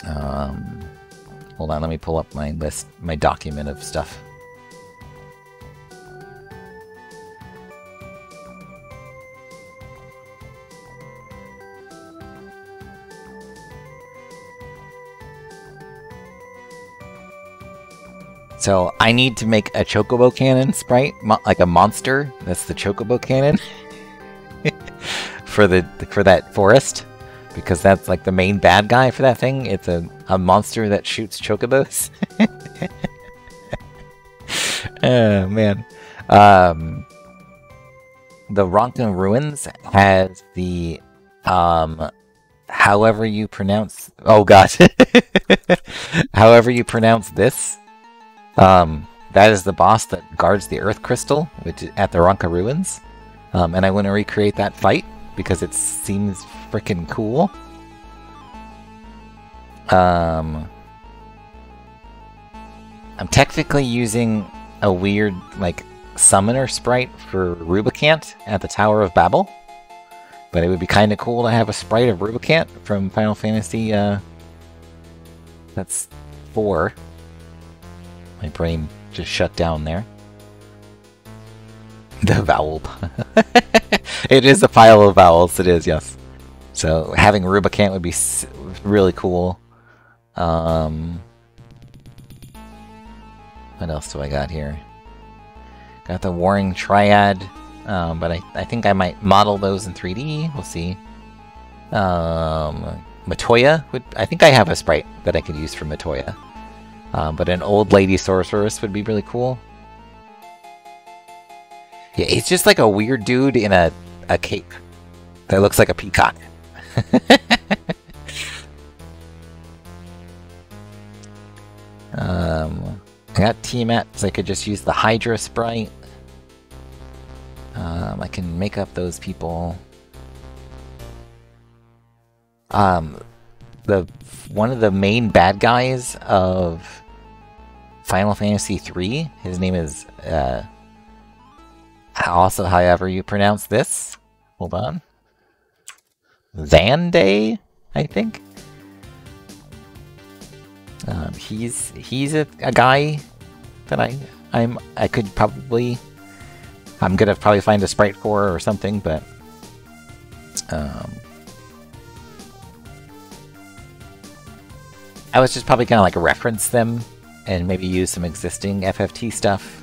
hold on, let me pull up my list, my document of stuff. So I need to make a Chocobo Cannon sprite, like a monster. That's the Chocobo Cannon for that forest, because that's like the main bad guy for that thing. It's a monster that shoots chocobos. Oh man, the Ronka Ruins has the however you pronounce. Oh gosh, however you pronounce this. That is the boss that guards the Earth Crystal, which is at the Ronka Ruins. And I want to recreate that fight because it seems freaking cool. I'm technically using a weird, like, summoner sprite for Rubicant at the Tower of Babel. But it would be kind of cool to have a sprite of Rubicant from Final Fantasy, that's 4. My brain just shut down there. The vowel. It is a pile of vowels, it is, yes. So having Rubicant would be really cool. What else do I got here? Got the Warring Triad, but I think I might model those in 3D. We'll see. Matoya I think I have a sprite that I could use for Matoya. But an old lady sorceress would be really cool. Yeah, it's just like a weird dude in a cape that looks like a peacock. I got Tiamat, so I could just use the Hydra sprite. I can make up those people. One of the main bad guys of Final Fantasy III, his name is also however you pronounce this. Hold on. Xande, I think. He's a guy that I could probably I'm gonna probably find a sprite for or something, but I was just probably gonna like reference them and maybe use some existing FFT stuff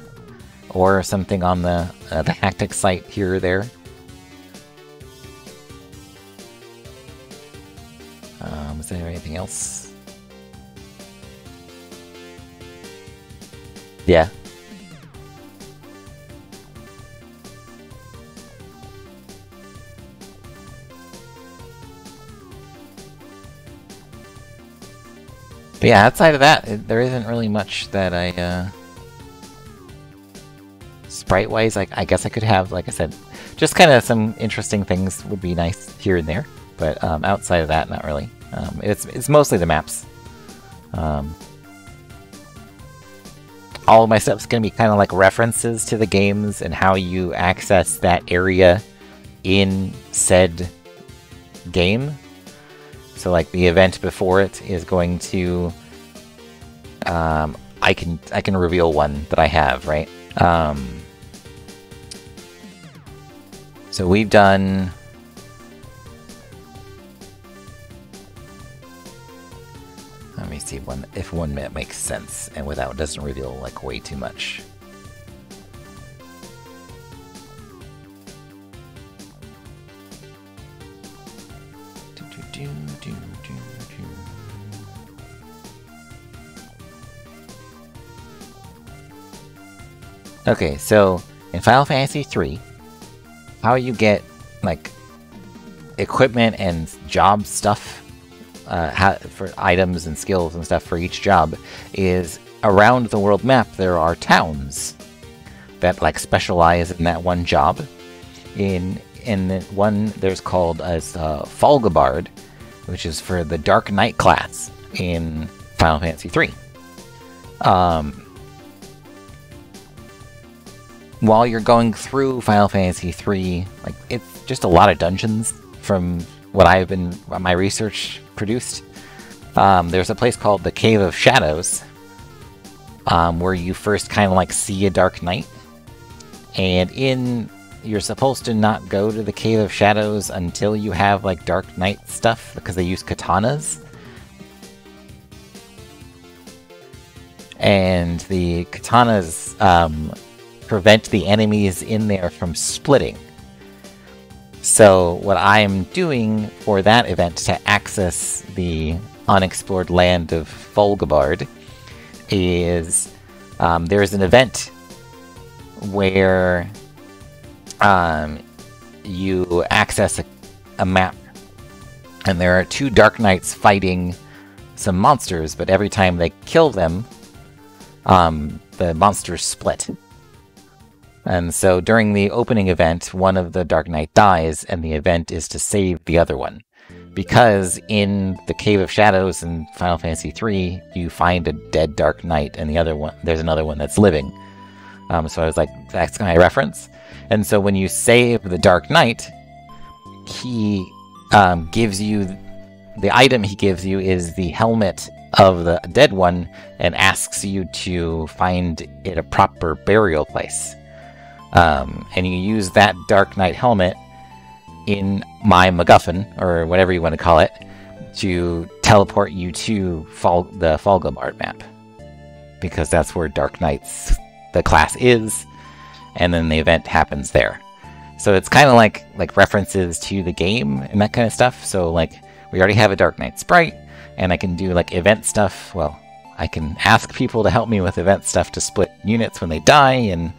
or something on the Hactic site here or there. Is there anything else? Yeah. But yeah, outside of that, there isn't really much that I, sprite-wise, I guess I could have, like I said, just kind of some interesting things would be nice here and there. But outside of that, not really. It's mostly the maps. All of my stuff's going to be kind of like references to the games and how you access that area in said game. So like the event before it is going to, I can reveal one that I have, right? So we've done, let me see if one minute makes sense and without doesn't reveal like way too much. Okay, so in Final Fantasy III, how you get like equipment and job stuff for items and skills and stuff for each job is around the world map there are towns that like specialize in that one job. In one there's called as Falgabard, which is for the Dark Knight class in Final Fantasy III. While you're going through Final Fantasy III, like it's just a lot of dungeons from what my research produced. There's a place called the Cave of Shadows, where you first kind of like see a Dark Knight, and you're supposed to not go to the Cave of Shadows until you have like Dark Knight stuff because they use katanas. And the katanas prevent the enemies in there from splitting. So what I'm doing for that event to access the unexplored land of Falgabard is there's an event where you access a map, and there are two Dark Knights fighting some monsters, but every time they kill them, the monsters split. And so during the opening event, one of the Dark Knight dies, and the event is to save the other one. Because in the Cave of Shadows in Final Fantasy III, you find a dead Dark Knight, and there's another one that's living. So I was like, that's my reference. And so when you save the Dark Knight, he gives you, the item he gives you is the helmet of the dead one and asks you to find it a proper burial place. And you use that Dark Knight helmet in my MacGuffin, or whatever you want to call it, to teleport you to the Falgabard map. Because that's where Dark Knight's the class is, and then the event happens there. So it's kind of like references to the game and that kind of stuff. So like we already have a Dark Knight sprite, and I can do like event stuff. Well, I can ask people to help me with event stuff to split units when they die, and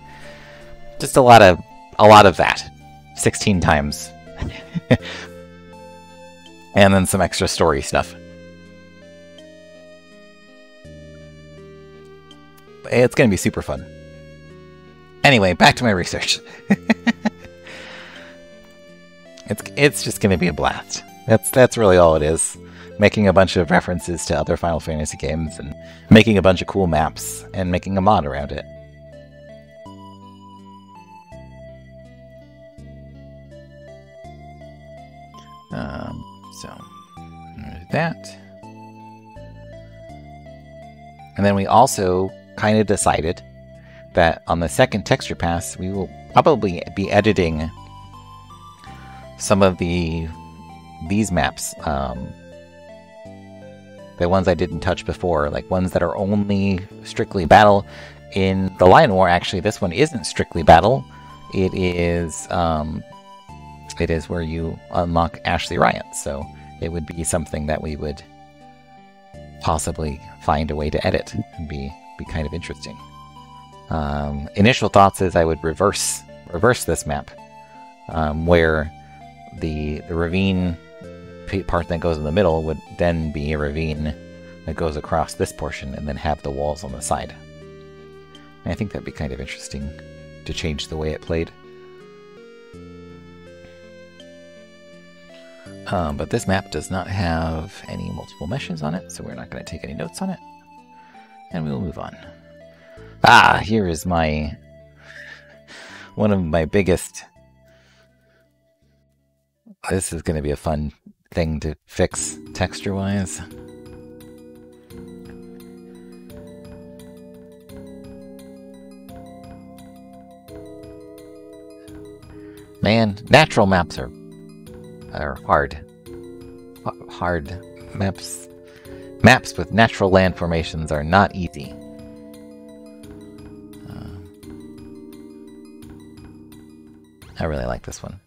just a lot of that, 16 times, and then some extra story stuff. It's gonna be super fun. Anyway, back to my research. It's just gonna be a blast. That's really all it is. Making a bunch of references to other Final Fantasy games, and making a bunch of cool maps, and making a mod around it. So there's that. And then we also kind of decided that on the second texture pass, we will probably be editing some of these maps. The ones I didn't touch before, like ones that are only strictly battle. In the Lion War, actually, this one isn't strictly battle. It is where you unlock Ashley Riot, so it would be something that we would possibly find a way to edit and be kind of interesting. Initial thoughts is I would reverse this map, where the ravine part that goes in the middle would then be a ravine that goes across this portion, and then have the walls on the side. And I think that'd be kind of interesting to change the way it played. But this map does not have any multiple meshes on it, so we're not going to take any notes on it. And we will move on. Ah, here is one of my biggest... This is going to be a fun thing to fix texture-wise. Man, natural maps are hard. Hard maps. Maps with natural land formations are not easy. I really like this one.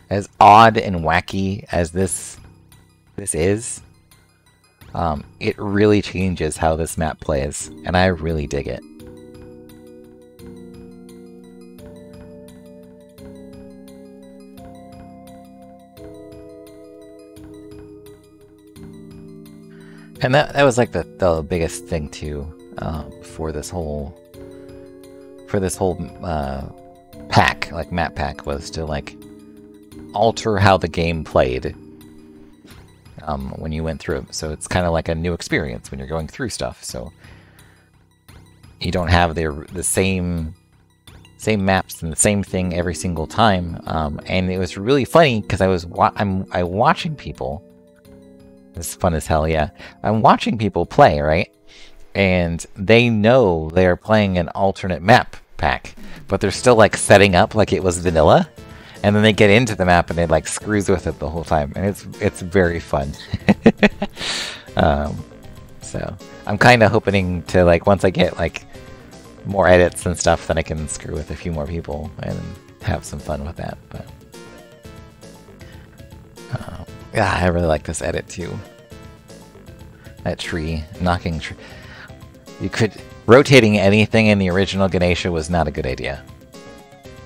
As odd and wacky as this is, it really changes how this map plays, and I really dig it. And that was like the biggest thing too, for this whole pack, like map pack, was to like alter how the game played when you went through it. So it's kind of like a new experience when you're going through stuff. So you don't have the same maps and the same thing every single time. And it was really funny because I'm watching people. It's fun as hell, yeah. I'm watching people play, right? And they know they're playing an alternate map pack, but they're still like setting up like it was vanilla. And then they get into the map and they like screws with it the whole time, and it's very fun. So I'm kind of hoping to, like, once I get like more edits and stuff, then I can screw with a few more people and have some fun with that. But yeah, I really like this edit too. That tree, knocking tree. Rotating anything in the original Ganesha was not a good idea.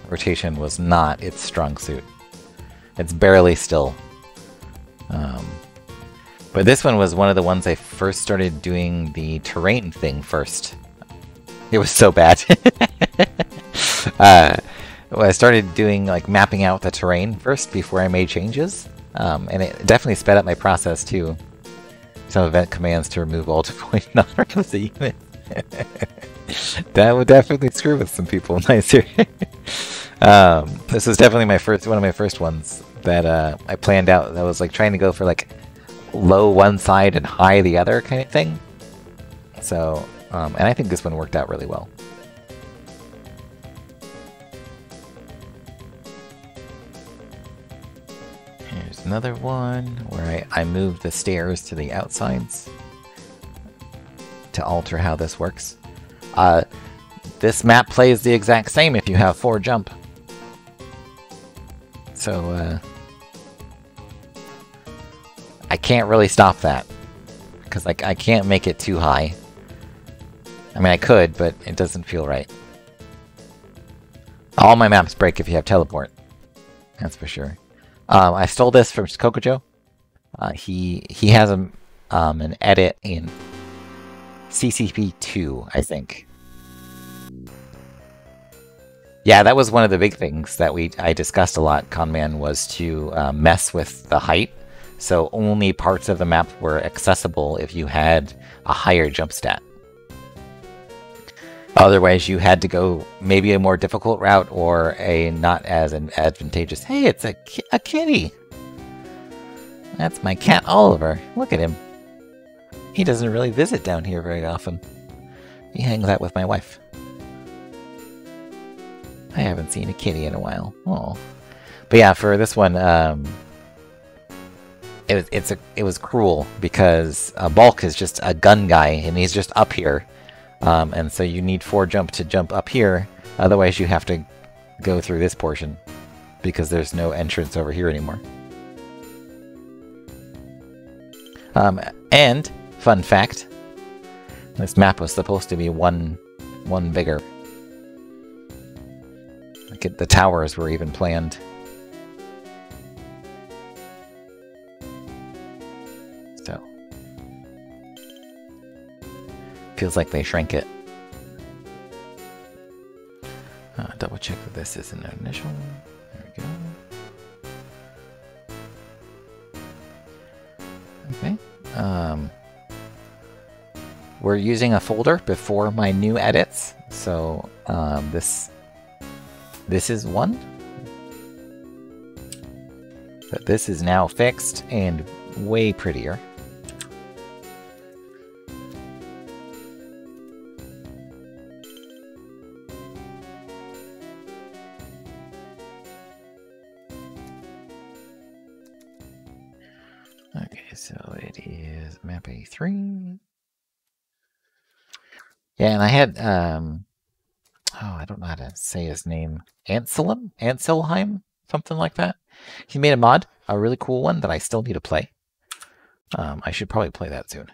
Rotation was not its strong suit. It's barely still. But this one was one of the ones I first started doing the terrain thing first. It was so bad. I started doing like mapping out the terrain first before I made changes. And it definitely sped up my process too. Some event commands to remove all deployed non-requisite units. That would definitely screw with some people nicer. This was definitely one of my first ones that I planned out. I was like trying to go for like low one side and high the other kind of thing. So, and I think this one worked out really well. Here's another one where I moved the stairs to the outsides to alter how this works. This map plays the exact same if you have 4 jump. So, I can't really stop that. Because like, I can't make it too high. I mean, I could, but it doesn't feel right. All my maps break if you have teleport. That's for sure. I stole this from Kokojo. He has an edit in CCP2, I think. Yeah, that was one of the big things that I discussed a lot, Conman, was to mess with the height. So only parts of the map were accessible if you had a higher jump stat. Otherwise, you had to go maybe a more difficult route or a not as advantageous. Hey, it's a kitty! That's my cat Oliver. Look at him. He doesn't really visit down here very often. He hangs out with my wife. I haven't seen a kitty in a while. Oh, but yeah, for this one, it was cruel because Bulk is just a gun guy and he's just up here, and so you need 4 jump to jump up here. Otherwise, you have to go through this portion because there's no entrance over here anymore. And fun fact, this map was supposed to be one bigger. Like the towers were even planned. So feels like they shrank it. Double check that this is an initial. There we go. Okay. We're using a folder before my new edits, so this is one. But this is now fixed and way prettier. Okay, so it is map A3. Yeah, and I had oh, I don't know how to say his name. Anselheim? Something like that. He made a mod, a really cool one that I still need to play. I should probably play that soon.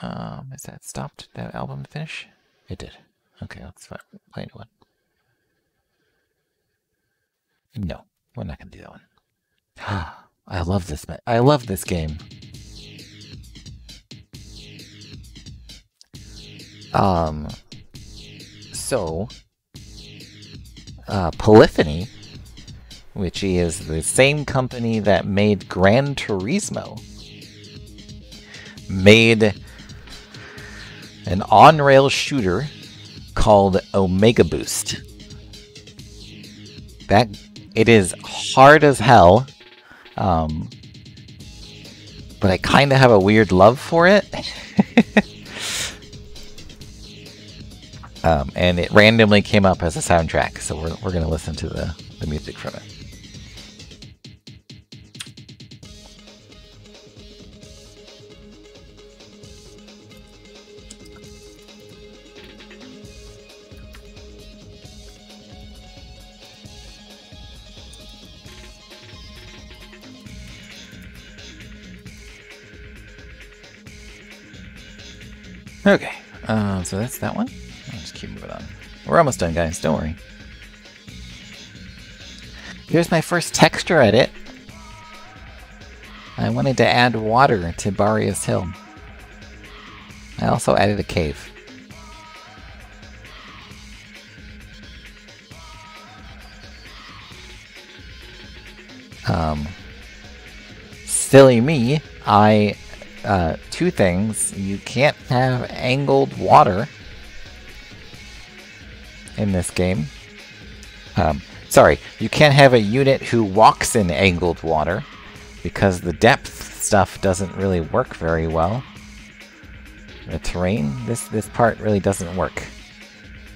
Is that stopped, that album finish? It did. Okay, let's play a new one. No, we're not going to do that one. I love this. I love this game. So, Polyphony, which is the same company that made Gran Turismo, made an on-rail shooter called Omega Boost. It is hard as hell, but I kind of have a weird love for it. And it randomly came up as a soundtrack, so we're going to listen to the music from it. Okay, so that's that one. I'll just keep moving on. We're almost done, guys. Don't worry. Here's my first texture edit. I wanted to add water to Barious Hill. I also added a cave. Silly me, two things. You can't have angled water in this game. Sorry, you can't have a unit who walks in angled water because the depths stuff doesn't really work very well. The terrain, this part really doesn't work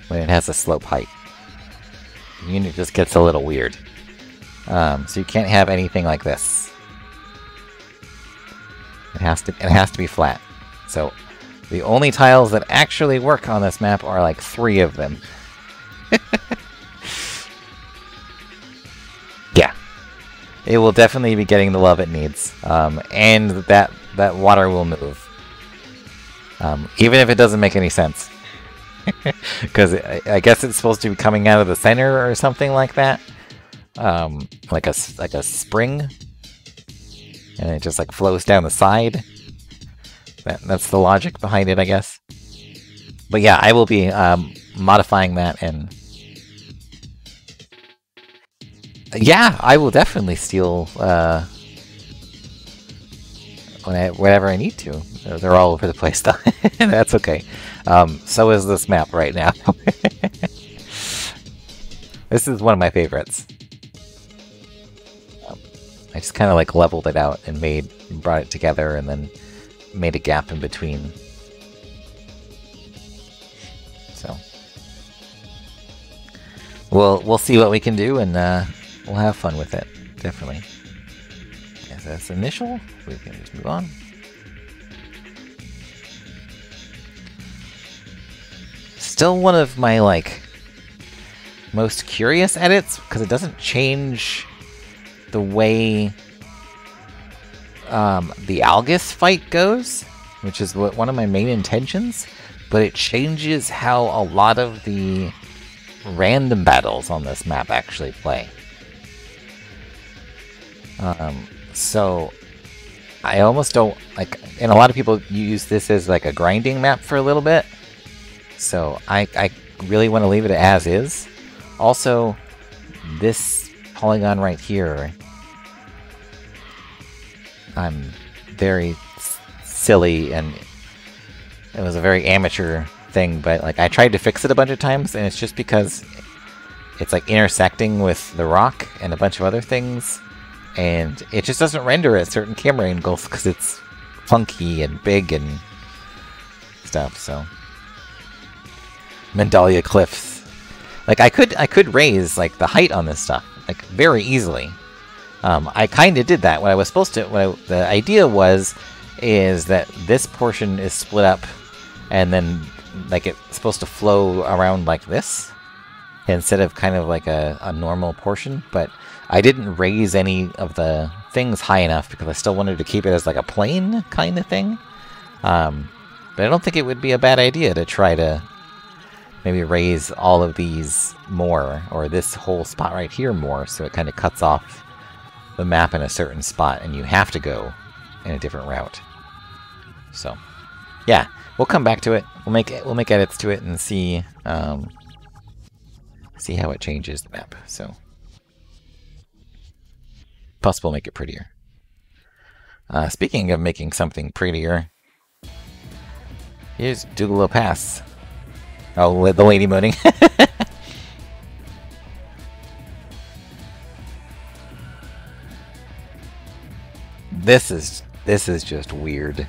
when it has a slope height. The unit just gets a little weird. So you can't have anything like this. It has to be flat. So the only tiles that actually work on this map are like 3 of them. Yeah. It will definitely be getting the love it needs. And that water will move. Even if it doesn't make any sense. Because I guess it's supposed to be coming out of the center or something like that. Like a spring. And it just like flows down the side. That's the logic behind it, I guess. But yeah, I will be modifying that, and yeah, I will definitely steal whenever I need to. They're all over the place, though. That's okay. So is this map right now. This is one of my favorites. I just kind of like leveled it out and brought it together, and then made a gap in between. So we'll see what we can do, and we'll have fun with it. Definitely. As that's initial, we can just move on. Still one of my like most curious edits, because it doesn't change the way the Algus fight goes, which is one of my main intentions, but it changes how a lot of the random battles on this map actually play. So I almost don't like, and a lot of people use this as like a grinding map for a little bit, so I really want to leave it as is. Also, this polygon right here, I'm very silly, and it was a very amateur thing, but like I tried to fix it a bunch of times, and it's just because it's like intersecting with the rock and a bunch of other things, and it just doesn't render at certain camera angles because it's funky and big and stuff. So Mandalia Cliffs, like I could raise like the height on this stuff like very easily. I kind of did that. What I was supposed to, the idea is that this portion is split up, and then like it's supposed to flow around like this, instead of kind of like a normal portion. But I didn't raise any of the things high enough because I still wanted to keep it as like a plane kind of thing. But I don't think it would be a bad idea to try to maybe raise all of these more, or this whole spot right here more, so it kind of cuts off the map in a certain spot, and you have to go in a different route. So, yeah, we'll come back to it. We'll make edits to it and see see how it changes the map. So, plus we'll make it prettier. Speaking of making something prettier, here's Dugalo Pass. Oh, the lady moaning. This is just weird.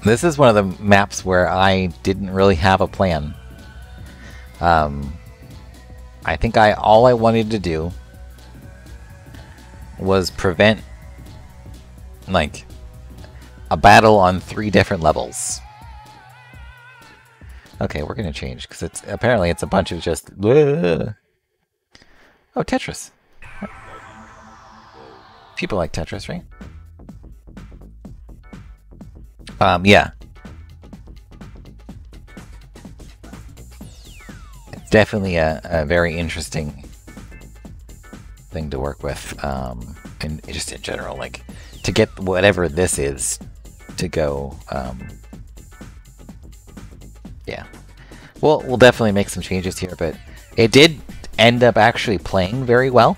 This is one of the maps where I didn't really have a plan. I think all I wanted to do was prevent like a battle on 3 different levels. Okay, we're gonna change because apparently it's a bunch of just. Oh, Tetris. People like Tetris, right? Yeah. It's definitely a very interesting thing to work with, and just in general, like, to get whatever this is to go, yeah. We'll definitely make some changes here, but it did end up actually playing very well.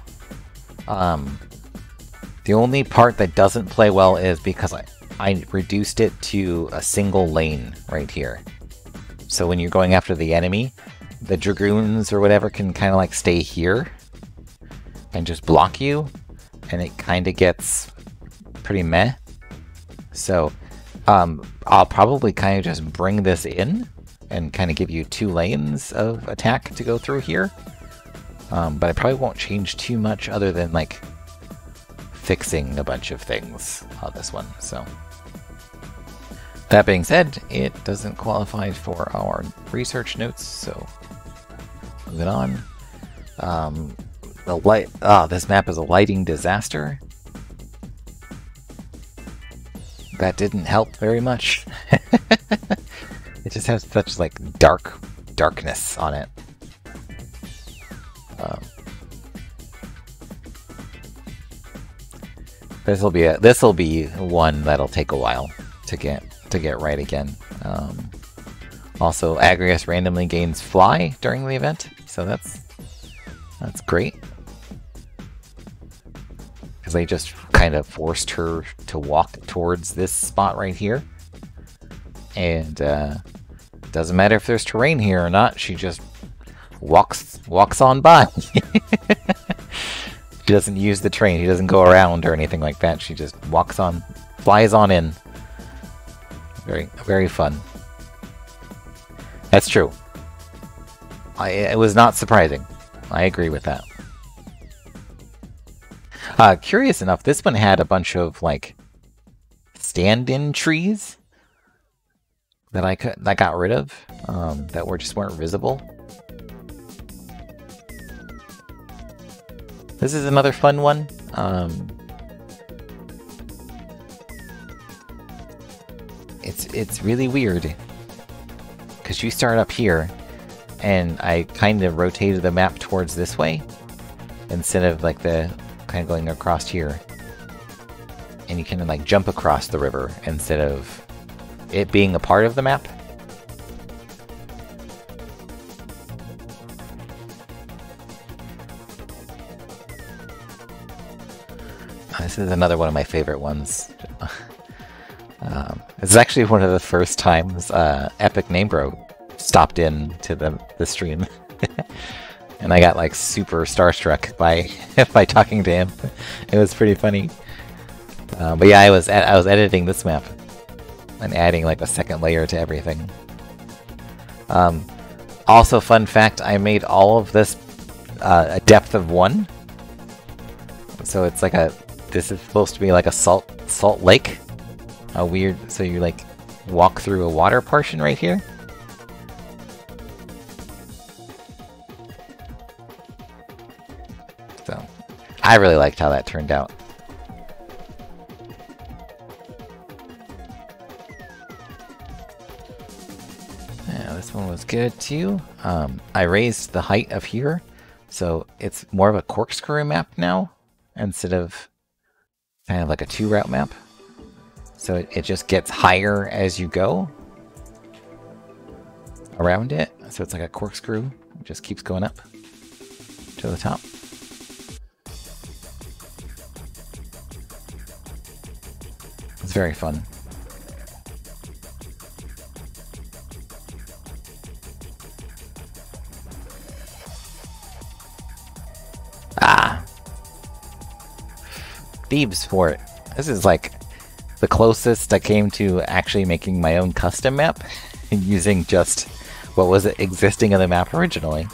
The only part that doesn't play well is because I reduced it to a single lane right here. So when you're going after the enemy, the Dragoons or whatever can kind of like stay here and just block you, and it kind of gets pretty meh. So I'll probably kind of just bring this in and kind of give you 2 lanes of attack to go through here. But I probably won't change too much other than like fixing a bunch of things on this one. So that being said, it doesn't qualify for our research notes, so moving on. This map is a lighting disaster. That didn't help very much. It just has such like darkness on it. This will be one that'll take a while to get right again. Also, Agrias randomly gains fly during the event, so that's great. Because they just kind of forced her to walk towards this spot right here. And doesn't matter if there's terrain here or not, she just walks on by. She doesn't use the train, she doesn't go around or anything like that, she just flies on in. Very fun. That's true. It was not surprising. I agree with that. Curious enough, this one had a bunch of like stand-in trees that I got rid of, that weren't visible. This is another fun one. It's really weird because you start up here, and I kind of rotated the map towards this way instead of like the kind of going across here, and you can like jump across the river instead of it being a part of the map. This is another one of my favorite ones. It's actually one of the first times Epic Namebro stopped in to the stream. And I got like super starstruck by talking to him. It was pretty funny. But yeah, I was editing this map and adding like a second layer to everything. Also, fun fact, I made all of this a depth of 1. So it's like this is supposed to be like a salt lake. A weird, so you like walk through a water portion right here. So I really liked how that turned out. Yeah, this one was good too. I raised the height of here, so it's more of a corkscrew map now instead of kind of like a 2-route map. So it just gets higher as you go around it. So it's like a corkscrew. It just keeps going up to the top. It's very fun. Thieves Fort. This is like the closest I came to actually making my own custom map using just what was existing in the map originally.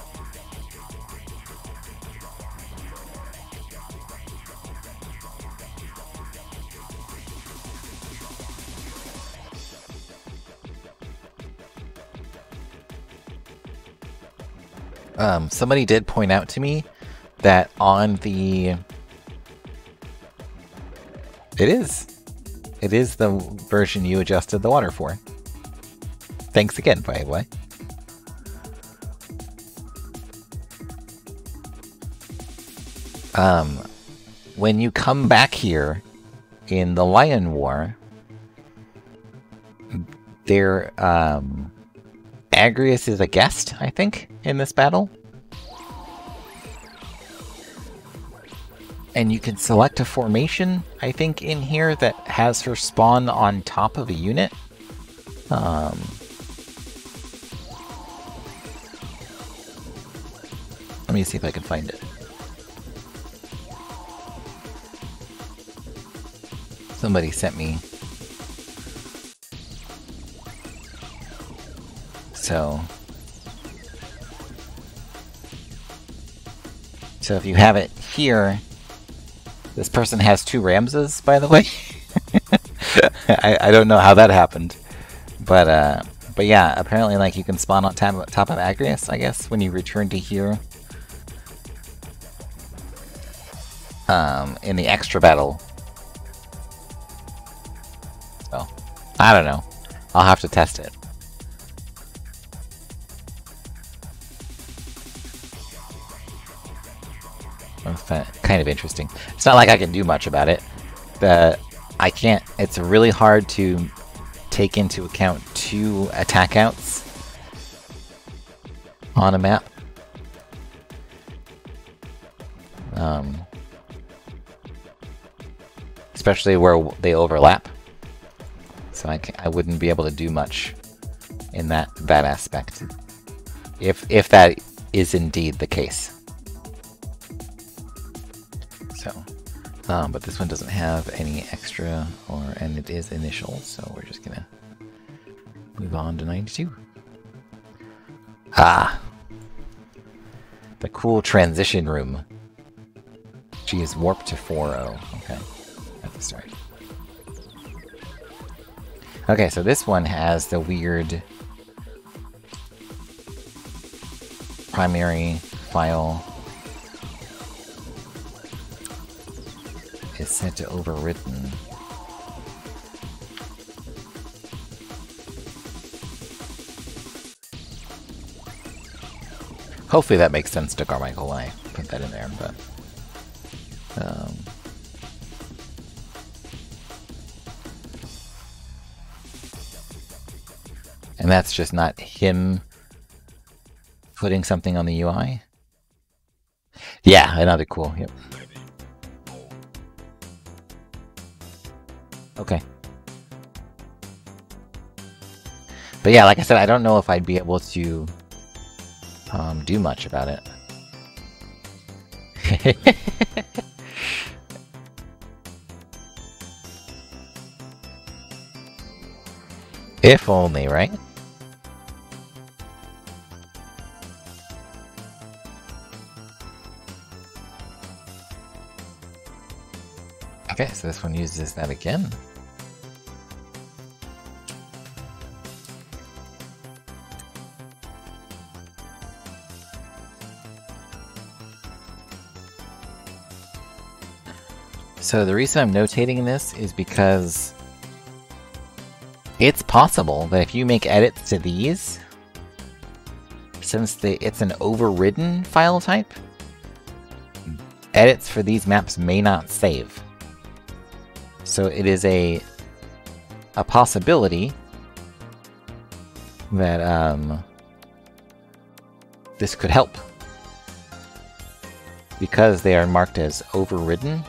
Somebody did point out to me that on the... It is the version you adjusted the water for. Thanks again, by the way. When you come back here in the Lion War, there, Agrias is a guest, I think, in this battle. And you can select a formation, I think, in here that has her spawn on top of a unit. Let me see if I can find it. Somebody sent me. So if you have it here, this person has 2 Ramses, by the way. I don't know how that happened, but yeah, apparently like you can spawn on top of Agrias, I guess, when you return to here. In the extra battle. So, I don't know. I'll have to test it. That's kind of interesting. It's not like I can do much about it. I can't. It's really hard to take into account 2 attack outs on a map. Especially where they overlap. So I wouldn't be able to do much in that aspect. If that is indeed the case. So, but this one doesn't have any extra, and it is initial, so we're just gonna move on to 92. Ah! The cool transition room. She is warped to 4-0. Okay. At the start. Okay, so this one has the weird primary file is set to overwritten. Hopefully that makes sense to Carmichael when I put that in there, but and that's just not him putting something on the UI? Yeah, another cool, yep. Okay. But yeah, like I said, I don't know if I'd be able to do much about it. If only, right? Okay, so this one uses that again. So the reason I'm notating this is because it's possible that if you make edits to these, since it's an overridden file type, edits for these maps may not save. So it is a possibility that this could help. Because they are marked as overridden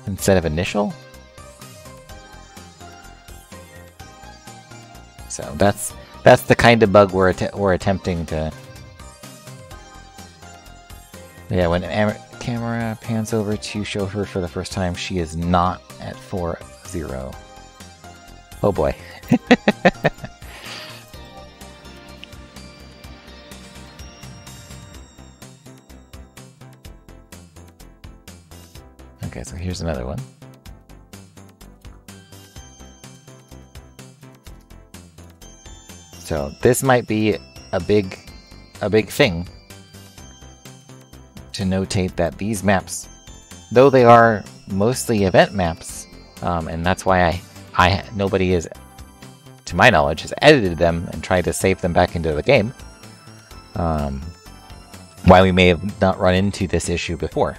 instead of initial. So that's the kind of bug we're attempting to. Yeah, when camera pans over to show her for the first time, she is not at 4-0. Oh boy. Okay, so here's another one. So this might be a big thing to notate that these maps, though they are mostly event maps, and that's why nobody is, to my knowledge, has edited them and tried to save them back into the game. Why we may have not run into this issue before.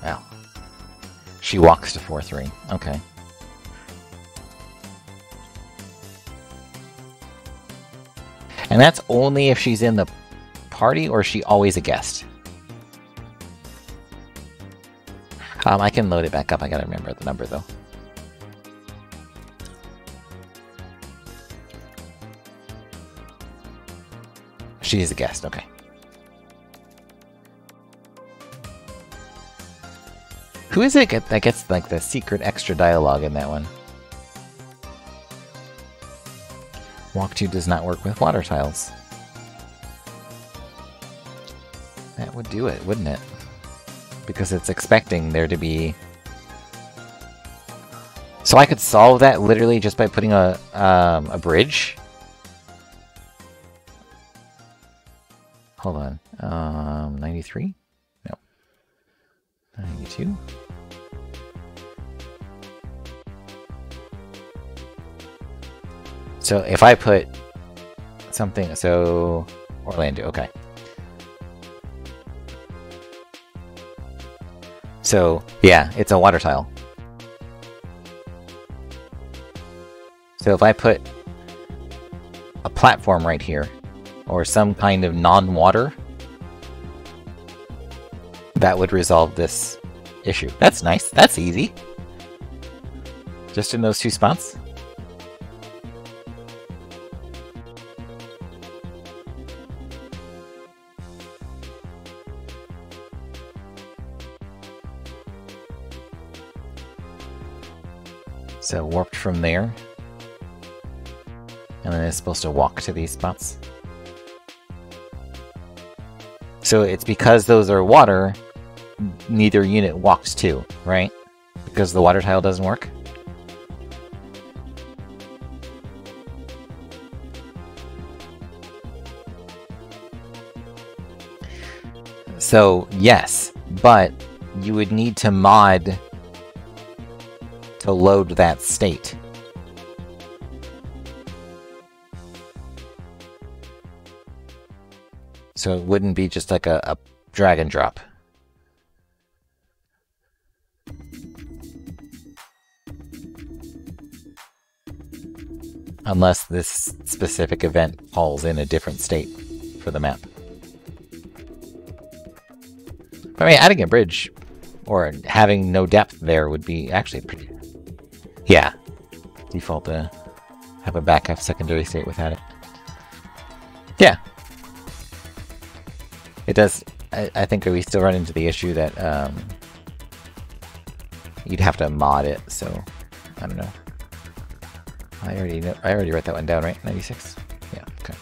Wow. She walks to 4-3. Okay. And that's only if she's in the party, or is she always a guest? I can load it back up. I gotta remember the number, though. She's a guest, okay. Who is it that gets like the secret extra dialogue in that one? Walk 2 does not work with water tiles. That would do it, wouldn't it? Because it's expecting there to be... So I could solve that literally just by putting a bridge? Hold on. 93? No. 92? So if I put something, so Orlando, okay. So yeah, it's a water tile. So if I put a platform right here, or some kind of non-water, that would resolve this issue. That's nice. That's easy. Just in those 2 spots. So warped from there. And then it's supposed to walk to these spots. So it's because those are water, neither unit walks to, right? Because the water tile doesn't work? So, yes, but you would need to mod to load that state. So it wouldn't be just like a drag and drop. Unless this specific event falls in a different state for the map. I mean, adding a bridge or having no depth there would be actually pretty... Yeah. Default to have a backup secondary state without it. Yeah. It does... I think we still run into the issue that you'd have to mod it, so I don't know. I already wrote that one down, right? 96? Yeah, okay.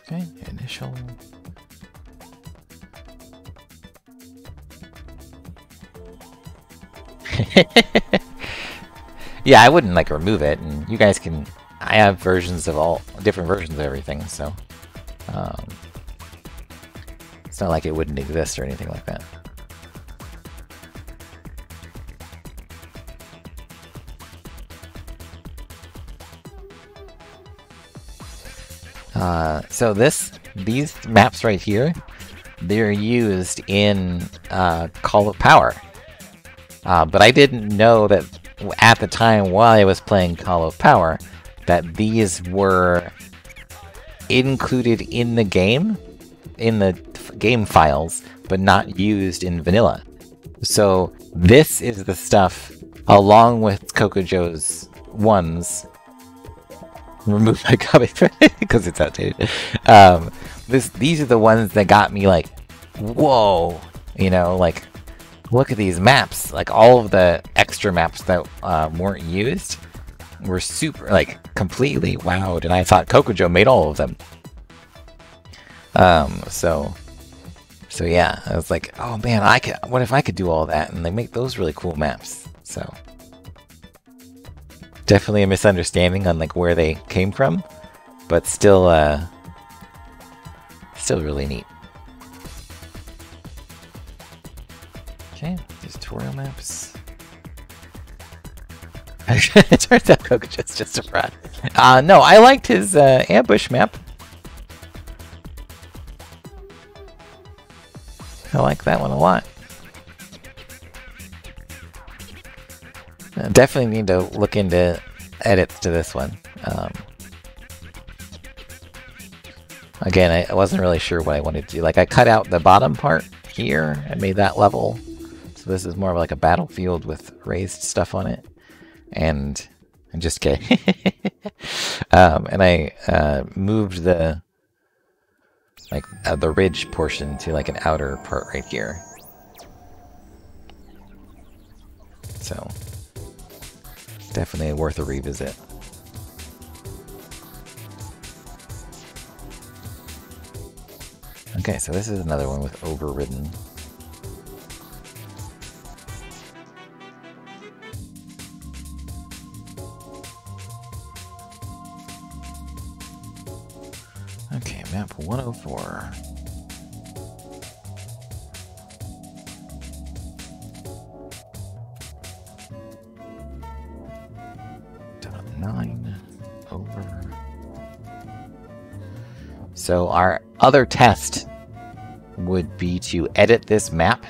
Okay, initial. Yeah, I wouldn't like remove it, and you guys can. I have versions of all different versions of everything, so it's not like it wouldn't exist or anything like that. So these maps right here, they're used in Call of Power. But I didn't know that at the time while I was playing Call of Power that these were included in the game files, but not used in vanilla. So this is the stuff, along with Coco Joe's ones. Remove my copy because it's outdated. These are the ones that got me like, whoa, you know, like, look at these maps. Like all of the extra maps that weren't used were super, like, completely wowed, and I thought Coco Joe made all of them. So yeah, I was like, oh man, what if I could do all that? And they make those really cool maps. So definitely a misunderstanding on like where they came from, but still really neat. Okay, these tutorial maps. It turns out Coco Joe's just a fraud. No, I liked his ambush map. I like that one a lot. Definitely need to look into edits to this one. Again, I wasn't really sure what I wanted to do. Like, I cut out the bottom part here and made that level. So this is more of like a battlefield with raised stuff on it. And I'm just kidding. And I moved the the ridge portion to like an outer part right here. So definitely worth a revisit. Okay, so this is another one with overridden. Okay, map 104. Done 9 over. So our other test would be to edit this map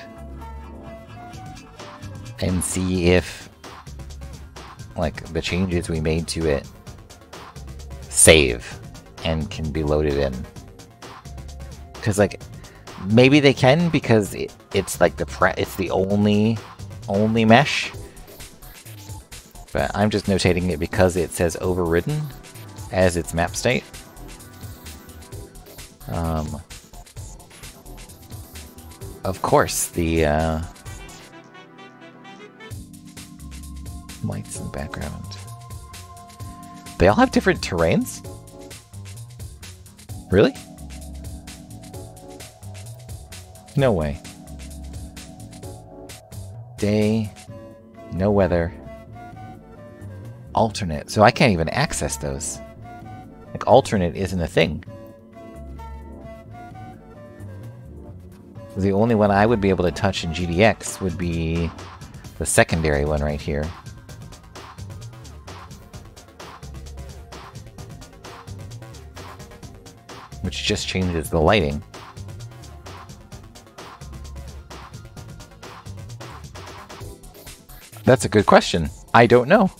and see if like the changes we made to it save and can be loaded in. Because like maybe they can, because it's like it's the only mesh. But I'm just notating it because it says overridden as its map state. Of course, the lights in the background. They all have different terrains? Really? No way. Day, no weather, alternate. So I can't even access those. Like, alternate isn't a thing. The only one I would be able to touch in GDX would be the secondary one right here. Which just changes the lighting. That's a good question. I don't know.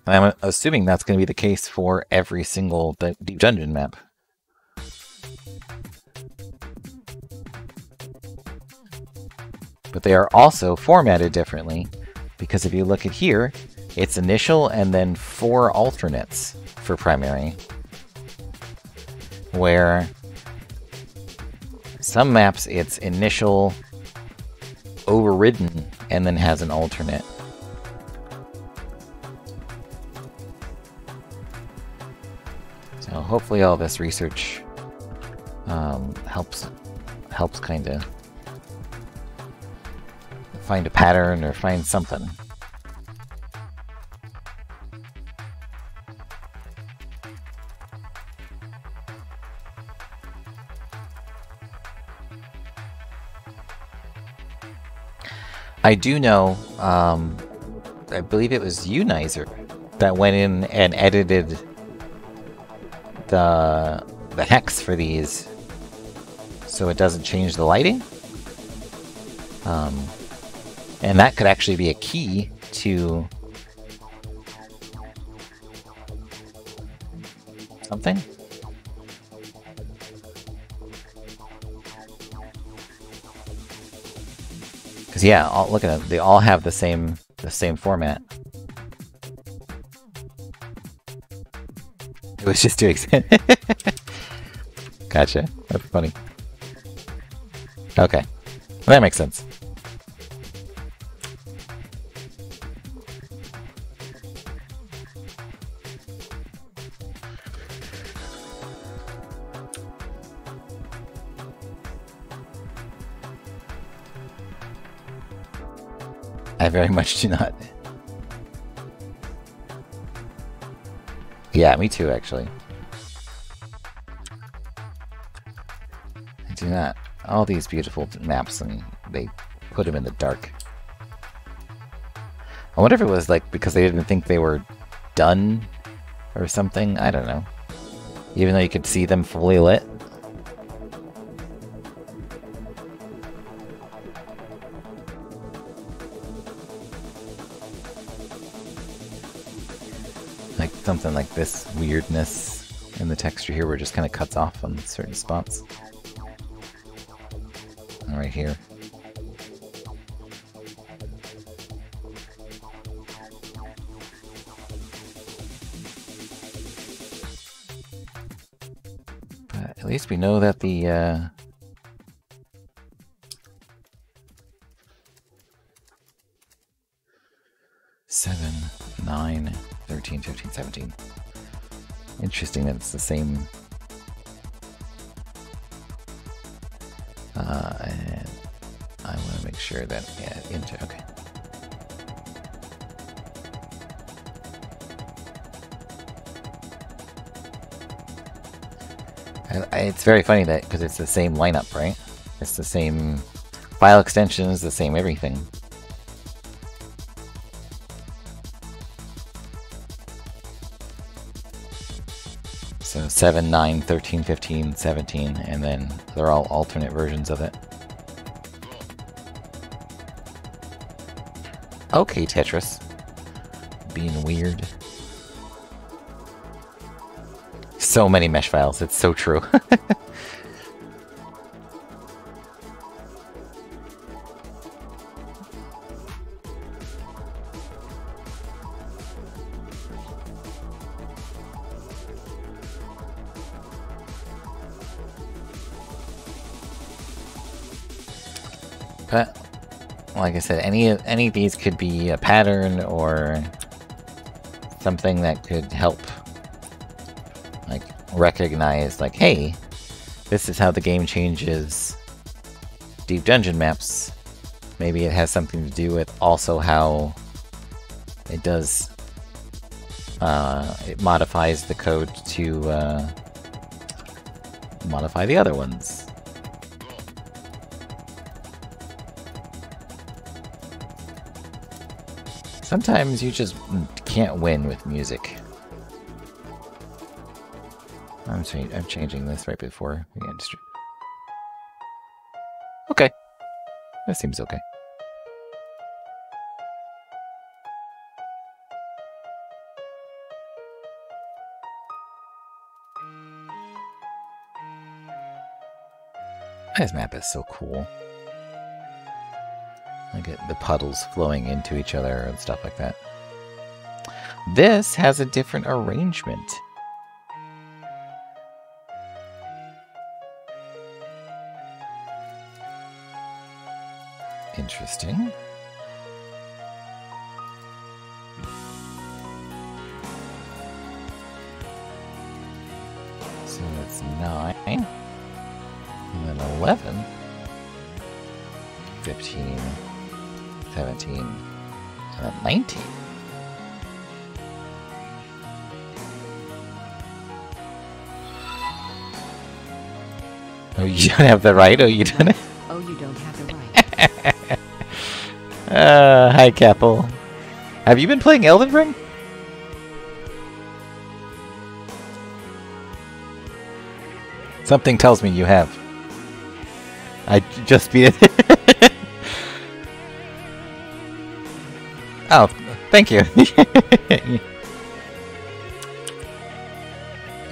I'm assuming that's going to be the case for every single Deep Dungeon map. But they are also formatted differently, because if you look at here, it's initial and then 4 alternates for primary. Where some maps it's initial, overridden, and then has an alternate. So hopefully all this research helps kind of find a pattern or find something. I do know, I believe it was you, Nizer, that went in and edited the hex for these so it doesn't change the lighting. And that could actually be a key to something. Because yeah, look at them. They all have the same format. It was just too expensive. Gotcha. That's funny. Okay, well, that makes sense. I very much do not. Yeah, me too, actually. I do not. All these beautiful maps, and they put them in the dark. I wonder if it was like because they didn't think they were done or something. I don't know. Even though you could see them fully lit. Like something like this weirdness in the texture here where it just kind of cuts off on certain spots. And right here. least we know that the 7, 9, 13, 15, 17. Interesting that it's the same. And I want to make sure that, yeah, into, okay. It's very funny that, because it's the same lineup, right? It's the same file extensions, the same everything. So 7, 9, 13, 15, 17, and then they're all alternate versions of it. Okay, Tetris. Being weird. So many mesh files, it's so true. But, like I said, any of these could be a pattern or something that could help, like, recognize, like, hey, this is how the game changes deep dungeon maps. Maybe it has something to do with also how it does, it modifies the code to modify the other ones. Sometimes you just can't win with music. I'm changing this right before the end stream. Okay. That seems okay. This map is so cool. Look at the puddles flowing into each other and stuff like that. This has a different arrangement. Interesting. So it's 9, and then 11, 15, 17, and then 19. Oh, you don't have the right? Oh, you don't? Oh, you don't have the right. Hi, Capel. Have you been playing Elden Ring? Something tells me you have. I just beat it. Oh, thank you.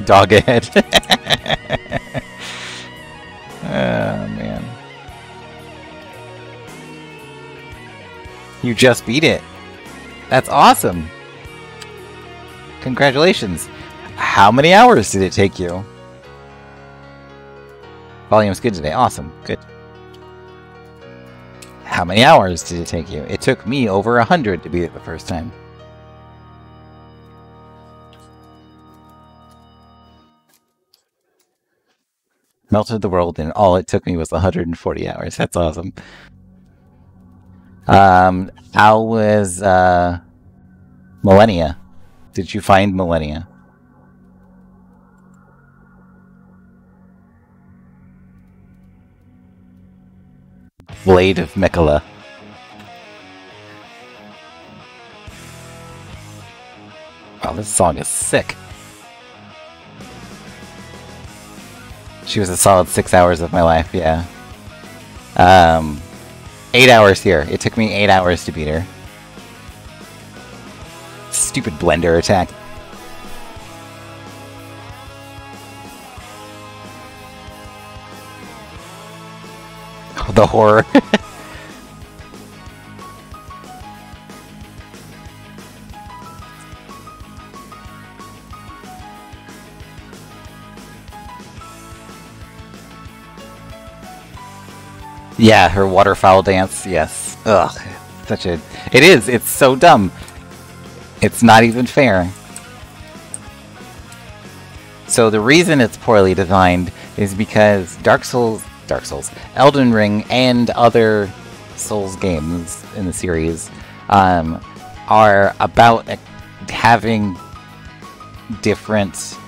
Dog ahead. Oh, man. You just beat it. That's awesome. Congratulations. How many hours did it take you? Volume's good today. Awesome. Good. How many hours did it take you? It took me over 100 to beat it the first time. Melted the world, and all it took me was 140 hours. That's awesome. How was Millennia? Did you find Millennia? Blade of Miquella. Wow, this song is sick. She was a solid 6 hours of my life, yeah. 8 hours here. It took me 8 hours to beat her. Stupid blender attack. Oh, the horror. Yeah, her waterfowl dance, yes. Ugh, such a... It is, it's so dumb. It's not even fair. So the reason it's poorly designed is because Dark Souls, Elden Ring, and other Souls games in the series are about having different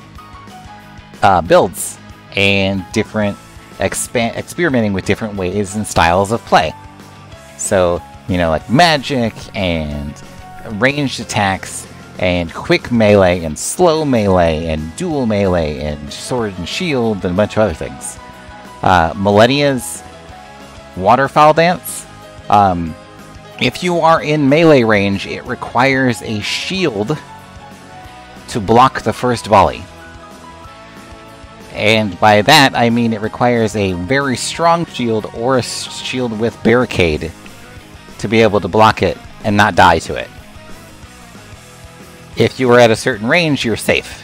builds and different experimenting with different ways and styles of play. So, you know, like magic and ranged attacks and quick melee and slow melee and dual melee and sword and shield and a bunch of other things. Millennia's waterfowl dance, if you are in melee range, it requires a shield to block the first volley. And by that, I mean it requires a very strong shield or a shield with barricade to be able to block it and not die to it. If you were at a certain range, you're safe.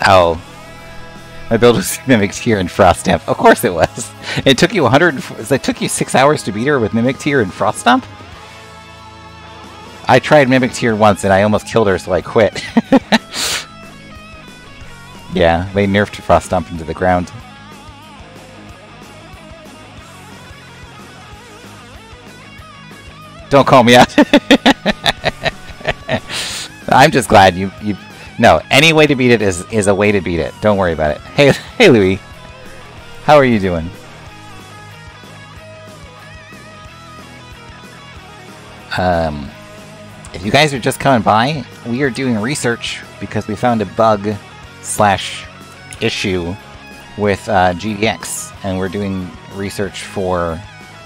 Oh. My build was Mimic Tear and Frost Stamp. Of course it was. It took you it took you 6 hours to beat her with Mimic Tear and Frost Stomp? I tried Mimic Tear once and I almost killed her, so I quit. Yeah, they nerfed Frost Stomp into the ground. Don't call me out. I'm just glad you... No, any way to beat it is a way to beat it. Don't worry about it. Hey, Louis. How are you doing? If you guys are just coming by, we are doing research because we found a bug / issue with GDX, and we're doing research for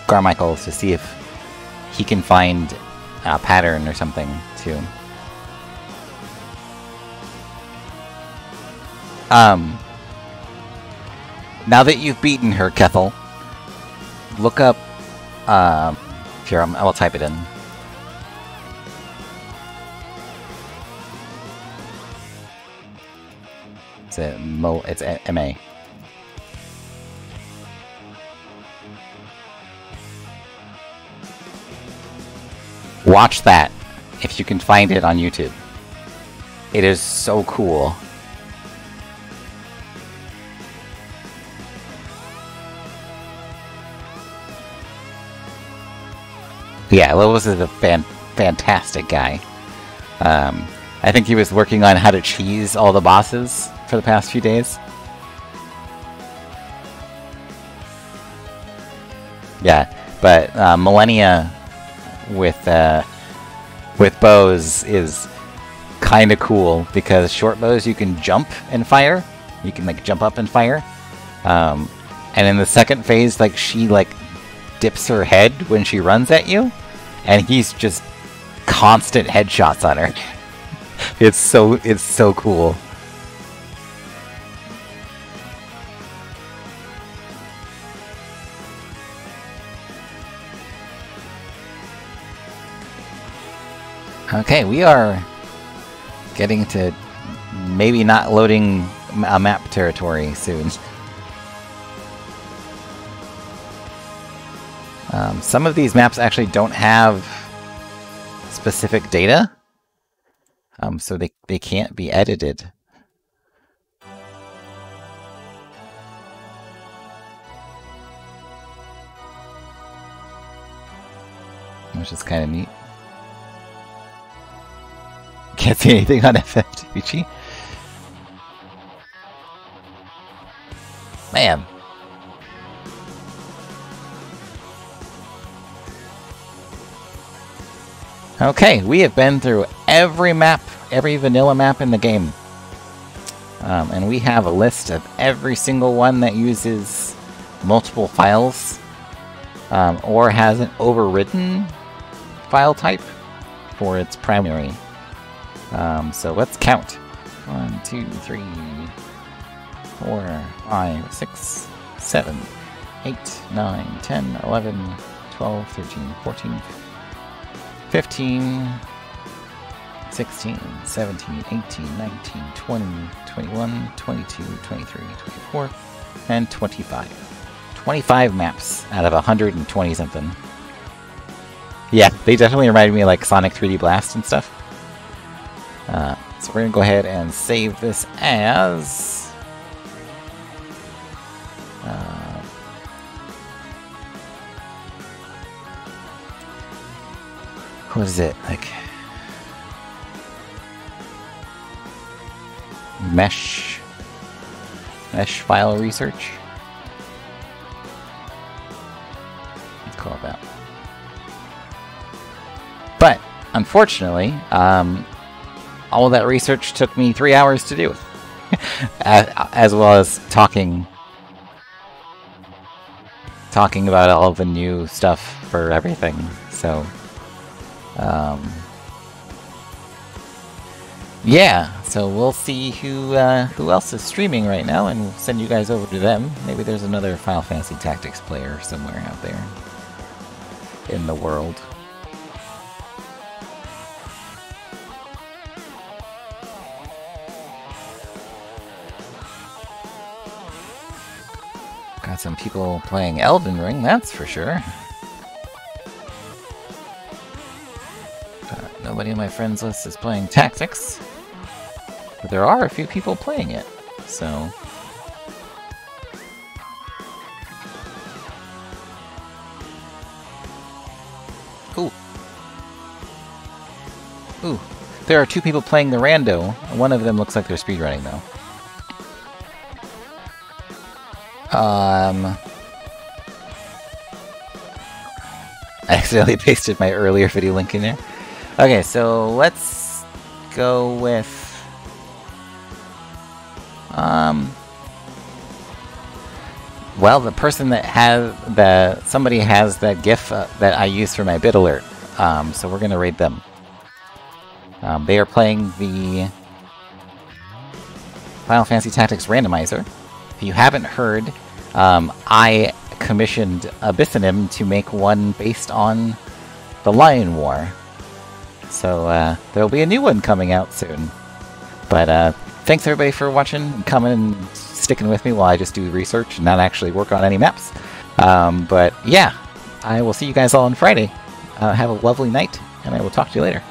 Carmichael to see if he can find a pattern or something too. Now that you've beaten her, Kethel, look up, here, I will type it in. It's MA. Watch that, if you can find it on YouTube. It is so cool. Yeah, Lilith is a fantastic guy. I think he was working on how to cheese all the bosses for the past few days. Yeah, but Millennia with bows is kind of cool because short bows you can jump and fire. You can like jump up and fire. And in the second phase, like she like dips her head when she runs at you, and he's just constant headshots on her. It's so cool. Okay, we are getting to maybe not loading a map territory soon. Some of these maps actually don't have specific data, so they can't be edited. Which is kind of neat. Can't see anything on FFTG. Man. Okay, we have been through every map, every vanilla map in the game. And we have a list of every single one that uses multiple files or has an overridden file type for its primary. So let's count. 1, 2, 3, 4, 5, 6, 7, 8, 9, 10, 11, 12, 13, 14, 15, 16, 17, 18, 19, 20, 21, 22, 23, 24, and 25. 25 maps out of 120 something. Yeah, they definitely reminded me of like Sonic 3D Blast and stuff. So we're gonna go ahead and save this as what is it, like mesh file research? Let's call it that. But unfortunately, all of that research took me 3 hours to do, as well as talking about all of the new stuff for everything. So, yeah. So we'll see who else is streaming right now, and we'll send you guys over to them. Maybe there's another Final Fantasy Tactics player somewhere out there in the world. Got some people playing Elden Ring, that's for sure. Nobody on my friends list is playing Tactics. But there are a few people playing it, so... Ooh. Ooh. There are 2 people playing the rando. One of them looks like they're speedrunning, though. I accidentally pasted my earlier video link in there. Okay, so let's go with... well, the person that has somebody has that GIF that I use for my bit alert. So we're gonna raid them. They are playing the Final Fantasy Tactics Randomizer. If you haven't heard, I commissioned Abyssinim to make one based on the Lion War. So there'll be a new one coming out soon. But thanks everybody for watching and coming and sticking with me while I just do research and not actually work on any maps. But yeah, I will see you guys all on Friday. Have a lovely night, and I will talk to you later.